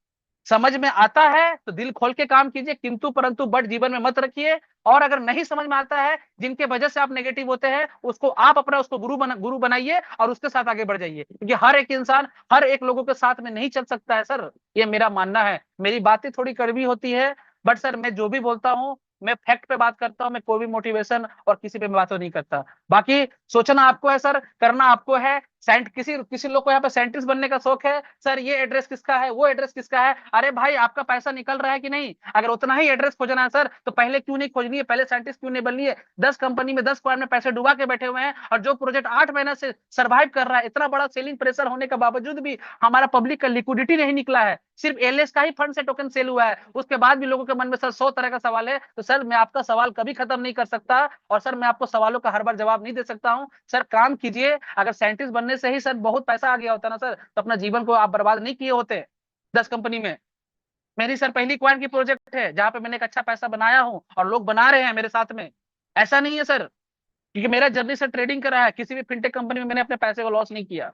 समझ में आता है तो दिल खोल के काम कीजिए, किंतु परंतु बट जीवन में मत रखिए। और अगर नहीं समझ में आता है, जिनके वजह से आप नेगेटिव होते हैं, उसको आप अपना उसको गुरु बनाइए और उसके साथ आगे बढ़ जाइए। क्योंकि हर एक इंसान हर एक लोगों के साथ में नहीं चल सकता है सर, ये मेरा मानना है। मेरी बातें थोड़ी कड़वी होती है, बट सर मैं जो भी बोलता हूँ मैं फैक्ट पे बात करता हूँ, मैं कोई भी मोटिवेशन और किसी पे बात नहीं करता। बाकी सोचना आपको है सर, करना आपको है। किसी किसी लोग को यहाँ पे साइंटिस्ट बनने का शौक है सर, ये एड्रेस किसका है, वो एड्रेस किसका है। अरे भाई आपका पैसा निकल रहा है कि नहीं? अगर उतना ही एड्रेस खोजना है सर, तो पहले क्यों नहीं खोजनी है? पहले साइंटिस्ट क्यों नहीं बननी है? 10 कंपनी में 10 करोड़ में पैसे डुबा के बैठे हुए हैं, और जो प्रोजेक्ट 8 महीने से सर्वाइव कर रहा है, इतना बड़ा सेलिंग प्रेशर होने के बावजूद भी हमारा पब्लिक का लिक्विडिटी नहीं निकला है। सिर्फ एलएस का ही फंड से टोकन सेल हुआ है, उसके बाद भी लोगों के मन में सर 100 तरह का सवाल है। तो सर मैं आपका सवाल कभी खत्म नहीं कर सकता, और सर मैं आपको सवालों का हर बार जवाब नहीं दे सकता हूँ। सर काम कीजिए। अगर साइंटिस्ट बनने से ही सर बहुत पैसा आ गया होता ना सर, तो अपना जीवन को आप बर्बाद नहीं किए होते 10 कंपनी में। मेरी सर पहली क्वाइन की प्रोजेक्ट है जहां पे मैंने एक अच्छा पैसा बनाया हूं, और लोग बना रहे हैं मेरे साथ में। ऐसा नहीं है सर, क्योंकि मेरा जर्नी सर ट्रेडिंग करा है, किसी भी फिनटेक कंपनी में मैंने अपने पैसे को लॉस नहीं किया,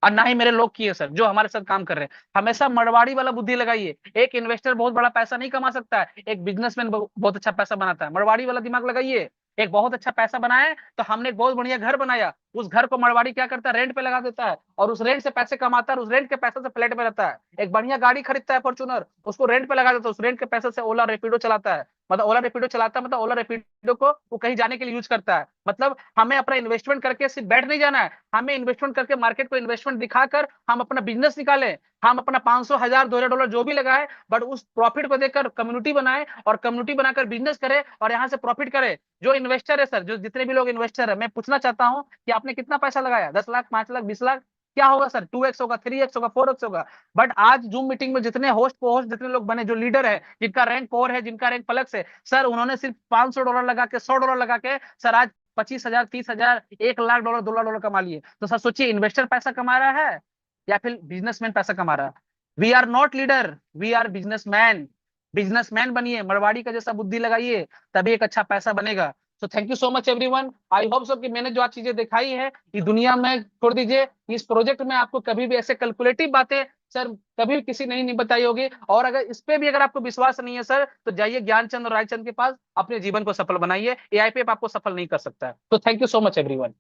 और ना ही मेरे लोग किए सर जो हमारे साथ काम कर रहे हैं। हमेशा मरवाड़ी वाला बुद्धि लगाइए। एक इन्वेस्टर बहुत बड़ा पैसा नहीं कमा सकता है, एक बिजनेसमैन बहुत अच्छा पैसा बनाता है। मरवाड़ी वाला दिमाग लगाइए। एक बहुत अच्छा पैसा बनाए तो हमने एक बहुत बढ़िया घर बनाया, उस घर को मरवाड़ी क्या करता है, रेंट पे लगा देता है, और उस रेंट से पैसे कमाता है, और उस रेंट के पैसे से फ्लैट में रहता है। एक बढ़िया गाड़ी खरीदता है फॉर्च्यूनर, उसको रेंट पे लगा देता है, उस रेंट के पैसे से ओला रेपिडो चलाता है। मतलब ओला रेपिडो चलाता है, मतलब ओला रेपिडो को वो कहीं जाने के लिए यूज करता है। मतलब हमें अपना इन्वेस्टमेंट करके सिर्फ बैठ नहीं जाना है, हमें इन्वेस्टमेंट करके मार्केट को इन्वेस्टमेंट दिखाकर हम अपना बिजनेस निकालें। हम अपना 500 1000 $2000 जो भी लगाए, बट उस प्रॉफिट को देखकर कम्युनिटी बनाए, और कम्युनिटी बनाकर बिजनेस करे, और यहाँ से प्रॉफिट करे। जो इन्वेस्टर है सर, जो जितने भी लोग इन्वेस्टर है, मैं पूछना चाहता हूँ कि आपने कितना पैसा लगाया? 10 लाख, 5 लाख, 20 लाख? क्या होगा सर? 2x होगा, 3x होगा, 4x होगा। बट आज जूम मीटिंग में जितने होस्ट पोस्ट जितने लोग बने, जो लीडर है, जिनका रैंक 4 है, जिनका रैंक प्लस है, सर उन्होंने सिर्फ $500 लगा के, $100 लगा के सर आज 25,000, 30,000, $1 लाख, $2 लाख कमा लिए। तो सर सोचिए, इन्वेस्टर पैसा कमा रहा है या फिर बिजनेसमैन पैसा कमा रहा है? We are not leader, we are businessman. Businessman बनिए, मरवाड़ी का जैसा बुद्धि लगाइए, तभी एक अच्छा पैसा बनेगा। तो thank you so much everyone. I hope so कि मैंने जो आज चीजें दिखाई है, ये दुनिया में छोड़ दीजिए, इस प्रोजेक्ट में आपको कभी भी ऐसे कैलकुलेटिव बातें सर कभी भी किसी ने नहीं बताई होगी। और अगर इस पे भी अगर आपको विश्वास नहीं है सर, तो जाइए ज्ञानचंद और रायचंद के पास, अपने जीवन को सफल बनाइए। एआईपीएफ आपको सफल नहीं कर सकता है। तो thank you so much everyone.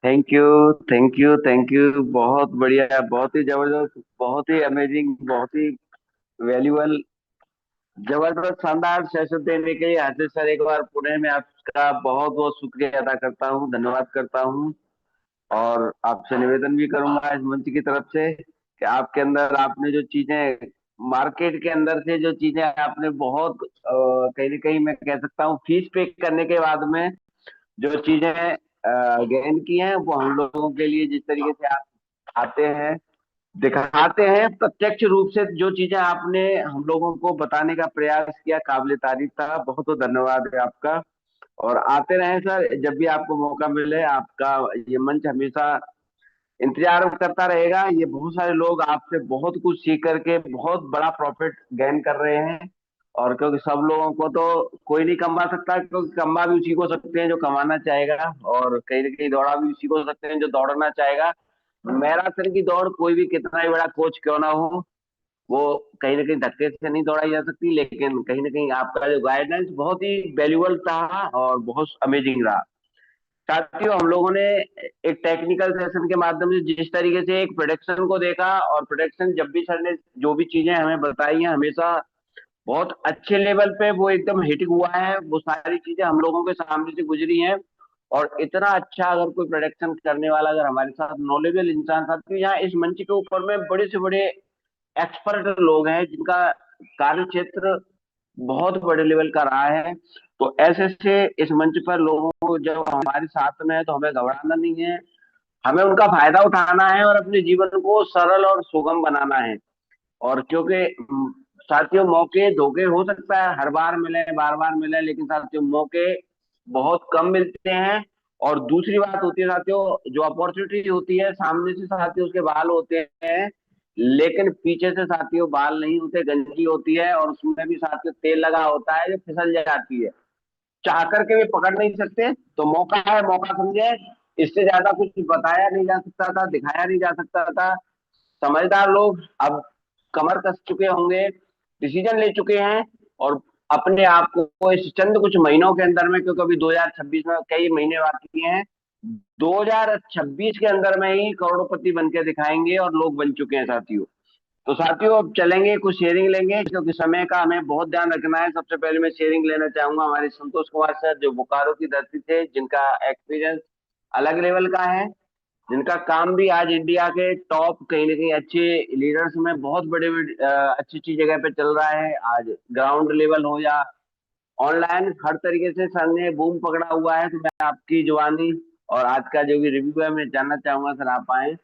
Thank you, thank you, thank you. बहुत बढ़िया, बहुत ही जबरदस्त, बहुत ही अमेजिंग, बहुत ही वैल्यूबल, जबरदस्त शानदार सेशन देने के लिए आशीष सर, एक बार पुणे में आपका बहुत बहुत शुक्रिया अदा करता हूँ, धन्यवाद करता हूँ। और आपसे निवेदन भी करूंगा इस मंच की तरफ से कि आपके अंदर आपने जो चीजें मार्केट के अंदर से जो चीजें आपने बहुत कहीं ना कहीं मैं कह सकता हूँ फीस पे करने के बाद में जो चीजें गेन की हैं, वो हम लोगों के लिए जिस तरीके से आप आते हैं दिखाते हैं प्रत्यक्ष रूप से। जो चीजें आपने हम लोगों को बताने का प्रयास किया, काबिल तारीफ था। बहुत बहुत धन्यवाद है आपका। और आते रहें सर, जब भी आपको मौका मिले। आपका ये मंच हमेशा इंतजार करता रहेगा। ये बहुत सारे लोग आपसे बहुत कुछ सीख करके बहुत बड़ा प्रॉफिट गेन कर रहे हैं। और क्योंकि सब लोगों को तो कोई नहीं कमा सकता, क्योंकि कमा भी उसी को सकते हैं जो कमाना चाहेगा, और कहीं ना कहीं दौड़ा भी उसी को सकते हैं जो दौड़ना चाहेगा। मैराथन की दौड़ कोई भी कितना ही बड़ा कोच क्यों ना हो, वो कहीं ना कहीं धक्के से नहीं दौड़ाई जा सकती, लेकिन कहीं ना कहीं आपका जो गाइडेंस बहुत ही वैल्यूबल था और बहुत अमेजिंग रहा। साथियों, हम लोगों ने एक टेक्निकल सेशन के माध्यम से जिस तरीके से एक प्रोडक्शन को देखा, और प्रोडक्शन जब भी सर ने जो भी चीजें हमें बताई हैं, हमेशा बहुत अच्छे लेवल पे वो एकदम हिट हुआ है। वो सारी चीजें हम लोगों के सामने से गुजरी हैं। और इतना अच्छा अगर कोई प्रोडक्शन करने वाला अगर हमारे साथ नॉलेजेबल इंसान साथ, तो यहाँ इस मंच के ऊपर में बड़े से बड़े एक्सपर्ट लोग हैं जिनका कार्य क्षेत्र बहुत बड़े लेवल का रहा है। तो ऐसे से इस मंच पर लोगों को जब हमारे साथ में है तो हमें घबराना नहीं है। हमें उनका फायदा उठाना है और अपने जीवन को सरल और सुगम बनाना है। और क्योंकि साथियों, मौके धोखे हो सकता है, हर बार मिले बार बार मिले, लेकिन साथियों मौके बहुत कम मिलते हैं। और दूसरी बात होती है साथियों, जो अपॉर्चुनिटी होती है सामने से साथियों उसके बाल होते हैं, लेकिन पीछे से साथियों बाल नहीं होते, गंजी होती है। और उसमें भी साथियों तेल लगा होता है जो फिसल जाती है। चाह करके भी पकड़ नहीं सकते। तो मौका है, मौका समझे। इससे ज्यादा कुछ बताया नहीं जा सकता था, दिखाया नहीं जा सकता था। समझदार लोग अब कमर कस चुके होंगे, डिसीजन ले चुके हैं, और अपने आप को इस चंद कुछ महीनों के अंदर में, क्योंकि अभी 2026 में कई महीने बाकी हैं, 2026 के अंदर में ही करोड़पति बन के दिखाएंगे, और लोग बन चुके हैं साथियों। तो साथियों, अब चलेंगे, कुछ शेयरिंग लेंगे, क्योंकि समय का हमें बहुत ध्यान रखना है। सबसे पहले मैं शेयरिंग लेना चाहूंगा हमारे संतोष कुमार सर, जो बोकारो की धरती थे, जिनका एक्सपीरियंस अलग लेवल का है, जिनका काम भी आज इंडिया के टॉप कहीं ना कहीं अच्छे लीडर्स में बहुत बड़े अच्छी अच्छी जगह पे चल रहा है। आज ग्राउंड लेवल हो या ऑनलाइन, हर तरीके से सर ने बूम पकड़ा हुआ है। तो मैं आपकी जुबानी और आज का जो भी रिव्यू है मैं जानना चाहूंगा। सर आप आए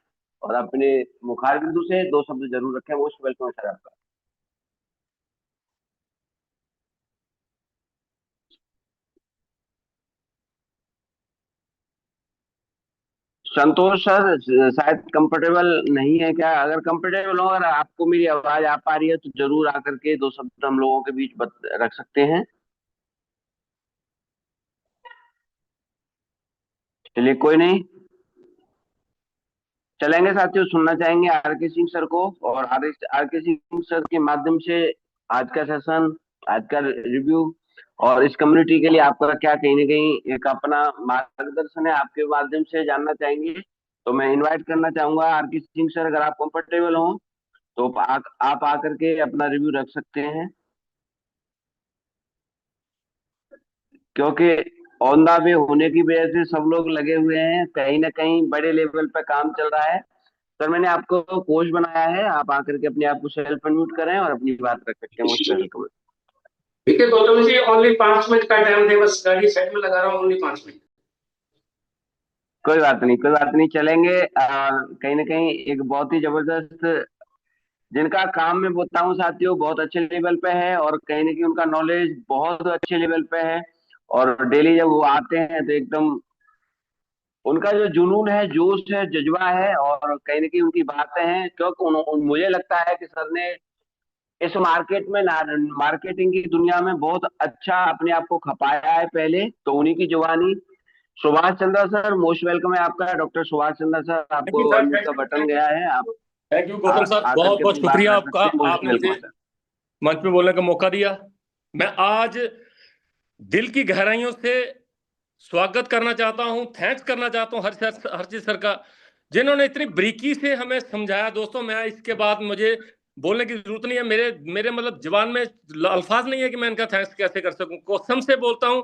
और अपने मुखार बिंदु से दो शब्द जरूर रखें। मोस्ट वेलकम सर आपका। संतोष सर शायद कंफर्टेबल नहीं है क्या? अगर कंफर्टेबल हो, अगर आपको मेरी आवाज आ पा रही है, तो जरूर आकर के दो शब्द हम लोगों के बीच रख सकते हैं। चलिए, कोई नहीं, चलेंगे साथियों। सुनना चाहेंगे आर के सिंह सर को, और आर के सिंह सर के माध्यम से आज का सेशन, आज का रिव्यू, और इस कम्युनिटी के लिए आपका क्या कहीं ना कहीं एक अपना मार्गदर्शन है, आपके माध्यम से जानना चाहेंगे। तो मैं इनवाइट करना चाहूंगा आर के सिंह सर, अगर आप कंफर्टेबल हो तो आप आकर के अपना रिव्यू रख सकते हैं। क्योंकि ऑन द वे होने की वजह से सब लोग लगे हुए हैं, कहीं ना कहीं बड़े लेवल पे काम चल रहा है। सर, मैंने आपको कोच बनाया है, आप आकर के अपने आप को सेल्फ अनम्यूट करें और अपनी बात रख सकते हैं। Most welcome. ठीक है गौतम जी, ओनली 5 मिनट का टाइम दे, बस गाड़ी साइड में लगा रहा हूँ, ओनली 5 मिनट। कोई बात नहीं, कोई बात नहीं, चलेंगे। कहीं ना कहीं एक बहुत ही जबरदस्त, जिनका काम मैं बोलता हूँ साथियों बहुत अच्छे लेवल पे है, और कहीं ना कहीं उनका नॉलेज बहुत अच्छे लेवल पे है। और डेली जब वो आते हैं तो एकदम उनका जो जुनून है, जोश है, जज्बा है, और कहीं ना कहीं उनकी बातें हैं। क्योंकि मुझे लगता है कि सर ने इस मार्केट में, मार्केटिंग की दुनिया में बहुत अच्छा अपने आप को खपाया है पहले। तो उन्हीं की जुबानी। Subhash Chandra sir, most welcome है आपका। डॉक्टर सुभाष चंद्र सर, आपको अनम्यूट का बटन गया है, आप थैंक यू गौतम सर, आकर बहुत के बहुत अपनी बात शुक्रिया रख आपका, सकते हैं। मोस्ट आपने वेलकम मुझे सर। मंच पे बोलने का मौका दिया। मैं आज दिल की गहराइयों से स्वागत करना चाहता हूं, थैंक्स करना चाहता हूं हर्षित सर का, जिन्होंने इतनी बारीकी से हमें समझाया। दोस्तों, मैं इसके बाद मुझे बोलने की जरूरत नहीं है, मेरे मेरे मतलब जबान में अल्फाज नहीं है कि मैं इनका थैंक्स कैसे कर सकूं। कसम से बोलता हूं,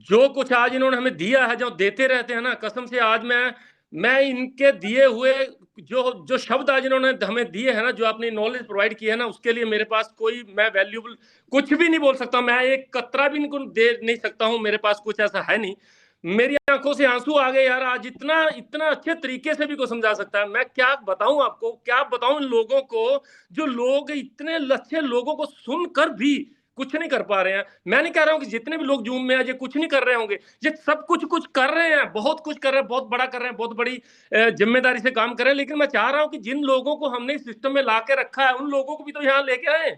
जो कुछ आज इन्होंने हमें दिया है, जो देते रहते हैं ना, कसम से आज मैं इनके दिए हुए जो जो शब्द आज इन्होंने हमें दिए हैं ना, जो आपने नॉलेज प्रोवाइड की है ना, उसके लिए मेरे पास कोई, मैं वैल्यूबल कुछ भी नहीं बोल सकता। मैं एक कतरा भी इनको दे नहीं सकता हूं, मेरे पास कुछ ऐसा है नहीं। मेरी आंखों से आंसू आ गए यार। आज इतना इतना अच्छे तरीके से भी कोई समझा सकता है? मैं क्या बताऊं आपको, क्या बताऊं इन लोगों को, जो लोग इतने अच्छे लोगों को सुनकर भी कुछ नहीं कर पा रहे हैं। मैं नहीं कह रहा हूं कि जितने भी लोग जूम में आज ये कुछ नहीं कर रहे होंगे, ये सब कुछ कर रहे हैं, बहुत कुछ कर रहे हैं, बहुत बड़ा कर रहे हैं, बहुत बड़ी जिम्मेदारी से काम कर रहे हैं। लेकिन मैं चाह रहा हूं कि जिन लोगों को हमने इस सिस्टम में ला के रखा है, उन लोगों को भी तो यहाँ लेके आए,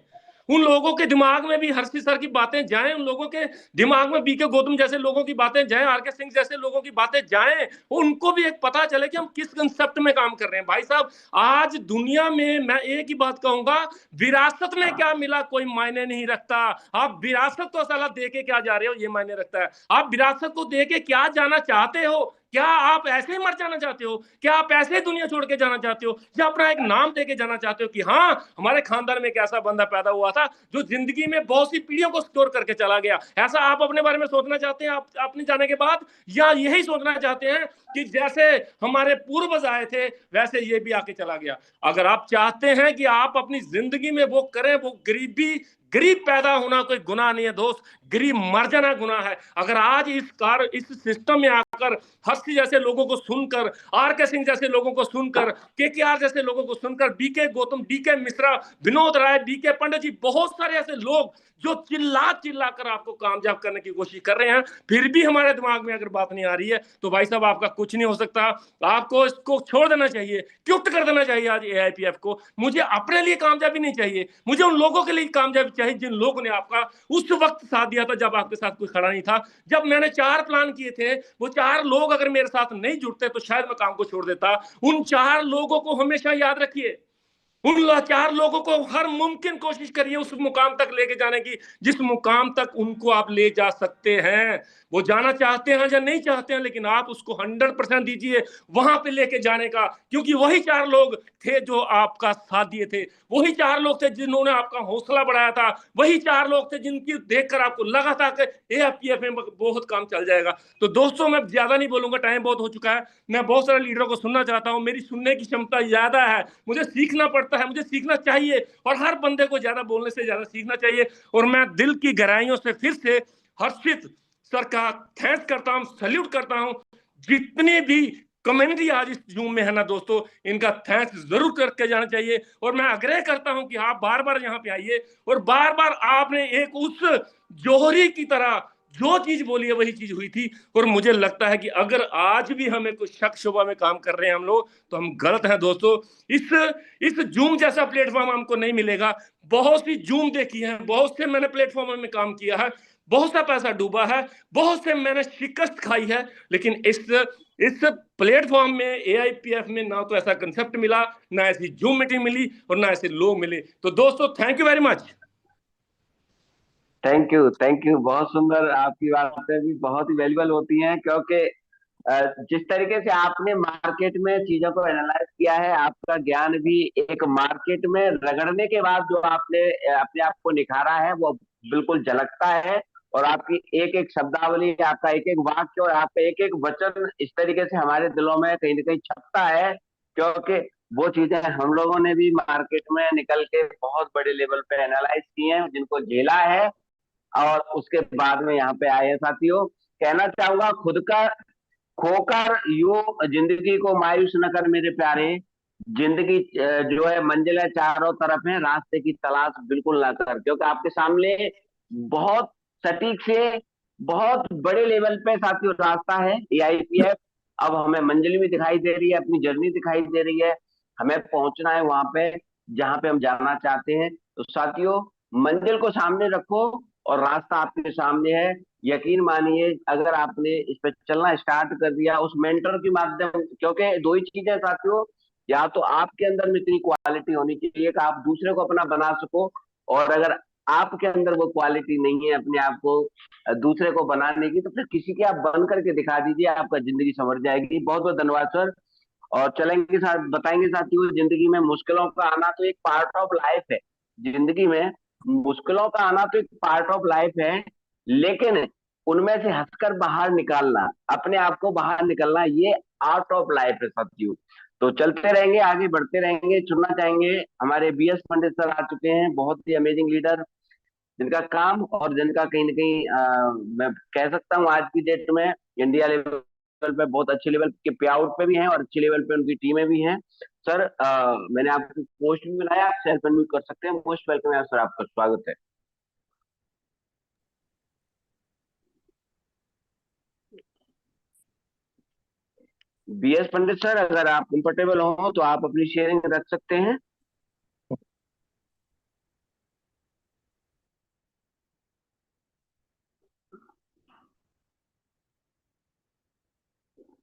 उन लोगों के दिमाग में भी हर्षित सर की बातें जाएं, उन लोगों के दिमाग में बीके गौतम जैसे लोगों की बातें जाएं, आर के सिंह जैसे लोगों की बातें जाएं, उनको भी एक पता चले कि हम किस कंसेप्ट में काम कर रहे हैं। भाई साहब, आज दुनिया में मैं एक ही बात कहूंगा, विरासत में क्या मिला कोई मायने नहीं रखता। आप विरासत को साला दे के क्या जा रहे हो, ये मायने रखता है। आप विरासत को दे के क्या जाना चाहते हो? क्या आप ऐसे ही मर जाना चाहते हो? क्या आप ऐसे ही दुनिया छोड़ के जाना चाहते हो? या अपना एक नाम दे के जाना चाहते हो कि हाँ, हमारे खानदान में एक ऐसा बंदा पैदा हुआ था जो जिंदगी में बहुत सी पीढ़ियों को स्टोर करके चला गया? ऐसा आप अपने बारे में सोचना चाहते हैं आप अपने जाने के बाद, या यही सोचना चाहते हैं कि जैसे हमारे पूर्वज आए थे वैसे ये भी आके चला गया? अगर आप चाहते हैं कि आप अपनी जिंदगी में वो करें, वो गरीब पैदा होना कोई गुनाह नहीं है दोस्त, गरीब मर जाना गुनाह है। अगर आज इस सिस्टम में आकर हस्ती जैसे लोगों को सुनकर, आर के सिंह जैसे लोगों को सुनकर, केकेआर जैसे लोगों को सुनकर, BK Gautam, DK Mishra, Vinod Rai, BK पंडित जी, बहुत सारे ऐसे लोग जो चिल्ला चिल्ला कर आपको कामयाब करने की कोशिश कर रहे हैं, फिर भी हमारे दिमाग में अगर बात नहीं आ रही है तो भाई साहब आपका कुछ नहीं हो सकता। आपको इसको छोड़ देना चाहिए, क्विट कर देना चाहिए आज एआईपीएफ को। मुझे अपने लिए कामयाबी नहीं चाहिए, मुझे उन लोगों के लिए कामयाबी चाहिए जिन लोगों ने आपका उस वक्त साथ दिया था जब आपके साथ कोई खड़ा नहीं था। जब मैंने 4 प्लान किए थे, वो 4 लोग अगर मेरे साथ नहीं जुड़ते तो शायद मैं काम को छोड़ देता। उन 4 लोगों को हमेशा याद रखिए, उन लाचार लोगों को हर मुमकिन कोशिश करिए उस मुकाम तक लेके जाने की जिस मुकाम तक उनको आप ले जा सकते हैं। वो जाना चाहते हैं या नहीं चाहते हैं, लेकिन आप उसको 100% दीजिए वहां पे लेके जाने का, क्योंकि वही 4 लोग थे जो आपका साथ दिए थे, वही 4 लोग थे जिन्होंने आपका हौसला बढ़ाया था, वही 4 लोग थे जिनकी देखकर आपको लगा था कि एआईपीएफ में बहुत काम चल जाएगा। तो दोस्तों, मैं ज्यादा नहीं बोलूंगा, टाइम बहुत हो चुका है। मैं बहुत सारे लीडरों को सुनना चाहता हूं, मेरी सुनने की क्षमता ज्यादा है, मुझे सीखना पड़ता है, मुझे सीखना चाहिए, और हर बंदे को ज्यादा बोलने से ज्यादा सीखना चाहिए। और मैं दिल की गहराइयों से फिर से हर्षित सर का थैंक्स करता हूं, सैल्यूट करता हूं। जितने भी कम्युनिटी आज इस जूम में है ना दोस्तों, इनका थैंक्स जरूर करके जाना चाहिए। और मैं आग्रह करता हूं कि आप बार बार यहाँ पे आइए, और बार बार आपने एक उस जौहरी की तरह जो चीज बोली है वही चीज हुई थी। और मुझे लगता है कि अगर आज भी हमें कुछ शक शुबा में काम कर रहे हैं हम लोग, तो हम गलत हैं दोस्तों। इस जूम जैसा प्लेटफॉर्म हमको नहीं मिलेगा। बहुत सी जूम देखी है, बहुत से मैंने प्लेटफॉर्म में काम किया है, बहुत सा पैसा डूबा है, बहुत से मैंने शिकस्त खाई है, लेकिन इस प्लेटफॉर्म में एआईपीएफ में ना तो ऐसा कंसेप्ट मिला, ना ऐसी जूम मीटिंग मिली, और ना ऐसे लोग मिले। तो दोस्तों, thank you very much. Thank you, thank you. बहुत सुंदर, आपकी बातें भी बहुत ही वैल्यूबल होती हैं, क्योंकि जिस तरीके से आपने मार्केट में चीजों को एनालाइज किया है, आपका ज्ञान भी एक मार्केट में रगड़ने के बाद जो आपने अपने आप को निखारा है वो बिल्कुल झलकता है। और आपकी एक एक शब्दावली, आपका एक एक वाक्य और आपका एक एक वचन इस तरीके से हमारे दिलों में कहीं ना कहीं छपता है, क्योंकि वो चीजें हम लोगों ने भी मार्केट में निकल के बहुत बड़े लेवल पे एनालाइज की हैं, जिनको झेला है, और उसके बाद में यहाँ पे आए हैं। साथियों, कहना चाहूंगा, खुद का खोकर यूं जिंदगी को मायूस न कर मेरे प्यारे। जिंदगी जो है मंजिलें चारों तरफ है, रास्ते की तलाश बिल्कुल ना कर, क्योंकि आपके सामने बहुत सटीक से बहुत बड़े लेवल पे साथियों रास्ता है एआईपीएफ। अब हमें मंजिल भी दिखाई दे रही है, अपनी जर्नी दिखाई दे रही है, हमें पहुंचना है वहां पे जहां पे हम जाना चाहते हैं। तो साथियों, मंजिल को सामने रखो और रास्ता आपके सामने है। यकीन मानिए, अगर आपने इस पर चलना स्टार्ट कर दिया उस मेंटर के माध्यम, क्योंकि 2 ही चीजें साथियों, या तो आपके अंदर में इतनी क्वालिटी होनी चाहिए कि आप दूसरे को अपना बना सको, और अगर आपके अंदर वो क्वालिटी नहीं है अपने आप को दूसरे को बनाने की, तो फिर किसी के आप बन करके दिखा दीजिए, आपका जिंदगी संवर जाएगी। बहुत बहुत धन्यवाद सर। और चलेंगे साथ, बताएंगे साथियों, जिंदगी में मुश्किलों का आना तो एक पार्ट ऑफ लाइफ है। जिंदगी में मुश्किलों का आना तो एक पार्ट ऑफ लाइफ है, लेकिन उनमें से हंसकर बाहर निकालना, अपने आप को बाहर निकलना, ये आर्ट ऑफ लाइफ है साथियों। तो चलते रहेंगे, आगे बढ़ते रहेंगे। चुनना चाहेंगे, हमारे बीएस पंडित सर आ चुके हैं, बहुत ही अमेजिंग लीडर। जिनका काम और जिनका कहीं ना कहीं मैं कह सकता हूँ आज की डेट में इंडिया लेवल पे बहुत अच्छे लेवल के पे आउट पे भी हैं और अच्छे लेवल पे उनकी टीमें भी हैं। सर मैंने आपको पोस्ट भी मिलाया, आप सेल्फ अनम्यूट कर सकते हैं। मोस्ट वेलकम है सर, आपका स्वागत है। बीएस पंडित सर, अगर आप कंफर्टेबल हो तो आप अपनी शेयरिंग रख सकते हैं।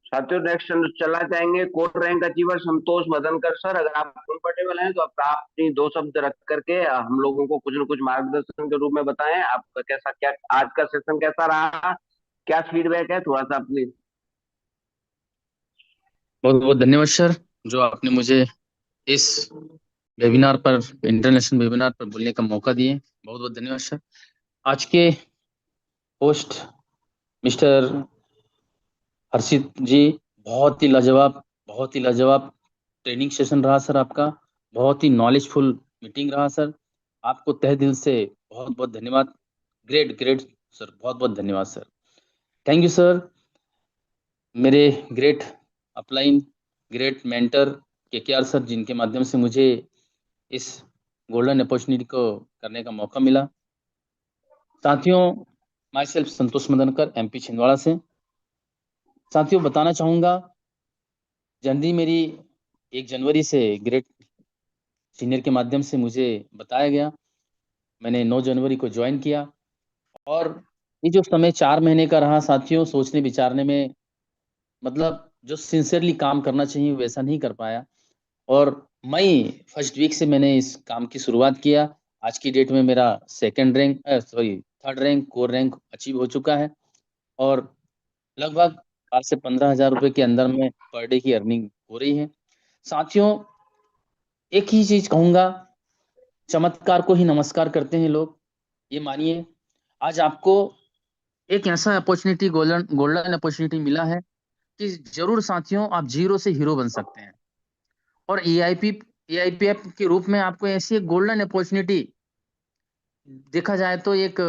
साथियों नेक्स्ट चलना चाहेंगे कोर रैंक अचीवर संतोष मदनकर सर, अगर आप कंफर्टेबल हैं तो आप अपनी दो शब्द रख करके हम लोगों को कुछ न कुछ मार्गदर्शन के रूप में बताएं। आपका कैसा, क्या आज का सेशन कैसा रहा, क्या फीडबैक है, थोड़ा सा अपनी। बहुत बहुत धन्यवाद सर, जो आपने मुझे इस वेबिनार पर, इंटरनेशनल वेबिनार पर बोलने का मौका दिए। बहुत बहुत धन्यवाद सर। आज के होस्ट मिस्टर हर्षित जी, बहुत ही लाजवाब ट्रेनिंग सेशन रहा सर आपका। बहुत ही नॉलेजफुल मीटिंग रहा सर। आपको तहे दिल से बहुत बहुत धन्यवाद। ग्रेट ग्रेट सर, बहुत बहुत धन्यवाद सर। Thank you sir. मेरे great upline, great mentor KKR sir, जिनके माध्यम से मुझे इस गोल्डन अपॉर्चुनिटी को करने का मौका मिला। साथियों, my self Santosh Madankar, MP Chhindwara से। साथियों, बताना चाहूँगा, जर्नी मेरी 1 जनवरी से ग्रेट सीनियर के माध्यम से मुझे बताया गया। मैंने 9 जनवरी को ज्वाइन किया और ये जो समय 4 महीने का रहा साथियों, सोचने विचारने में, मतलब जो सिंसियरली काम करना चाहिए वैसा नहीं कर पाया। और मई फर्स्ट वीक से मैंने इस काम की शुरुआत किया। आज की डेट में मेरा third rank core rank achieve हो चुका है और लगभग 8 से 15 हज़ार रुपए के अंदर में पर डे की अर्निंग हो रही है। साथियों, एक ही चीज कहूंगा, चमत्कार को ही नमस्कार करते हैं लोग। ये मानिए, आज आपको एक ऐसा अपॉर्चुनिटी, गोल्डन गोल्डन अपॉर्चुनिटी मिला है कि जरूर साथियों आप जीरो से हीरो बन सकते हैं। और एआईपीएफ के रूप में आपको ऐसी एक गोल्डन अपॉर्चुनिटी, देखा जाए तो एक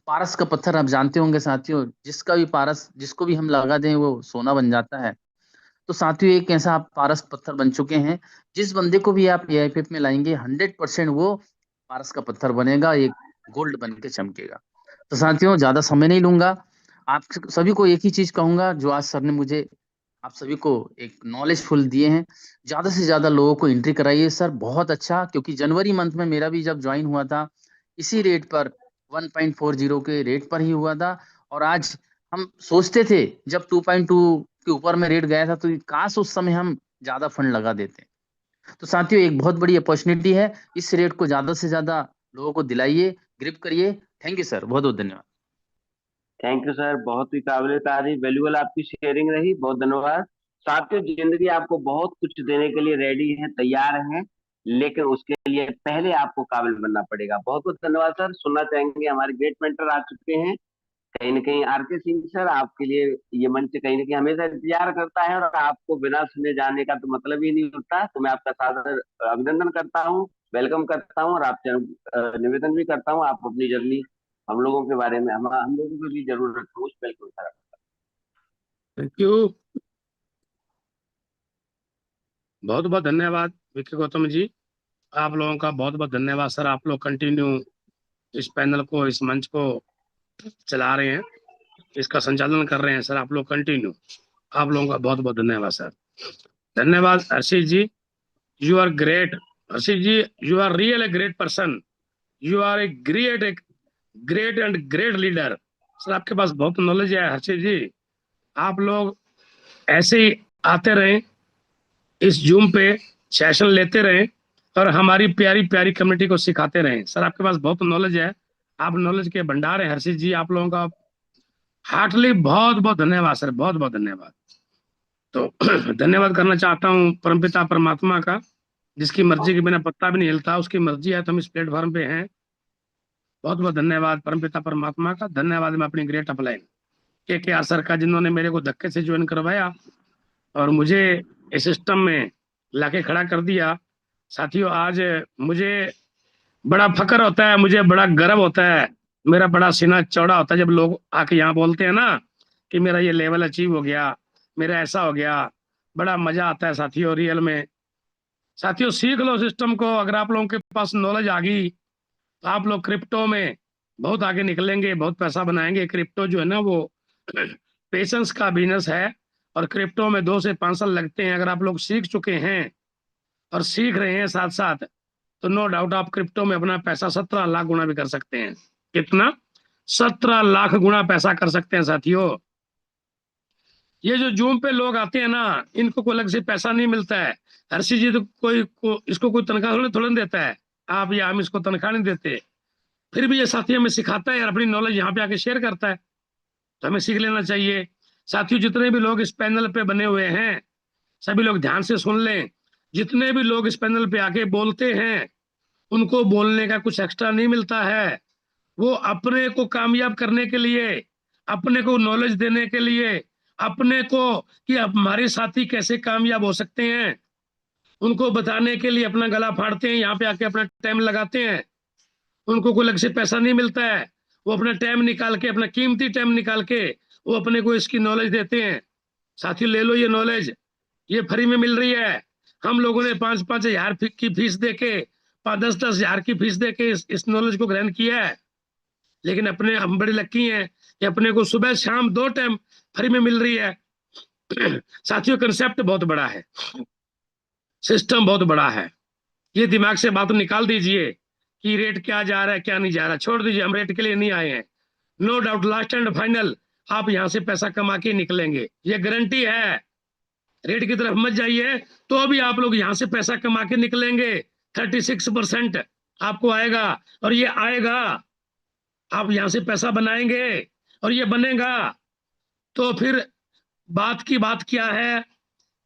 पारस का पत्थर, आप जानते होंगे साथियों, जिसका भी पारस, जिसको भी हम लगा दें वो सोना बन जाता है। तो साथियों, एक ऐसा आप पारस पत्थर बन चुके हैं, जिस बंदे को भी आप एआईपीएफ में लाएंगे 100% वो पारस का पत्थर बनेगा, एक गोल्ड बन के चमकेगा। तो साथियों, ज्यादा समय नहीं लूंगा। आप सभी को एक ही चीज कहूंगा, जो आज सर ने मुझे आप सभी को एक नॉलेजफुल दिए हैं, ज्यादा से ज्यादा लोगों को एंट्री कराइए सर। बहुत अच्छा, क्योंकि जनवरी मंथ में मेरा भी जब ज्वाइन हुआ था इसी रेट पर 1.40 के रेट पर ही हुआ था। और आज हम सोचते थे, जब 2.2 के ऊपर में रेट गया था, तो काश उस समय हम ज्यादा फंड लगा देते। तो साथियों, एक बहुत बड़ी अपॉर्चुनिटी है, इस रेट को ज्यादा से ज्यादा लोगों को दिलाइए, ग्रिप करिए। थैंक यू सर, बहुत बहुत धन्यवाद। थैंक यू सर, बहुत ही काबिल तारीफ, वैल्यूबल आपकी शेयरिंग रही, बहुत धन्यवाद। साथियों, जिंदगी आपको बहुत कुछ देने के लिए रेडी है, तैयार है, लेकिन उसके लिए पहले आपको काबिल बनना पड़ेगा। बहुत बहुत धन्यवाद सर। सुनना चाहेंगे, हमारे ग्रेट मेंटर आ चुके हैं कहीं ना कहीं, आरके सिंह सर। आपके लिए ये मंच कहीं ना कहीं हमेशा इंतजार करता है और आपको बिना सुने जाने का तो मतलब ही नहीं होता। तो मैं आपका सादर अभिनंदन करता हूँ, वेलकम करता हूँ और आपसे निवेदन भी करता हूँ, आप अपनी जर्नी हम लोगों के बारे में, हम लोगों को भी जरूर रखें। बिल्कुल सर। थैंक यू, बहुत बहुत धन्यवाद विक्की गौतम जी। आप लोगों का बहुत बहुत धन्यवाद सर। आप लोग कंटिन्यू इस पैनल को, इस मंच को चला रहे हैं, इसका संचालन कर रहे हैं सर। आप लोग कंटिन्यू, आप लोगों का बहुत बहुत धन्यवाद सर। धन्यवाद Harshit ji, you are great. Harshit ji, you are real a great person, you are a great and great leader. Sir आपके पास बहुत नॉलेज है हर्षित जी। आप लोग ऐसे ही आते रहें, इस जूम पे सेशन लेते रहें और हमारी प्यारी प्यारी कम्युनिटी को सिखाते रहें। सर आपके पास बहुत नॉलेज है, आप नॉलेज के भंडार हैं हर्षित जी। आप लोगों का हार्टली बहुत बहुत धन्यवाद सर, बहुत बहुत धन्यवाद। तो धन्यवाद करना चाहता हूँ परमपिता परमात्मा का, जिसकी मर्जी के बिना पत्ता भी नहीं हिलता, उसकी मर्जी है तो हम इस प्लेटफॉर्म पे हैं। बहुत बहुत धन्यवाद परमपिता परमात्मा का। धन्यवाद मैं अपनी ग्रेट अपलाइन के सर का, जिन्होंने मेरे को धक्के से ज्वाइन करवाया और मुझे इस सिस्टम में लाके खड़ा कर दिया। साथियों, आज मुझे बड़ा फक्र होता है, मुझे बड़ा गर्व होता है, मेरा बड़ा सीना चौड़ा होता है जब लोग आके यहाँ बोलते हैं ना कि मेरा ये लेवल अचीव हो गया, मेरा ऐसा हो गया। बड़ा मजा आता है साथियों रियल में। साथियों सीख लो सिस्टम को। अगर आप लोगों के पास नॉलेज आ गई तो आप लोग क्रिप्टो में बहुत आगे निकलेंगे, बहुत पैसा बनाएंगे। क्रिप्टो जो है ना वो पेशेंस का बिजनेस है, और क्रिप्टो में 2 से 5 साल लगते हैं। अगर आप लोग सीख चुके हैं और सीख रहे हैं साथ साथ, तो नो डाउट आप क्रिप्टो में अपना पैसा 17 लाख गुना भी कर सकते हैं। कितना? 17 लाख गुना पैसा कर सकते हैं साथियों। ये जो जूम पे लोग आते हैं ना, इनको कोई अलग से पैसा नहीं मिलता है। हर्षी जी तो इसको कोई तनख्वाह थोड़ा देता है, आप या हम इसको तनख्वाह नहीं देते। फिर भी ये साथी हमें सिखाता है और अपनी नॉलेज यहाँ पे आके शेयर करता है, तो हमें सीख लेना चाहिए। साथियों जितने भी लोग इस पैनल पे बने हुए हैं, सभी लोग ध्यान से सुन लें। जितने भी लोग इस पैनल पे आके बोलते हैं, उनको बोलने का कुछ एक्स्ट्रा नहीं मिलता है। वो अपने को कामयाब करने के लिए, अपने को नॉलेज देने के लिए, अपने को कि हमारे साथी कैसे कामयाब हो सकते हैं, उनको बताने के लिए अपना गला फाड़ते हैं, यहाँ पे आके अपना टाइम लगाते हैं। उनको कोई अलग से पैसा नहीं मिलता है। वो अपना टाइम निकाल के, अपना कीमती टाइम निकाल के वो अपने को इसकी नॉलेज देते हैं। साथियों ले लो ये नॉलेज, ये फ्री में मिल रही है। हम लोगों ने 5-5 हजार की फीस दे के, 10-10 हजार की फीस दे के इस नॉलेज को ग्रहण किया है। लेकिन अपने हम बड़े लकी हैं कि अपने को सुबह शाम 2 टाइम फ्री में मिल रही है। साथियों कंसेप्ट बहुत बड़ा है, सिस्टम बहुत बड़ा है। ये दिमाग से बात निकाल दीजिए कि रेट क्या जा रहा है क्या नहीं जा रहा, छोड़ दीजिए। हम रेट के लिए नहीं आए हैं। No doubt last and final आप यहाँ से पैसा कमा के निकलेंगे, ये गारंटी है। रेट की तरफ मत जाइए, तो भी आप लोग यहाँ से पैसा कमा के निकलेंगे। 36% आपको आएगा, और ये आएगा। आप यहाँ से पैसा बनाएंगे और ये बनेगा। तो फिर बात की बात क्या है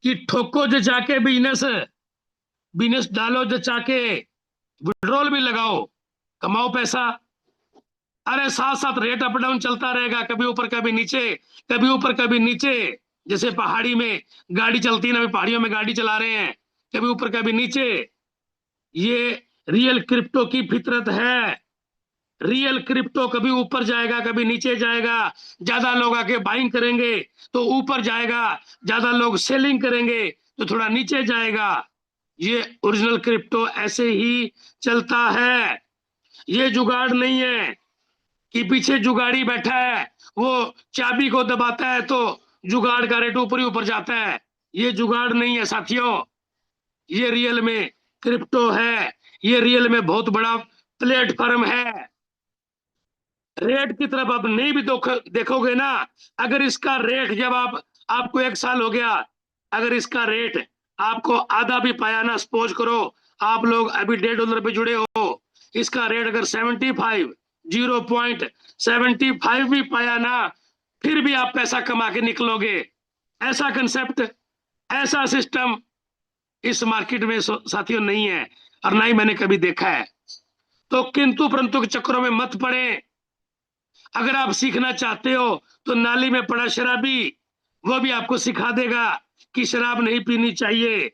कि ठोको जो जाके बिजनेस डालो जो चाके, विड्रॉल भी लगाओ, कमाओ पैसा। अरे साथ साथ रेट अप डाउन चलता रहेगा, कभी ऊपर कभी नीचे, कभी ऊपर कभी नीचे। जैसे पहाड़ी में गाड़ी चलती है ना, पहाड़ियों में गाड़ी चला रहे हैं, कभी ऊपर कभी नीचे। ये रियल क्रिप्टो की फितरत है। रियल क्रिप्टो कभी ऊपर जाएगा कभी नीचे जाएगा। ज्यादा लोग आके बाइंग करेंगे तो ऊपर जाएगा, ज्यादा लोग सेलिंग करेंगे तो थोड़ा नीचे जाएगा। ये ओरिजिनल क्रिप्टो ऐसे ही चलता है। ये जुगाड़ नहीं है कि पीछे जुगाड़ी बैठा है, वो चाबी को दबाता है तो जुगाड़ का रेट ऊपर ही ऊपर जाता है। ये जुगाड़ नहीं है साथियों, ये रियल में क्रिप्टो है। ये रियल में बहुत बड़ा प्लेटफॉर्म है। रेट की तरफ आप नहीं भी देखोगे ना, अगर इसका रेट जब आपको 1 साल हो गया, अगर इसका रेट आपको आधा भी पाया ना, सपोज करो आप लोग अभी $1.5 पे जुड़े हो, इसका रेट अगर 0.75 भी पाया ना, फिर भी आप पैसा कमा के निकलोगे। ऐसा कंसेप्ट, ऐसा सिस्टम इस मार्केट में साथियों नहीं है, और ना ही मैंने कभी देखा है। तो किंतु परंतु के चक्करों में मत पड़े। अगर आप सीखना चाहते हो तो नाली में पड़ा शराबी वो भी आपको सिखा देगा कि शराब नहीं पीनी चाहिए,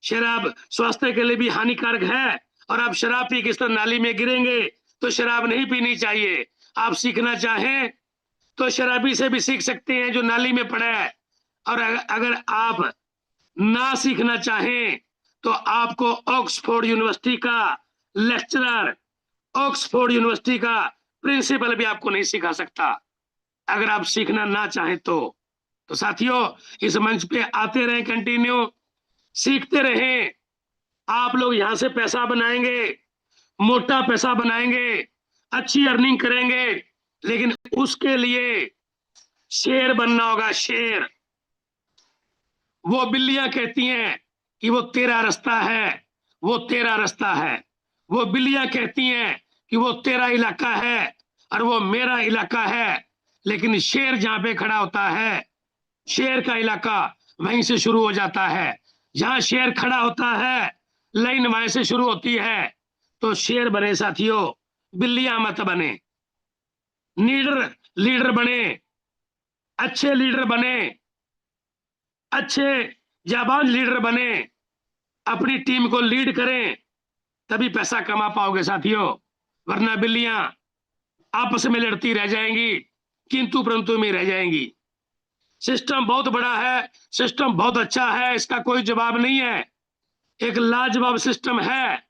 शराब स्वास्थ्य के लिए भी हानिकारक है, और आप शराब पी के इस तरह नाली में गिरेंगे तो शराब नहीं पीनी चाहिए। आप सीखना चाहें तो शराबी से भी सीख सकते हैं जो नाली में पड़ा है। और अगर आप ना सीखना चाहें तो आपको ऑक्सफोर्ड यूनिवर्सिटी का लेक्चरर, ऑक्सफोर्ड यूनिवर्सिटी का प्रिंसिपल भी आपको नहीं सिखा सकता, अगर आप सीखना ना चाहें तो साथियों इस मंच पे आते रहें, कंटिन्यू सीखते रहें। आप लोग यहाँ से पैसा बनाएंगे, मोटा पैसा बनाएंगे, अच्छी अर्निंग करेंगे, लेकिन उसके लिए शेर बनना होगा। शेर, वो बिल्लियां कहती हैं कि वो तेरा रास्ता है, वो तेरा रास्ता है। वो बिल्लियां कहती हैं कि वो तेरा इलाका है और वो मेरा इलाका है, लेकिन शेर जहां पे खड़ा होता है, शेर का इलाका वहीं से शुरू हो जाता है। जहां शेर खड़ा होता है, लाइन वहीं से शुरू होती है। तो शेर बने साथियों, बिल्लियां मत बने। लीडर बने, अच्छे लीडर बने, अच्छे जाबाज लीडर बने, अपनी टीम को लीड करें, तभी पैसा कमा पाओगे साथियों, वरना बिल्लियां आपस में लड़ती रह जाएंगी, किंतु परंतु में रह जाएंगी। सिस्टम बहुत बड़ा है, सिस्टम बहुत अच्छा है, इसका कोई जवाब नहीं है, एक लाजवाब सिस्टम है।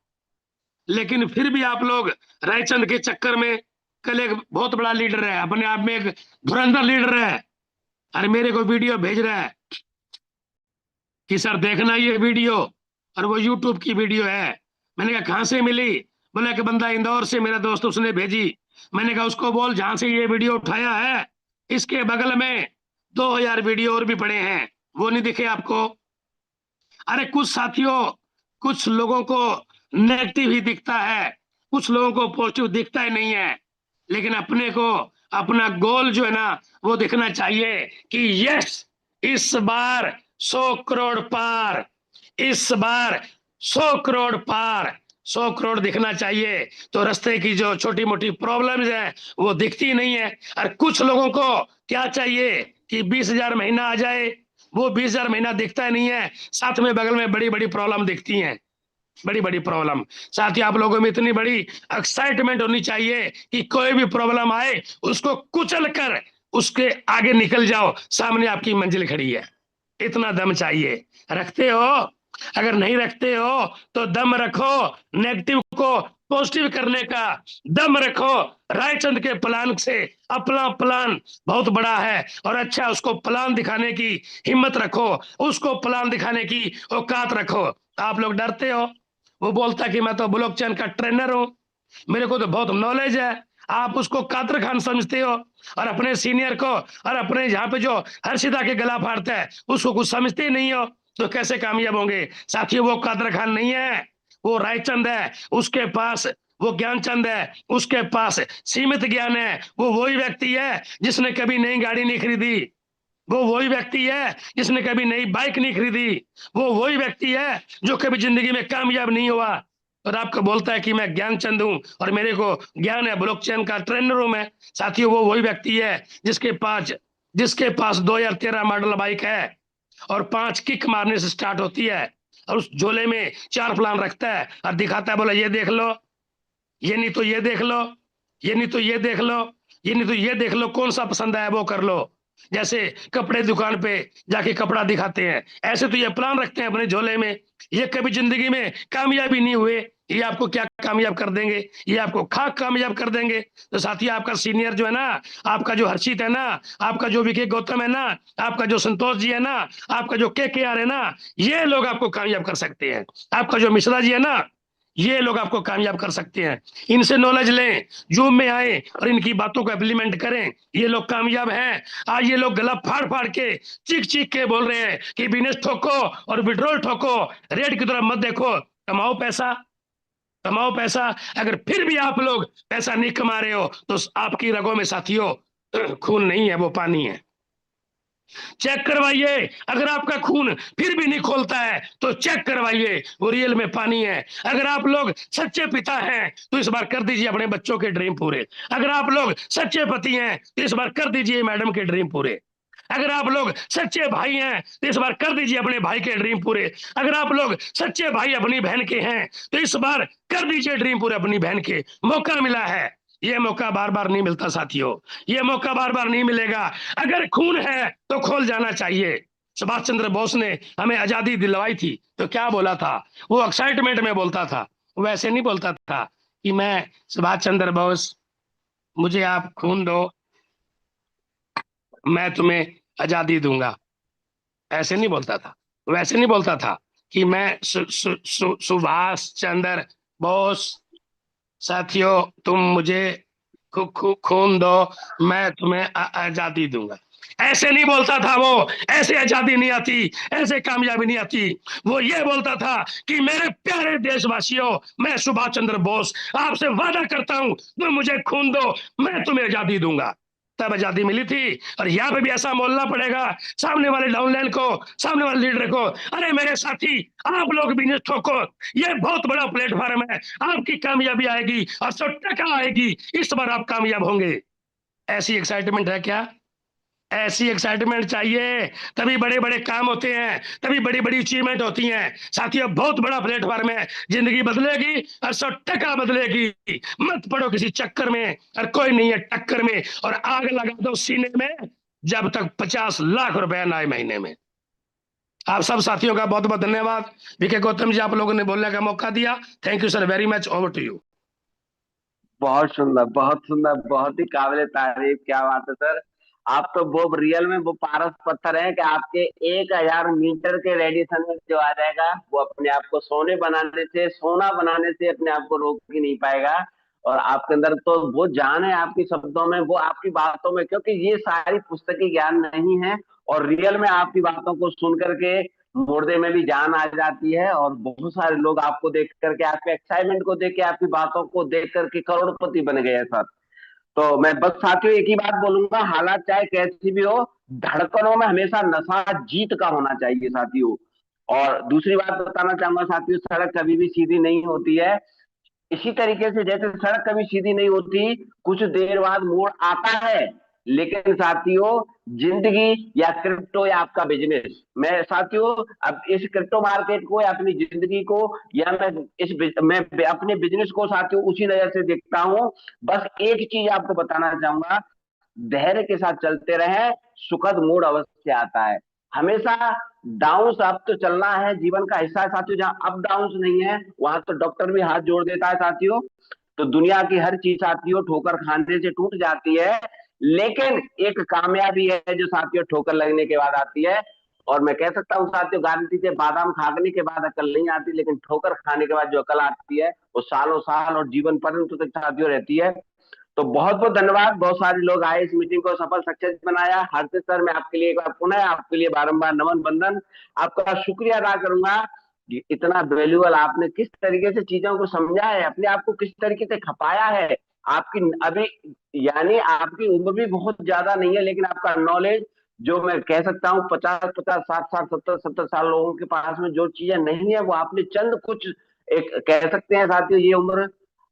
लेकिन फिर भी आप लोग रायचंद के चक्कर में, कल एक बहुत बड़ा लीडर है, अपने आप में एक धुरंधर लीडर है, और मेरे को वीडियो भेज रहा है कि सर देखना ये वीडियो, और वो यूट्यूब की वीडियो है। मैंने कहा कहाँ से मिली? बोला कि बंदा इंदौर से, मेरा दोस्त उसने भेजी। मैंने कहा उसको बोल जहां से ये वीडियो उठाया है, इसके बगल में 2000 वीडियो और भी पड़े हैं, वो नहीं दिखे आपको? अरे कुछ साथियों, कुछ लोगों को नेगेटिव ही दिखता है, कुछ लोगों को पॉजिटिव दिखता ही नहीं है। लेकिन अपने को अपना गोल जो है ना, वो दिखना चाहिए कि यस, इस बार 100 करोड़ पार, इस बार 100 करोड़ पार, 100 करोड़ दिखना चाहिए। तो रास्ते की जो छोटी मोटी प्रॉब्लम्स है वो दिखती नहीं है। और कुछ लोगों को क्या चाहिए कि 20,000 महीना आ जाए, वो 20,000 महीना दिखता ही नहीं है, साथ में बगल में बड़ी बड़ी प्रॉब्लम दिखती हैं, बड़ी बड़ी प्रॉब्लम। साथ ही आप लोगों में इतनी बड़ी एक्साइटमेंट होनी चाहिए कि कोई भी प्रॉब्लम आए उसको कुचल कर उसके आगे निकल जाओ, सामने आपकी मंजिल खड़ी है। इतना दम चाहिए। रखते हो? अगर नहीं रखते हो तो दम रखो, नेगेटिव को पॉजिटिव करने का दम रखो। रायचंद के प्लान से अपना प्लान बहुत बड़ा है और अच्छा, उसको प्लान दिखाने की हिम्मत रखो, उसको प्लान दिखाने की औकात रखो। आप लोग डरते हो, वो बोलता कि मैं तो ब्लॉकचेन का ट्रेनर हूं, मेरे को तो बहुत नॉलेज है। आप उसको कादर खान समझते हो, और अपने सीनियर को और अपने यहाँ पे जो हर्षिता के गला फाड़ता है उसको कुछ समझते ही नहीं हो, तो कैसे कामयाब होंगे? साथियों, वो कादर खान नहीं है, वो रायचंद है। उसके पास वो ज्ञानचंद है, उसके पास सीमित ज्ञान है। वो वही व्यक्ति है जिसने कभी नई गाड़ी नहीं खरीदी, वो वही व्यक्ति है जिसने कभी नई बाइक नहीं खरीदी, वो वही व्यक्ति है जो कभी जिंदगी में कामयाब नहीं हुआ, और आपको बोलता है कि मैं ज्ञानचंद हूं और मेरे को ज्ञान है, ब्लॉकचेन का ट्रेनर हूं मैं। साथियों, वो वही व्यक्ति है जिसके पास 2013 मॉडल बाइक है और 5 किक मारने से स्टार्ट होती है, और उस झोले में 4 प्लान रखता है और दिखाता है, बोला ये देख लो, ये नहीं तो ये देख लो, ये नहीं तो ये देख लो, ये नहीं तो ये देख लो, कौन सा पसंद आया वो कर लो। जैसे कपड़े दुकान पे जाके कपड़ा दिखाते हैं, ऐसे तो ये प्लान रखते हैं अपने झोले में। ये कभी जिंदगी में कामयाबी नहीं हुए, ये आपको क्या कामयाब कर देंगे? ये आपको खाक कामयाब कर देंगे। तो साथी, आपका सीनियर जो है ना, आपका जो हर्षित है ना, आपका जो विके गौतम है ना, आपका जो संतोष जी है ना, आपका जो के आर है ना, ये लोग आपको कामयाब कर सकते हैं। आपका जो मिश्रा जी है ना, ये लोग आपको कामयाब कर सकते हैं। इनसे नॉलेज लें, जूम में आए और इनकी बातों को इम्प्लीमेंट करें। ये लोग कामयाब हैं। आज ये लोग गला फाड़ फाड़ के, चीख चीख के बोल रहे हैं कि बिजनेस ठोको और विड्रॉल ठोको, रेट की तरफ मत देखो, कमाओ पैसा, कमाओ पैसा। अगर फिर भी आप लोग पैसा नहीं कमा रहे हो तो आपकी रगों में साथियों खून नहीं है, वो पानी है। चेक करवाइए। अगर आपका खून फिर भी नहीं खोलता है तो चेक करवाइए, वो रियल में पानी है। अगर आप लोग सच्चे पिता हैं तो इस बार कर दीजिए अपने बच्चों के ड्रीम पूरे। अगर आप लोग सच्चे पति हैं तो इस बार कर दीजिए मैडम के ड्रीम पूरे। अगर आप लोग सच्चे भाई हैं तो इस बार कर दीजिए अपने भाई के ड्रीम पूरे। अगर आप लोग सच्चे भाई अपनी बहन के हैं तो इस बार कर दीजिए ड्रीम पूरे अपनी बहन के। मौका मिला है, ये मौका बार बार नहीं मिलता साथियों, ये मौका बार बार नहीं मिलेगा। अगर खून है तो खोल जाना चाहिए। सुभाष चंद्र बोस ने हमें आजादी दिलवाई थी तो क्या बोला था? वो एक्साइटमेंट में बोलता था, वैसे नहीं बोलता था कि मैं सुभाष चंद्र बोस, मुझे आप खून दो, मैं तुम्हें आजादी दूंगा। ऐसे नहीं बोलता था, वैसे नहीं बोलता था कि मैं सुभाष चंद्र बोस, साथियों तुम मुझे खून दो, मैं तुम्हें आजादी दूंगा। ऐसे नहीं बोलता था वो, ऐसे आजादी नहीं आती, ऐसे कामयाबी नहीं आती। वो ये बोलता था कि मेरे प्यारे देशवासियों, मैं सुभाष चंद्र बोस आपसे वादा करता हूं, तुम मुझे खून दो, मैं तुम्हें आजादी दूंगा। तब आजादी मिली थी। और यहाँ पे भी ऐसा बोलना पड़ेगा सामने वाले डाउनलाइन को, सामने वाले लीडर को, अरे मेरे साथी, आप लोग बिजनेस ठोको, ये बहुत बड़ा प्लेटफॉर्म है, आपकी कामयाबी आएगी और 100% आएगी, इस बार आप कामयाब होंगे। ऐसी एक्साइटमेंट है क्या? ऐसी एक्साइटमेंट चाहिए, तभी बड़े बड़े काम होते हैं, तभी बड़ी बड़ी अचीवमेंट होती हैं। साथियों, बहुत बड़ा प्लेटफॉर्म है, जिंदगी बदलेगी और 100% बदलेगी। मत पड़ो किसी चक्कर में, और कोई नहीं है टक्कर में, और आग लगा दो सीने में जब तक 50 लाख रुपए ना आए महीने में। आप सब साथियों का बहुत बहुत धन्यवाद। वीके गौतम जी, आप लोगों ने बोलने का मौका दिया। Thank you sir, very much. Over to you. बहुत सुंदर, बहुत सुंदर, बहुत ही काबिले तारीफ। क्या बात है सर। आप तो वो रियल में वो पारस पत्थर हैं कि आपके 1000 मीटर के रेडिएशन में जो आ जाएगा वो अपने आप को सोना बनाने से अपने आप को रोक ही नहीं पाएगा। और आपके अंदर तो वो जान है, आपकी शब्दों में, वो आपकी बातों में, क्योंकि ये सारी पुस्तकी ज्ञान नहीं है। और रियल में आपकी बातों को सुन करके मुर्दे में भी जान आ जाती है। और बहुत सारे लोग आपको देख करके, आपके एक्साइटमेंट को देख के, आपकी बातों को देख करके करोड़पति बन गए हैं सर। तो मैं बस साथियों एक ही बात बोलूंगा, हालात चाहे कैसी भी हो, धड़कनों में हमेशा नशा जीत का होना चाहिए साथियों। और दूसरी बात बताना चाहूंगा साथियों, सड़क कभी भी सीधी नहीं होती है। इसी तरीके से जैसे सड़क कभी सीधी नहीं होती, कुछ देर बाद मोड़ आता है। लेकिन साथियों, जिंदगी या क्रिप्टो या आपका बिजनेस, मैं साथियों अब इस क्रिप्टो मार्केट को या अपनी जिंदगी को, या मैं अपने बिजनेस को साथियों उसी नजर से देखता हूं। बस एक चीज आपको बताना चाहूंगा, धैर्य के साथ चलते रहे, सुखद मोड़ अवश्य आता है। हमेशा डाउन अप तो चलना है, जीवन का हिस्सा है साथियों। जहां अप डाउन नहीं है वहां तो डॉक्टर भी हाथ जोड़ देता है साथियों। तो दुनिया की हर चीज साथियों ठोकर खाने से टूट जाती है, लेकिन एक कामयाबी है जो साथियों ठोकर लगने के बाद आती है। और मैं कह सकता हूँ साथियों, गारंटी से, बादाम खाने के बाद अकल नहीं आती, लेकिन ठोकर खाने के बाद जो अकल आती है वो सालों साल और जीवन पर्यंत तक साथियों रहती है। तो बहुत बहुत धन्यवाद, बहुत सारे लोग आए, इस मीटिंग को सफल सक्सेस बनाया। हर्षित सर, मैं आपके लिए एक बार पुनः आपके लिए बारंबार नमन बंदन, आपका शुक्रिया अदा करूंगा कि इतना वैल्यूअल आपने किस तरीके से चीजों को समझा है, अपने आप को किस तरीके से खपाया है। आपकी अभी यानी आपकी उम्र भी बहुत ज्यादा नहीं है, लेकिन आपका नॉलेज, जो मैं कह सकता हूँ 50-50, 60-60, 70-70 साल लोगों के पास में जो चीजें नहीं है, वो आपने चंद कुछ, एक कह सकते हैं साथियों, ये उम्र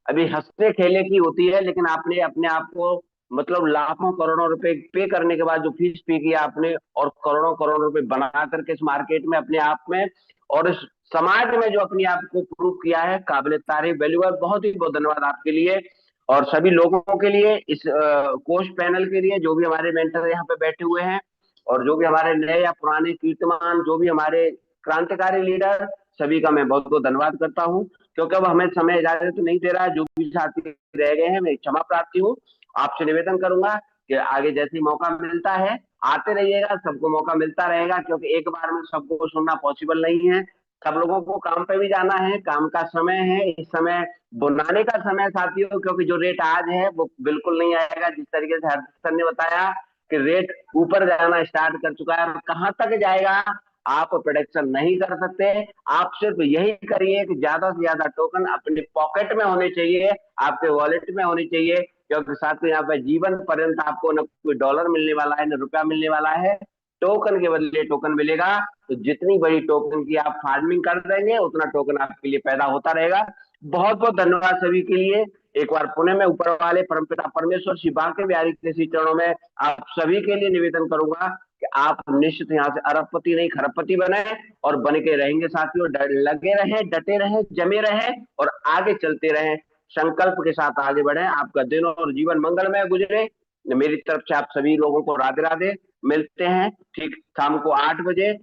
अभी हंसने खेलने की होती है, लेकिन आपने अपने आप को मतलब लाखों करोड़ों रुपए पे करने के बाद जो फीस पे किया आपने, और करोड़ों करोड़ रुपए बना करके इस मार्केट में अपने आप में और इस समाज में जो अपने आप को प्रूव किया है, काबिल तारीफ, वैल्यूअल। बहुत ही बहुत धन्यवाद आपके लिए और सभी लोगों के लिए, इस कोच पैनल के लिए, जो भी हमारे मेंटर यहाँ पे बैठे हुए हैं, और जो भी हमारे नए या पुराने कीर्तिमान, जो भी हमारे क्रांतिकारी लीडर, सभी का मैं बहुत बहुत धन्यवाद करता हूँ। क्योंकि अब हमें समय इजाजत तो नहीं दे रहा है, जो भी साथी रह गए हैं मैं क्षमा प्रार्थी हूँ। आपसे निवेदन करूंगा कि आगे जैसे मौका मिलता है आते रहिएगा, सबको मौका मिलता रहेगा, क्योंकि एक बार में सबको सुनना पॉसिबल नहीं है। सब लोगों को काम पे भी जाना है, काम का समय है, इस समय बुनाने का समय साथियों, क्योंकि जो रेट आज है वो बिल्कुल नहीं आएगा। जिस तरीके से हर्षित सर ने बताया कि रेट ऊपर जाना स्टार्ट कर चुका है, कहां तक जाएगा आप प्रोडिक्शन नहीं कर सकते। आप सिर्फ यही करिए कि ज्यादा से ज्यादा टोकन अपने पॉकेट में होने चाहिए, आपके वॉलेट में होने चाहिए, क्योंकि साथ में यहाँ पे जीवन पर्यंत आपको न कोई डॉलर मिलने वाला है, न रुपया मिलने वाला है, टोकन के बदले टोकन मिलेगा। तो जितनी बड़ी टोकन की आप फार्मिंग कर देंगे, उतना टोकन आपके लिए पैदा होता रहेगा। बहुत बहुत धन्यवाद सभी के लिए। एक बार पुणे में ऊपर वाले परमपिता परमेश्वर श्री बांके बिहारी के श्री चरणों में आप सभी के लिए निवेदन करूंगा कि आप निश्चित यहाँ से अरबपति नहीं खरबपति बने, और बन के रहेंगे साथियों। लगे रहें, डटे रहें, जमे रहें और आगे चलते रहें, संकल्प के साथ आगे बढ़े। आपका दिन और जीवन मंगलमय गुजरे। मेरी तरफ से आप सभी लोगों को राधे राधे। मिलते हैं ठीक शाम को 8 बजे।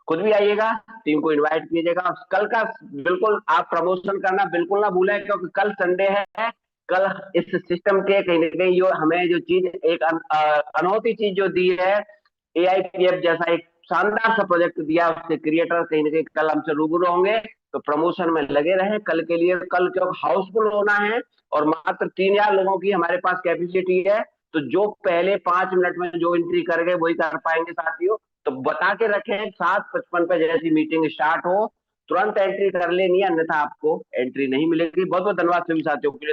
खुद भी आइएगा, टीम को इनवाइट कीजिएगा। कल का बिल्कुल आप प्रमोशन करना बिल्कुल ना भूलें, क्योंकि कल संडे है। कल इस सिस्टम के कहीं ना कहीं जो हमें जो चीज एक अनोखी चीज जो दी है, AIPF जैसा एक शानदार सा प्रोजेक्ट दिया, उसके क्रिएटर कहीं ना कहीं कल हमसे रूबरू होंगे। तो प्रमोशन में लगे रहें कल के लिए। कल क्योंकि हाउसफुल होना है और मात्र 3000 लोगों की हमारे पास कैपेसिटी है। तो जो पहले 5 मिनट में जो एंट्री कर गए वही कर पाएंगे साथियों। तो बता के रखें 7:55 पे जैसी मीटिंग स्टार्ट हो तुरंत एंट्री कर लेनी है, अन्यथा आपको एंट्री नहीं मिलेगी। बहुत बहुत धन्यवाद सभी साथियों के लिए।